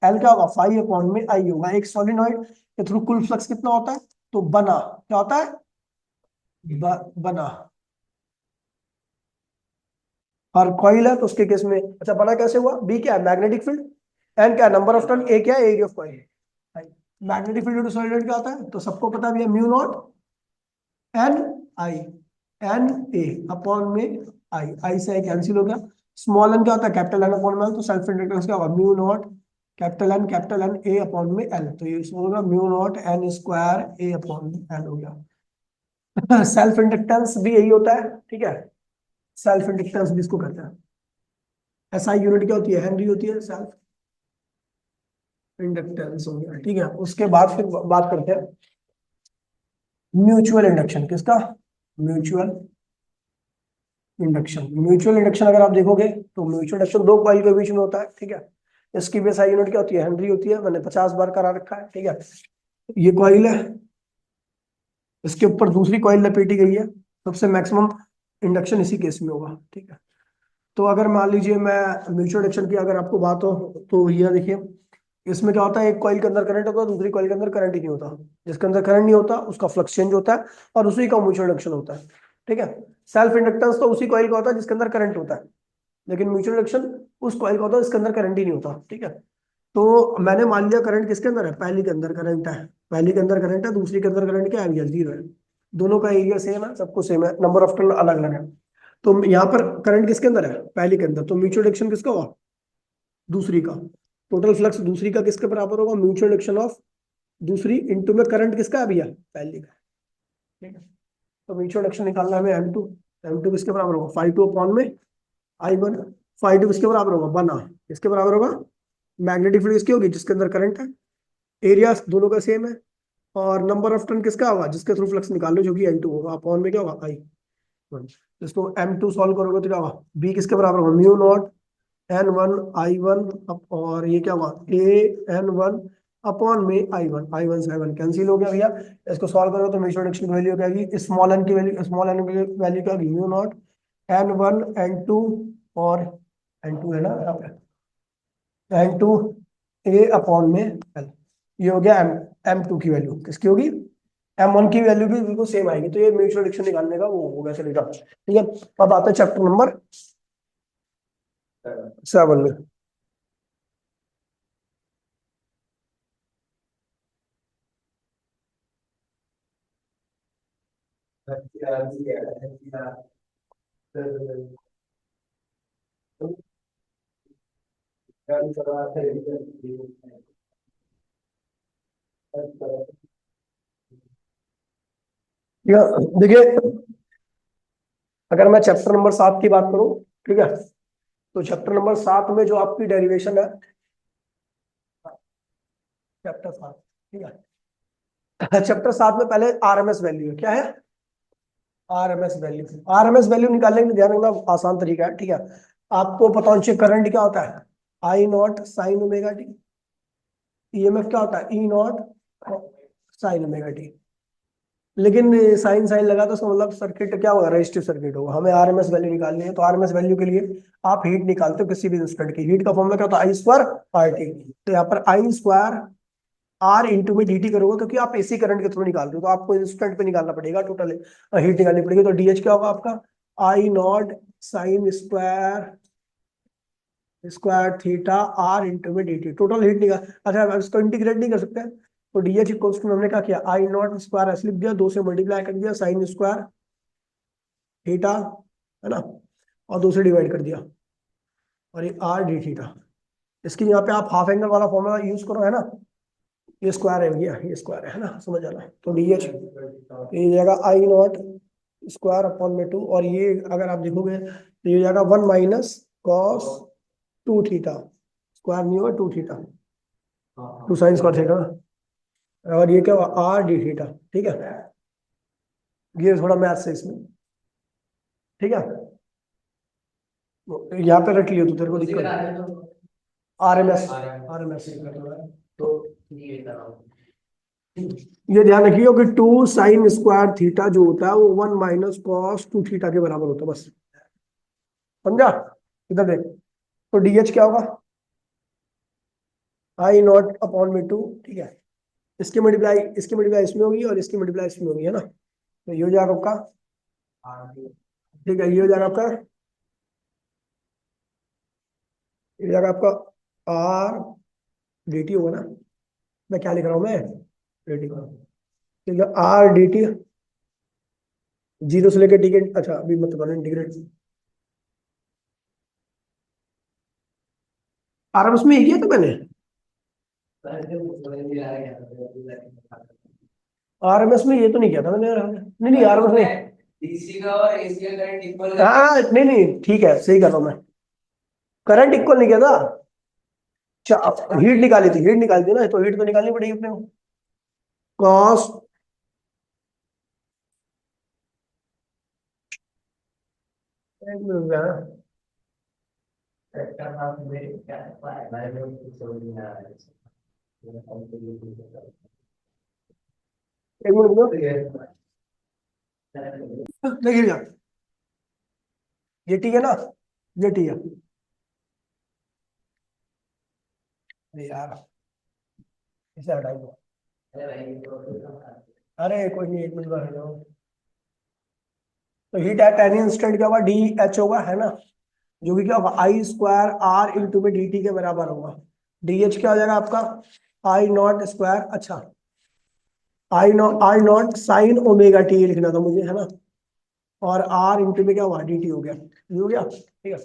एल क्या होगा, फाइव अपॉन में आई होगा। एक सोलिनॉइड के थ्रू कुल फ्लक्स कितना होता है, तो बना क्या होता है, बना। और कॉइल है तो उसके केस में, अच्छा बना कैसे हुआ, बी क्या है मैग्नेटिक फील्ड, एन क्या है नंबर ऑफ टर्न, ए क्या है area of coil. Magnetic field to solid क्या होता है, तो सबको पता भी है, mu naught N I, N A upon में आई, आई से आई कैंसिल हो गया। स्मॉल एन क्या होता है, कैपिटल एन अपॉन में एल, तो सेल्फ इंडक्टेंस क्या होगा, mu naught capital N A upon में एल, तो ये होगा mu naught N square A upon में एल हो गया। सेल्फ इंडक्टेंस भी यही होता है, ठीक है, सेल्फ इंडक्टेंस भी इसको कहते हैं। एसआई यूनिट क्या होती है, हेनरी होती है, सेल्फ इंडक्टेंस हो गया, ठीक है। उसके बाद फिर बात करते हैं म्यूचुअल इंडक्शन, किसका, म्यूचुअल इंडक्शन। म्यूचुअल इंडक्शन अगर आप देखोगे तो म्यूचुअल इंडक्शन दो कॉइल के बीच में होता है, ठीक है। इसकी भी एसआई यूनिट क्या होती है, हेनरी होती है, मैंने 50 बार करा रखा है, ठीक है। ये कॉइल है, इसके ऊपर दूसरी कॉइल लपेटी गई है, सबसे मैक्सिमम इंडक्शन इसी केस में होगा, ठीक है। तो अगर मान लीजिए मैं म्यूचुअल इंडक्शन की अगर आपको बात हो तो ये देखिए, इसमें क्या होता है, एक कॉइल के अंदर करंट होता है, दूसरी कॉइल के अंदर करंट ही नहीं होता। जिसके अंदर करंट नहीं होता उसका फ्लक्स चेंज होता है और उसी का म्यूचुअल इंडक्शन होता है, ठीक है। सेल्फ इंडक्टेंस तो उसी कॉइल का होता है जिसके अंदर करंट होता है, लेकिन म्यूचुअल इंडक्शन उस कॉइल का होता है जिसके अंदर करंट ही नहीं होता, ठीक है। तो मैंने मान लिया करंट किसके अंदर है, पहली के अंदर करंट है, पहली के अंदर करंट है, दूसरी के अंदर करंट क्या है भैया, जीरो है। दोनों का एरिया सेम है, सब कुछ सेम है, नंबर ऑफ टर्न अलग अलग है। तो यहाँ पर करंट किसके अंदर है, पहली के अंदर, तो म्यूचुअल इंडक्शन किसका होगा, दूसरी का। टोटल फ्लक्स दूसरी का किसके बराबर होगा, म्यूचुअल इंडक्शन ऑफ दूसरी इंटू में करंट किसका है भैया, पहली का, ठीक है। तो म्यूचुअल इंडक्शन निकालना है हमें M2, M2 किसके बराबर होगा, फाइव टू अपॉन में I1, फाइव टू किसके बराबर होगा, बना, किसके बराबर होगा, मैग्नेटिक फील्ड किसकी होगी, जिसके अंदर करंट है, एरिया दोनों का सेम है, और नंबर ऑफ टर्न किसका होगा, जिसके थ्रू फ्लक्स निकाल लो, जो कि N2 होगा, अपॉन में क्या होगा, I1। इसको M2 सॉल्व करोगे तो क्या होगा, B किसके बराबर होगा, म्यू नॉट N1 I1 और ये क्या हुआ, A N1 अपॉन में I1 से I1 कैंसिल हो गया भैया। इसको सॉल्व करोगे तो म्यूचुअल इंडक्शन की वैल्यू क्या आएगी, स्मॉल एन की वैल्यू, स्मॉल एन की वैल्यू क्या होगी, म्यू नॉट N1 N2 और N2 है ना यहाँ पे, N2 A अपॉन में L। ये हो गया M2 की वैल्यू, किसकी होगी, M1 की वैल्यू भी बिल्कुल सेम आएगी। तो ये म्यूचुअल इंडक्शन निकालने का वो होगा, चलेगा, ठीक है। अब आते हैं चैप्टर नंबर 7 में। देखिए, अगर मैं चैप्टर नंबर 7 की बात करूं, ठीक है, तो चैप्टर नंबर 7 में जो आपकी डेरिवेशन है, चैप्टर 7, ठीक है। चैप्टर 7 में पहले आरएमएस वैल्यू है, क्या है, आरएमएस वैल्यू। आरएमएस वैल्यू निकालने के लिए ध्यान रखना, आसान तरीका है, ठीक है। आपको पता होना चाहिए करंट क्या होता है, I naught sine omega T, EMF क्या होता है, E naught sine omega T. लेकिन साइन साइन लगा तो उसका मतलब सर्किट क्या होगा, रेजिस्टिव सर्किट होगा। हमें आरएमएस वैल्यू निकालनी है, तो आरएमएस वैल्यू के लिए आप हीट निकालते हो किसी भी इंस्टेंट की। हीट का फॉर्मूला क्या होता है, आई स्क्वायर आर टी। तो यहाँ पर आई स्क्वायर आर इंटू में डी टी करोगे, क्योंकि आप एसी करंट के थ्रू निकाल रहे हो, तो आपको इंस्टेंट पे निकालना पड़ेगा, टोटल हीट निकालनी पड़ेगी। तो डीएच क्या होगा आपका, I naught sine square square theta R into में डी टी, टोटल हीट निकाल। अच्छा अब इसको इंटीग्रेट नहीं कर सकते, तो डीएच इक्वल्स टू हमने क्या किया, आई नॉट स्क्वायर ऐसे लिख दिया, 2 से मल्टीप्लाई कर दिया साइन स्क्वायर थीटा, है ना, और 2 से डिवाइड कर दिया, और ये आर डी थीटा। इसकी यहाँ पे आप हाफ एंगल वाला फॉर्मूला यूज करो, है ना, ये स्क्वायर है भैया, ये स्क्वायर है ना, समझ आना। तो डीएच ये जाएगा आई नॉट स्क्वायर अपॉन में 2, और ये अगर आप देखोगे तो ये जाएगा 1 माइनस कॉस 2 थीटा, स्क्वायर नहीं होगा 2 थीटा, 2 साइन स्क्वायर थीटा, और ये क्या हुआ आर डी थीटा। ठीक है, ये थोड़ा मैथ से इसमें, ठीक है, यहाँ पे रख लियो तो तेरे को दिक्कत। आरएमएस आरएमएस तो ये कराओ। ये ध्यान रखिए कि 2 साइन स्क्वायर थीटा जो होता है वो 1 माइनस कॉस 2 थीटा के बराबर होता है, बस समझा। इधर देख, तो डीएच क्या होगा, आई नॉट अपॉन में 2, ठीक है, इसकी मल्टीप्लाई इसमें होगी और इसकी मल्टीप्लाई इसमें होगी, है ना। तो ये हो जाएगा आपका, ठीक है, ये हो जाएगा आपका, ये हो जाएगा आपका आर डी टी होगा ना, मैं क्या लिख रहा हूँ मैं, डी टी, ठीक है, आर डी टी 0 से लेकर टी के, अच्छा अभी मत करो इंटीग्रेट, आरएमएस में ही किया था मैंने, आरएमएस में ये तो नहीं किया था मैंने, नहीं नहीं आरएमएस में, डीसी का और एसी का करंट इक्वल हाँ नहीं नहीं ठीक है, सही कर रहा हूँ मैं, करंट इक्वल नहीं किया था, हीट निकाली थी, हीट निकाली थी ना, तो हीट तो निकालनी पड़ेगी अपने को, कॉस एक मिनट यार, एक मिनट दो। देखिए भैया, ये ठीक है ना, ये ठीक है, अरे यार इसे हटा दो, अरे कोई नहीं, 1 मिनट बैठ जाओ। तो हीट एट एनी इंस्टेंट क्या होगा, डी एच होगा, है ना, जो भी क्या होगा आई स्क्वायर आर इंटू में डी टी के बराबर होगा। डी एच क्या हो जाएगा आपका, आई नॉट स्क्वायर, अच्छा आई नॉट साइन ओमेगा टी लिखना था मुझे, है ना, और आर इंटू में क्या हुआ डी टी हो गया, ये हो गया, ठीक है।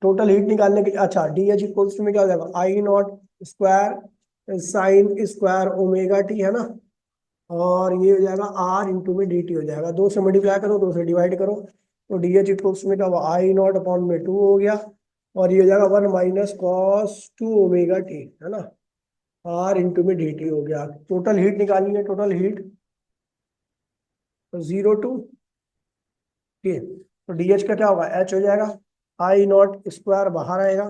टोटल हीट निकालने के, अच्छा डी एच इक्वल्स टू में क्या हो जाएगा, I naught square sine square omega T, है ना, और ये हो जाएगा आर इंटू में डी टी हो जाएगा, 2 से मल्टीप्लाई करो 2 से डिवाइड करो, तो डी एच इक्वल्स में क्या हुआ आई नॉट अपॉन में 2 हो गया, और ये हो जाएगा 1 माइनस कॉस 2 ओमेगा टी, है ना, आर इंटू में डी टी हो गया। टोटल हीट निकालनी है, टोटल हीट 0 टू, ठीक है, तो डीएच का क्या होगा, एच हो जाएगा, आई नॉट स्क्वायर बाहर आएगा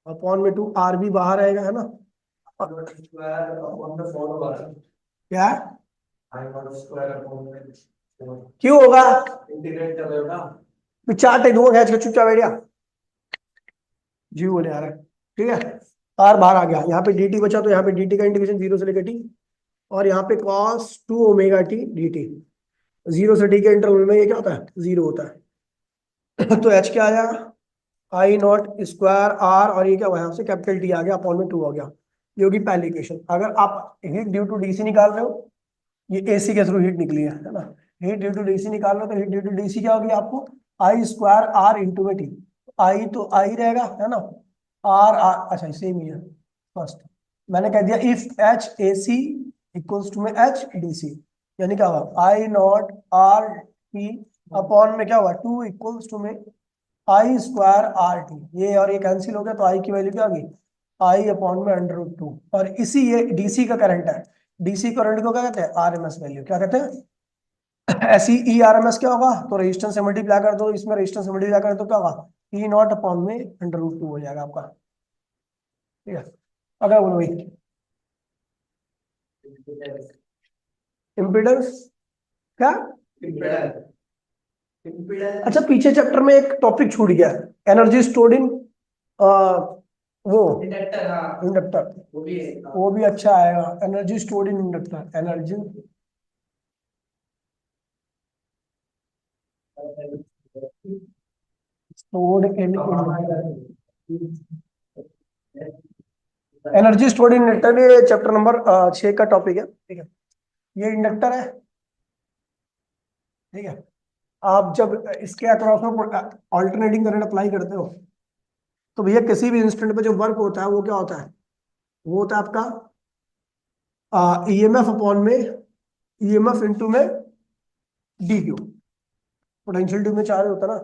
अपॉन में 2, आर भी बाहर आएगा, है ना, क्या क्यों होगा, चार्ट दूंगा खींच के, चुपचाप बैठ गया जी बोले आ रहा है, ठीक है, आर बाहर आ गया, यहाँ पे डी टी बचा, तो यहाँ पे डी टी का इंटीग्रेशन 0 से लेकर टी, और यहाँ पे cos 2 omega T D T, 0 से टी के इंटरवल में ये क्या होता है, 0 होता है। तो एच क्या आया, आई नॉट स्क्वायर आर, और ये क्या हुआ यहाँ से कैपिटल टी आ गया अपॉन में 2 आ गया, ये होगी पहली इक्वेशन। अगर आप हीट ड्यू टू डीसी निकाल रहे हो, ये एसी के थ्रू हीट निकली है ना, हीट ड्यू टू डीसी निकाल रहे हो, तो हीट ड्यू टू डीसी क्या होगी आपको, आई स्क्वायर आर इंटू में टी, आई तो आई रहेगा, है ना, आर आर, अच्छा सेम ही है, फर्स्ट मैंने कह दिया if H A C equals to में एच डी सी, यानी क्या हुआ I naught R T upon में क्या हुआ 2 इक्वल्स टू में आई स्क्वायर आर टी, ये और ये कैंसिल हो गया, तो आई की वैल्यू क्या आ गई, आई अपॉन में अंडर रूट 2, और इसी ये डीसी का करंट है, डीसी करंट को क्या कहते हैं, आरएमएस वैल्यू क्या कहते हैं, ऐसी ई आर एम एस क्या होगा, तो रेजिस्टेंस से मल्टीप्लाई कर दो, इसमें रेजिस्टेंस से मल्टीप्लाई कर दो, क्या होगा ई नॉट अपॉन में अंडर रूट 2 हो जाएगा आपका, ठीक है। अगर बोलो भाई इम्पीडेंस, क्या? अच्छा, पीछे चैप्टर में एक टॉपिक छूट गया, एनर्जी स्टोर्ड इन वो इंडक्टर, हाँ इंडक्टर, वो भी है। वो भी अच्छा आएगा। Energy stored in inductor, energy stored in energy stored in inductor, ये चैप्टर नंबर 6 का टॉपिक है। ठीक है, ये इंडक्टर है। ठीक है, आप जब इसके अक्रॉस में ऑल्टरनेटिंग करंट अप्लाई करते हो तो भैया किसी भी इंस्टेंट पे जो वर्क होता है वो क्या होता है? वो होता है आपका ईएमएफ अपॉन में ईएमएफ इनटू में डी क्यू। पोटेंशियल ड्यू में चार्ज होता है ना,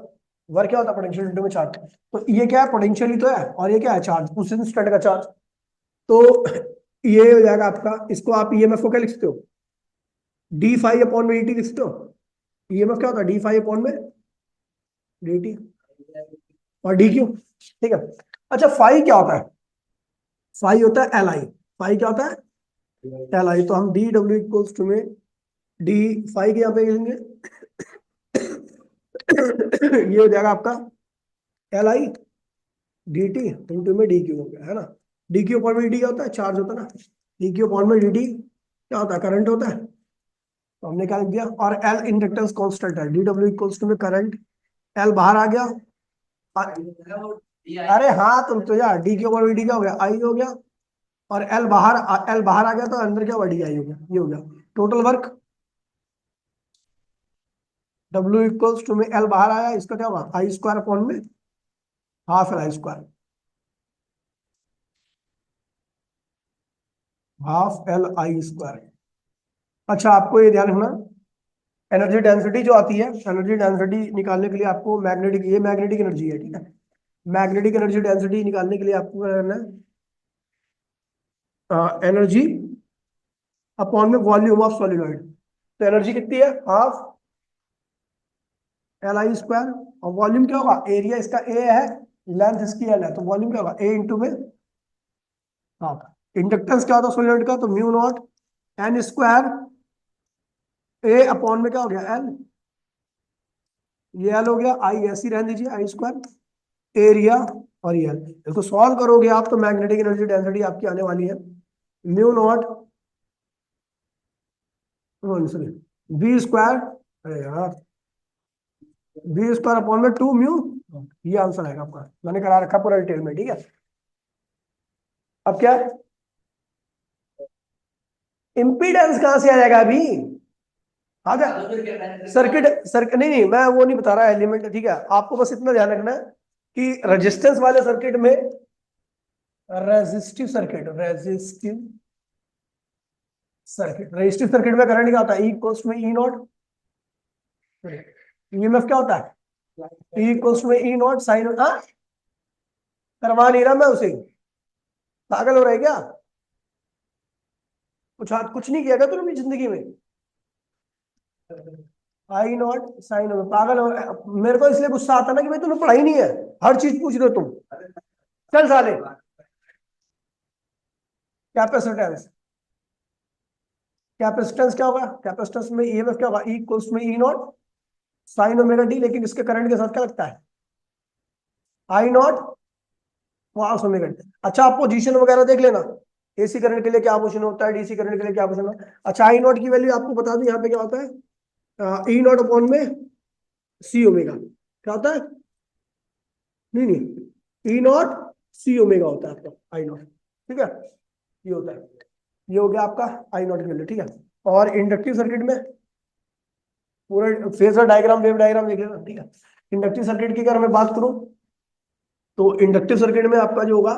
वर्क क्या होता है? पोटेंशियल ड्यू में चार्ज। तो ये क्या है? पोटेंशियल ही तो है, और ये क्या है? चार्ज, उस इंस्टेंट का चार्ज। तो ये हो जाएगा आपका, इसको आप ईएमएफ को क्या लिख सकते हो? डी फाई अपॉन में डी लिख सकते हो। ईएमएफ क्या होता है? डी फाई अपॉन में डी और डी क्यू। ठीक है, अच्छा फाई क्या होता है? फाई होता है एल आई। फाई क्या होता है? L I. तो हम डी डब्ल्यू इक्वल्स टू में डी फाई के यहाँ पे लिखेंगे ये हो जाएगा आपका L I D T into में डी क्यू हो गया, है ना। डी क्यू अपॉन में डी क्या होता है? चार्ज होता है ना। डी क्यू अपॉन में डी टी क्या होता है? करंट होता है। तो हमने क्या लिख दिया, और एल इंडक्टेंस कांस्टेंट है, डी डब्ल्यू इक्वल्स टू में करंट, एल बाहर आ गया। अरे हाँ, तुम तो यार डी क्यू अपॉन डी क्या हो गया? आई हो गया, और एल बाहर आ गया तो अंदर क्या हुआ? डी आई हो गया। ये हो गया total work. W equals to में एल बाहर आया, इसका क्या होगा? आई स्क्वायर अपॉन में half L I square, half L I square. अच्छा, आपको ये ध्यान रखना, एनर्जी डेंसिटी जो आती है, एनर्जी डेंसिटी निकालने के लिए आपको मैग्नेटिक, ये मैग्नेटिक एनर्जी है, ठीक है। मैग्नेटिक एनर्जी डेंसिटी निकालने के लिए आपको क्या करना है? एनर्जी अपॉन में वॉल्यूम ऑफ सॉलिडॉइड। तो एनर्जी कितनी है? हाफ एल आई स्क्वायर, और वॉल्यूम क्या होगा? एरिया इसका ए है, लेंथ इसकी एल है, तो वॉल्यूम क्या होगा? ए इंटू में हाफ। इंडक्टेंस क्या होता है सॉलिडॉइड का? तो mu naught N square A upon में क्या हो गया? एल। ये एल हो गया, आई ऐसी रहने दीजिए, आई स्क्वायर एरिया, और ये एल। इसको सॉल्व करोगे आप तो मैग्नेटिक एनर्जी डेंसिटी आपकी आने वाली है mu naught, sorry, B square, अरे यार, बी स्क्वायर अपॉन में 2 म्यू। ये आंसर आएगा आपका, मैंने करा रखा पूरा डिटेल में, ठीक है। अब क्या है? इम्पीडेंस कहां से आ जाएगा अभी? आ गया सर्किट। सर्किट नहीं नहीं, मैं वो नहीं बता रहा एलिमेंट, ठीक है। आपको बस इतना ध्यान रखना है कि रेजिस्टेंस वाले सर्किट में, रेजिस्टिव सर्किट में करंट क्या होता है? ई इक्वल्स में ई नॉट, ईएमएफ क्या होता है? ई इक्वल्स में ई नॉट साइन। हाँ, करवा नहीं रहा मैं उसे, पागल हो रहा है क्या? कुछ नहीं किया क्या तूने अपनी जिंदगी में? आई नॉट साइन हो, पागल हो रहा है। मेरे को इसलिए गुस्सा आता ना कि भाई तूने पढ़ाई नहीं है, हर चीज पूछ रहे हो तुम। चल साले, कैपेसिटेंस, कैपेसिटेंस क्या होगा? कैपेसिटेंस में ईएमएफ क्या होगा? ई इक्वल्स में ई नॉट साइन ओमेगा डी, लेकिन इसके करंट के साथ क्या लगता है? I naught cos omega D. अच्छा, आप पोजीशन वगैरह देख लेना, एसी करंट के लिए क्या पोजीशन होता है, डीसी करंट के लिए क्या पोजीशन होता है। अच्छा, आई नॉट की वैल्यू आपको बता दूं, यहाँ पे क्या होता है? ई नॉट अपॉन में सी ओमेगा, क्या होता है? नहीं नहीं, ई नॉट सी ओमेगा होता है आपका आई नॉट, ठीक है। ये होता है, ये हो गया आपका आई नॉट की वैल्यू, ठीक है। और इंडक्टिव सर्किट में पूरा फेजर डायग्राम, वेव डायग्राम देख लेना, ठीक है। इंडक्टिव सर्किट की अगर मैं बात करूं तो इंडक्टिव सर्किट में आपका जो होगा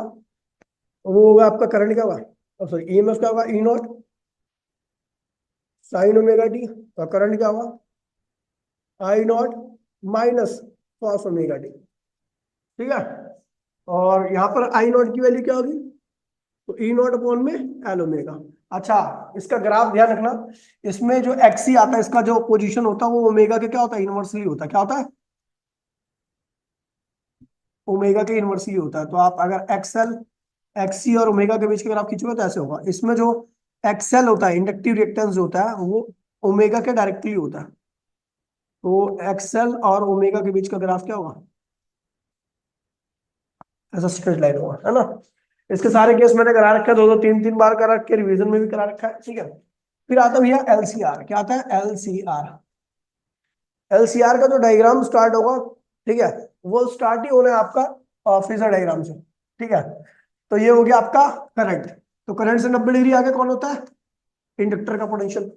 वो होगा आपका करंट क्या होगा, सॉरी ईएमएफ क्या होगा? E naught sine omega T, और करंट क्या होगा? I naught minus cos omega T, ठीक है। और यहाँ पर आई नॉट की वैल्यू क्या होगी? तो ई नॉट अपॉन में एल ओमेगा। अच्छा, इसका ग्राफ ध्यान रखना, इसमें जो एक्सी आता है, इसका जो पोजीशन होता है वो ओमेगा के क्या होता है? इनवर्सली होता है। क्या होता है? ओमेगा के इनवर्सली होता है। तो आप अगर एक्सएल, एक्सी और ओमेगा के बीच के अगर आप खींचोगे तो ऐसे होगा। इसमें जो एक्सएल होता है, इंडक्टिव रिएक्टेंस जो होता है, वो ओमेगा के डायरेक्टली होता है। तो एक्सएल और ओमेगा के बीच का ग्राफ क्या होगा? ऐसा स्ट्रेट लाइन होगा, है ना। इसके सारे केस मैंने करा रखा है, 2-2 3-3 बार करा रखे, रिवीजन में भी करा रखा है, ठीक है। फिर आता है भैया एलसीआर। क्या आता है? एलसीआर। एलसीआर का जो डायग्राम स्टार्ट होगा, ठीक है, वो स्टार्ट ही होना है आपका फेजर डायग्राम से, ठीक है। तो ये हो गया आपका करंट। तो करंट से 90 डिग्री आगे कौन होता है? इंडक्टर का पोटेंशियल।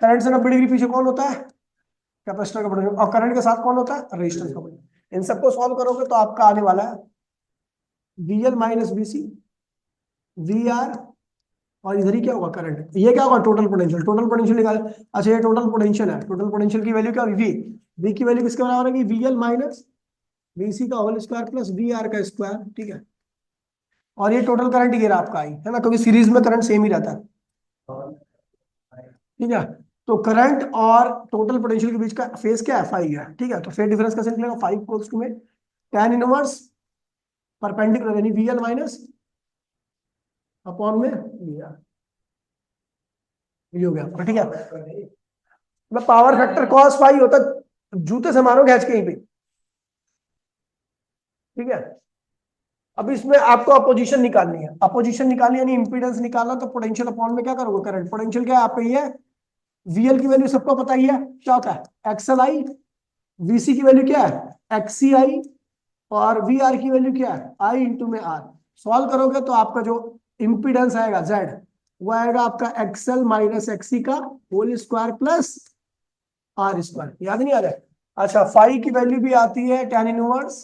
करंट से 90 डिग्री पीछे कौन होता है? कैपेसिटर का पोटेंशियल। और करंट के साथ कौन होता है? रेजिस्टेंस का पोटेंशियल। इन सबको सॉल्व करोगे तो आपका आने वाला है VL माइनस VC, VR, और इधर ही क्या होगा? करंट। ये क्या होगा? Total potential. टोटल पोटेंशियल निकाल। अच्छा, ये टोटल पोटेंशियल है। टोटल पोटेंशियल की वैल्यू क्या होगी? V की वैल्यू किसके बराबर होगी? VL माइनस VC का होल स्क्वायर प्लस VR का स्क्वायर, ठीक है। और ये टोटल करंट ये रहा आपका आई, है ना, क्योंकि सीरीज में करंट सेम ही रहता है, ठीक है। तो करंट और टोटल पोटेंशियल के बीच का फेज क्या है? फाइव है, ठीक है। तो फेज डिफरेंस कैसे निकलेगा? 5 इक्वल्स टू में tan इनवर्स परपेंडिकुलर यानी VL माइनस अपॉन में VR। ये हो गया आपका, ठीक है। मैं पावर फैक्टर cos फाइव होता, जूते से मारो खींच के यहीं पे, ठीक है। अब इसमें आपको अपोजिशन निकालनी है। अपोजिशन निकालनी यानी इंपीडेंस निकालना, तो पोटेंशियल अपॉन में क्या करोगे? करंट। पोटेंशियल क्या है आप? ये VL की वैल्यू सबको पता ही है, क्या होता है? XLI। VC की वैल्यू क्या है? XCI। और VR की वैल्यू क्या है? I इंटू में R। सॉल्व करोगे तो आपका जो इंपीडेंस आएगा Z, वो आएगा आपका XL माइनस XC का whole square plus R square. याद नहीं आ रहा है? अच्छा, फाई की वैल्यू भी आती है tan इनवर्स,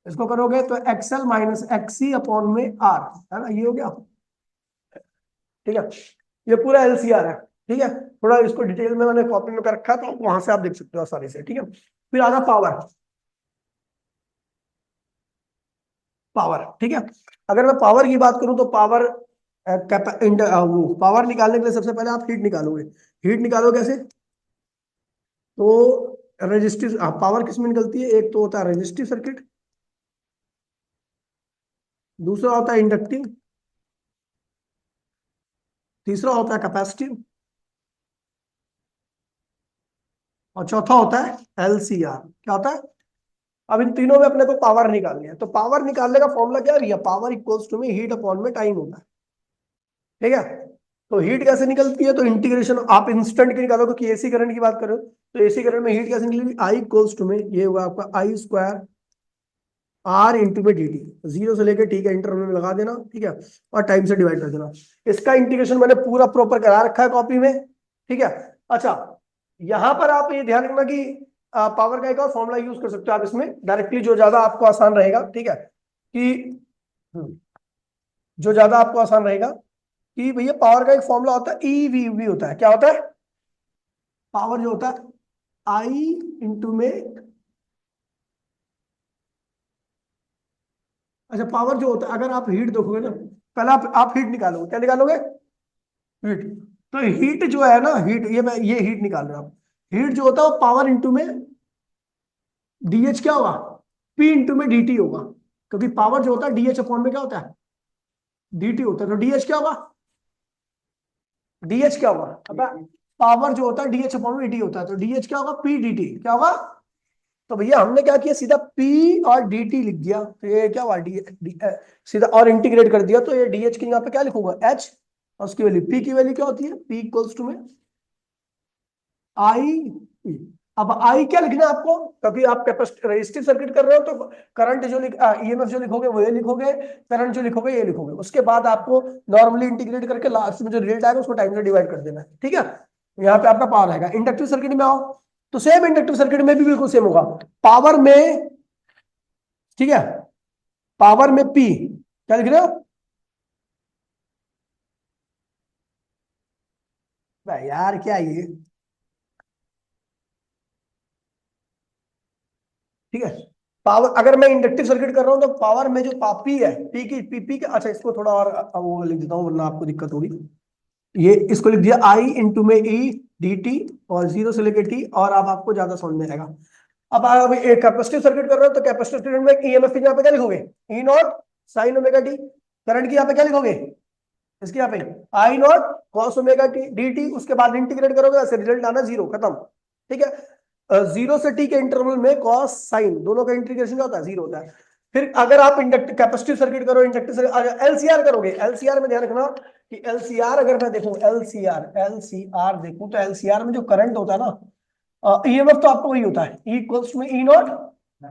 इसको करोगे तो XL माइनस XC अपॉन में R, है ना। ये हो गया, ठीक है। ये पूरा LCR है, ठीक है। थोड़ा इसको डिटेल में मैंने कॉपी में कर रखा है, तो वहां से आप देख सकते हो आसानी से, ठीक है। फिर आता पावर। पावर, ठीक है। अगर मैं पावर की बात करूं तो पावर वो पावर निकालने के लिए सबसे पहले आप हीट निकालोगे। हीट निकालोगे कैसे? तो रेजिस्टिव पावर किस में निकलती है? एक तो होता है रेजिस्टिव सर्किट, दूसरा होता है इंडक्टिव, तीसरा होता है कैपेसिटिव, और चौथा होता है LCR। क्या होता है? अब इन तीनों में अपने को पावर निकालनी है। तो पावर निकालने का फॉर्मूला क्या है? पावर इक्वल्स टू में हीट अपॉन में टाइम होता है, ठीक है। तो हीट कैसे निकलती है? तो इंटीग्रेशन आप इंस्टेंट की निकालोगे कि एसी करंट की बात करो, तो एसी करंट में हीट कैसे निकलेगी? आई इक्वल्स टू में ये होगा आपका आई स्क्वायर R इंटू में dt। जीरो से लेकर टी का इंटरवल में लगा देना, ठीक है, और टाइम से डिवाइड कर देना। इसका इंटीग्रेशन मैंने पूरा प्रॉपर करा रखा है कॉपी में, ठीक है। अच्छा, यहां पर आप ये ध्यान रखना कि पावर का एक और फॉर्मूला यूज कर सकते हो आप इसमें डायरेक्टली, जो ज्यादा आपको आसान रहेगा, ठीक है। कि जो ज्यादा आपको आसान रहेगा कि भैया पावर का एक फॉर्मूला होता है EVV होता है। क्या होता है? पावर जो होता है आई इंटू में, अच्छा पावर जो होता है, अगर आप हीट देखोगे ना, पहले आप हीट निकालोगे। क्या निकालोगे? हीट। तो हीट जो है ना, हीट, ये हीट निकाल रहे हो आप। हीट जो होता है वो पावर इंटू में DH क्या होगा? P इंटू में DT होगा, क्योंकि पावर जो होता है DH अपॉन में क्या होता है? DT होता है। तो DH क्या होगा? DH क्या होगा? पता, पावर जो होता है DH अपॉन में DT होता है, तो DH क्या होगा? P DT क्या होगा? तो भैया हमने क्या किया? सीधा P और DT लिख दिया, तो ये क्या हुआ? सीधा और इंटीग्रेट कर दिया, तो ये DH की यहाँ पे क्या लिखूंगा? H, और उसकी वैल्यू P की वैल्यू क्या होती है? P इक्वल्स टू में आई। अब आई क्या लिखना है आपको? क्योंकि आप रेजिस्टिव सर्किट कर रहे हो, तो करंट जो EMF जो लिखोगे वो ये लिखोगे, करंट जो लिखोगे ये लिखोगे। उसके बाद आपको नॉर्मली इंटीग्रेट करके लास्ट में जो रिजल्ट आएगा उसको टाइम से डिवाइड कर देना है, ठीक है। यहाँ पे आपका पावर आएगा। इंडक्टिव सर्किट में आओ, तो सेम इंडक्टिव सर्किट में भी बिल्कुल सेम होगा। पावर में, ठीक है, पावर में P क्या लिख रहे हो? यार क्या ये, ठीक है। पावर, अगर मैं इंडक्टिव सर्किट कर रहा हूं तो पावर में जो पी है, पी का, अच्छा इसको थोड़ा और वो लिख देता हूँ वरना आपको दिक्कत होगी। ये इसको लिख दिया आई इंटू में ई डी टी, और जीरो से लेकर टी, और अब आपको ज्यादा समझ में आएगा। अब आप एक कैपेसिटिव सर्किट कर रहे हो, तो कैपेसिटिव सर्किट में ईएमएफ यहाँ पे क्या लिखोगे? E naught sine omega T. Current की यहाँ पे क्या लिखोगे? इसके यहाँ पे I naught cos omega T D T, उसके बाद इंटीग्रेट करोगे ऐसे रिजल्ट आना जीरो, खत्म। ठीक है, जीरो से टी के इंटरवल में कॉस साइन दोनों का इंटीग्रेशन क्या होता है, जीरो होता है। फिर अगर आप इंडक्टिव कैपेसिटिव सर्किट करो, इंडक्टिव सर्किट एलसीआर करोगे, एलसीआर में ध्यान रखना कि एलसीआर अगर मैं देखूं, एलसीआर देखूं तो एलसीआर में जो करंट होता है ना, ईएमएफ तो आपको वही होता है, E equals to E naught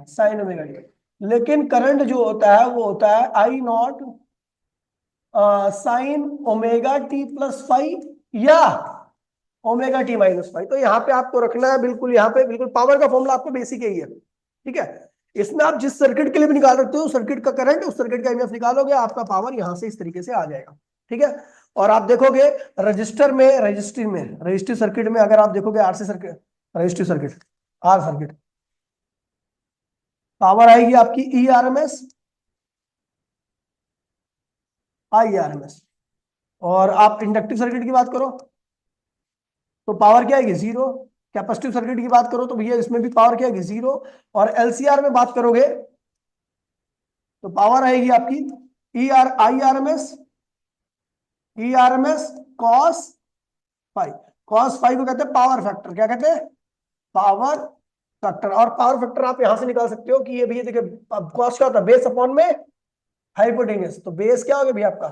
sine omega T, लेकिन करंट जो होता है वो होता है I naught sine omega T plus five या ओमेगा टी माइनस फाइव। तो यहाँ पे आपको रखना है बिल्कुल, यहाँ पे बिल्कुल पावर का फॉर्मूला आपको बेसिक यही है। ठीक है, इसमें आप जिस सर्किट के लिए भी निकाल सकते हो सर्किट का करंट, उस सर्किट का ईएमएफ निकालोगे, आपका पावर यहाँ से इस तरीके से आ जाएगा। ठीक है, और आप देखोगे रजिस्टिव सर्किट में अगर आप देखोगे RC circuit, resistive circuit, R circuit, power आएगी आपकी E R M S, I R M S. और आप इंडक्टिव सर्किट की बात करो तो पावर क्या आएगी, जीरो। कैपेसिटिव सर्किट की बात करो तो भैया इसमें भी पावर क्या आएगी, जीरो। और एलसीआर में बात करोगे तो पावर आएगी आपकी I R M S, cos phi. Cos phi को कहते हैं पावर फैक्टर, क्या कहते हैं, पावर फैक्टर। और पावर फैक्टर आप यहां से निकाल सकते हो कि ये भैया देखिए, कॉस क्या होता है, बेस अपॉन में हाइपोटेनियस, तो बेस क्या हो गया भैया आपका,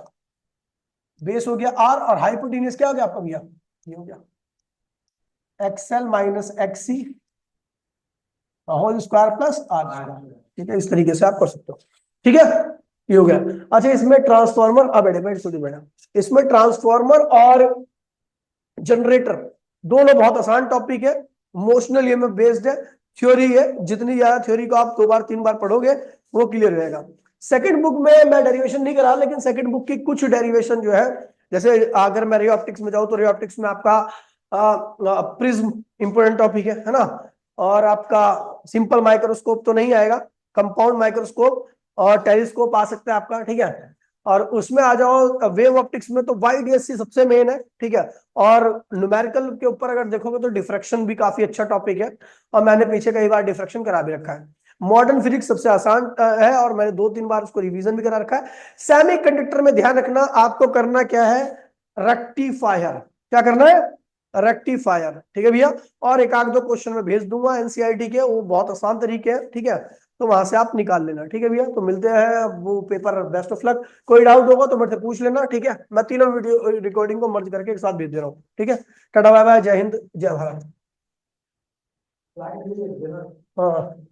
बेस हो गया आर, और हाइपोटेनियस क्या हो गया आपका भैया, ये हो गया X L minus X C whole square plus R. ठीक है, इस तरीके से आप कर सकते हो। ठीक है, ये हो गया। अच्छा, इसमें ट्रांसफॉर्मर, अब बेटा इसमें ट्रांसफॉर्मर और जनरेटर दोनों बहुत आसान टॉपिक है, इमोशनल ये में बेस्ड है, थ्योरी है, जितनी ज्यादा थ्योरी को आप 2 बार 3 बार पढ़ोगे वो क्लियर रहेगा। सेकंड बुक में मैं डेरिवेशन नहीं करा, लेकिन सेकंड बुक की कुछ डेरिवेशन जो है, जैसे अगर मैं रे ऑप्टिक्स में जाऊं तो रे ऑप्टिक्स में आपका प्रिज्म इंपोर्टेंट टॉपिक है ना, और आपका सिंपल माइक्रोस्कोप तो नहीं आएगा, कंपाउंड माइक्रोस्कोप और टेलीस्कोप आ सकता है आपका। ठीक है, और उसमें आ जाओ वेव ऑप्टिक्स में तो YDSC सबसे मेन है। ठीक है, और न्यूमेरिकल के ऊपर अगर देखोगे तो डिफ्रैक्शन भी काफी अच्छा टॉपिक है, और मैंने पीछे कई बार डिफ्रैक्शन करा भी रखा है। मॉडर्न फिजिक्स सबसे आसान है, और मैंने 2-3 बार उसको रिवीजन भी करा रखा है। सेमीकंडक्टर में ध्यान रखना, आपको करना क्या है, रेक्टिफायर। क्या करना है, रेक्टिफायर। ठीक है भैया, और एक आध दो क्वेश्चन में भेज दूंगा एनसीईआरटी के, वो बहुत आसान तरीके हैं। ठीक है, तो वहां से आप निकाल लेना। ठीक है भैया, तो मिलते हैं, वो पेपर बेस्ट ऑफ लक। कोई डाउट होगा तो मेरे से पूछ लेना। ठीक है, मैं तीनों वीडियो रिकॉर्डिंग को मर्ज करके एक साथ भेज दे रहा हूँ। ठीक है, टाटा बाय बाय, जय हिंद जय भारत। हाँ।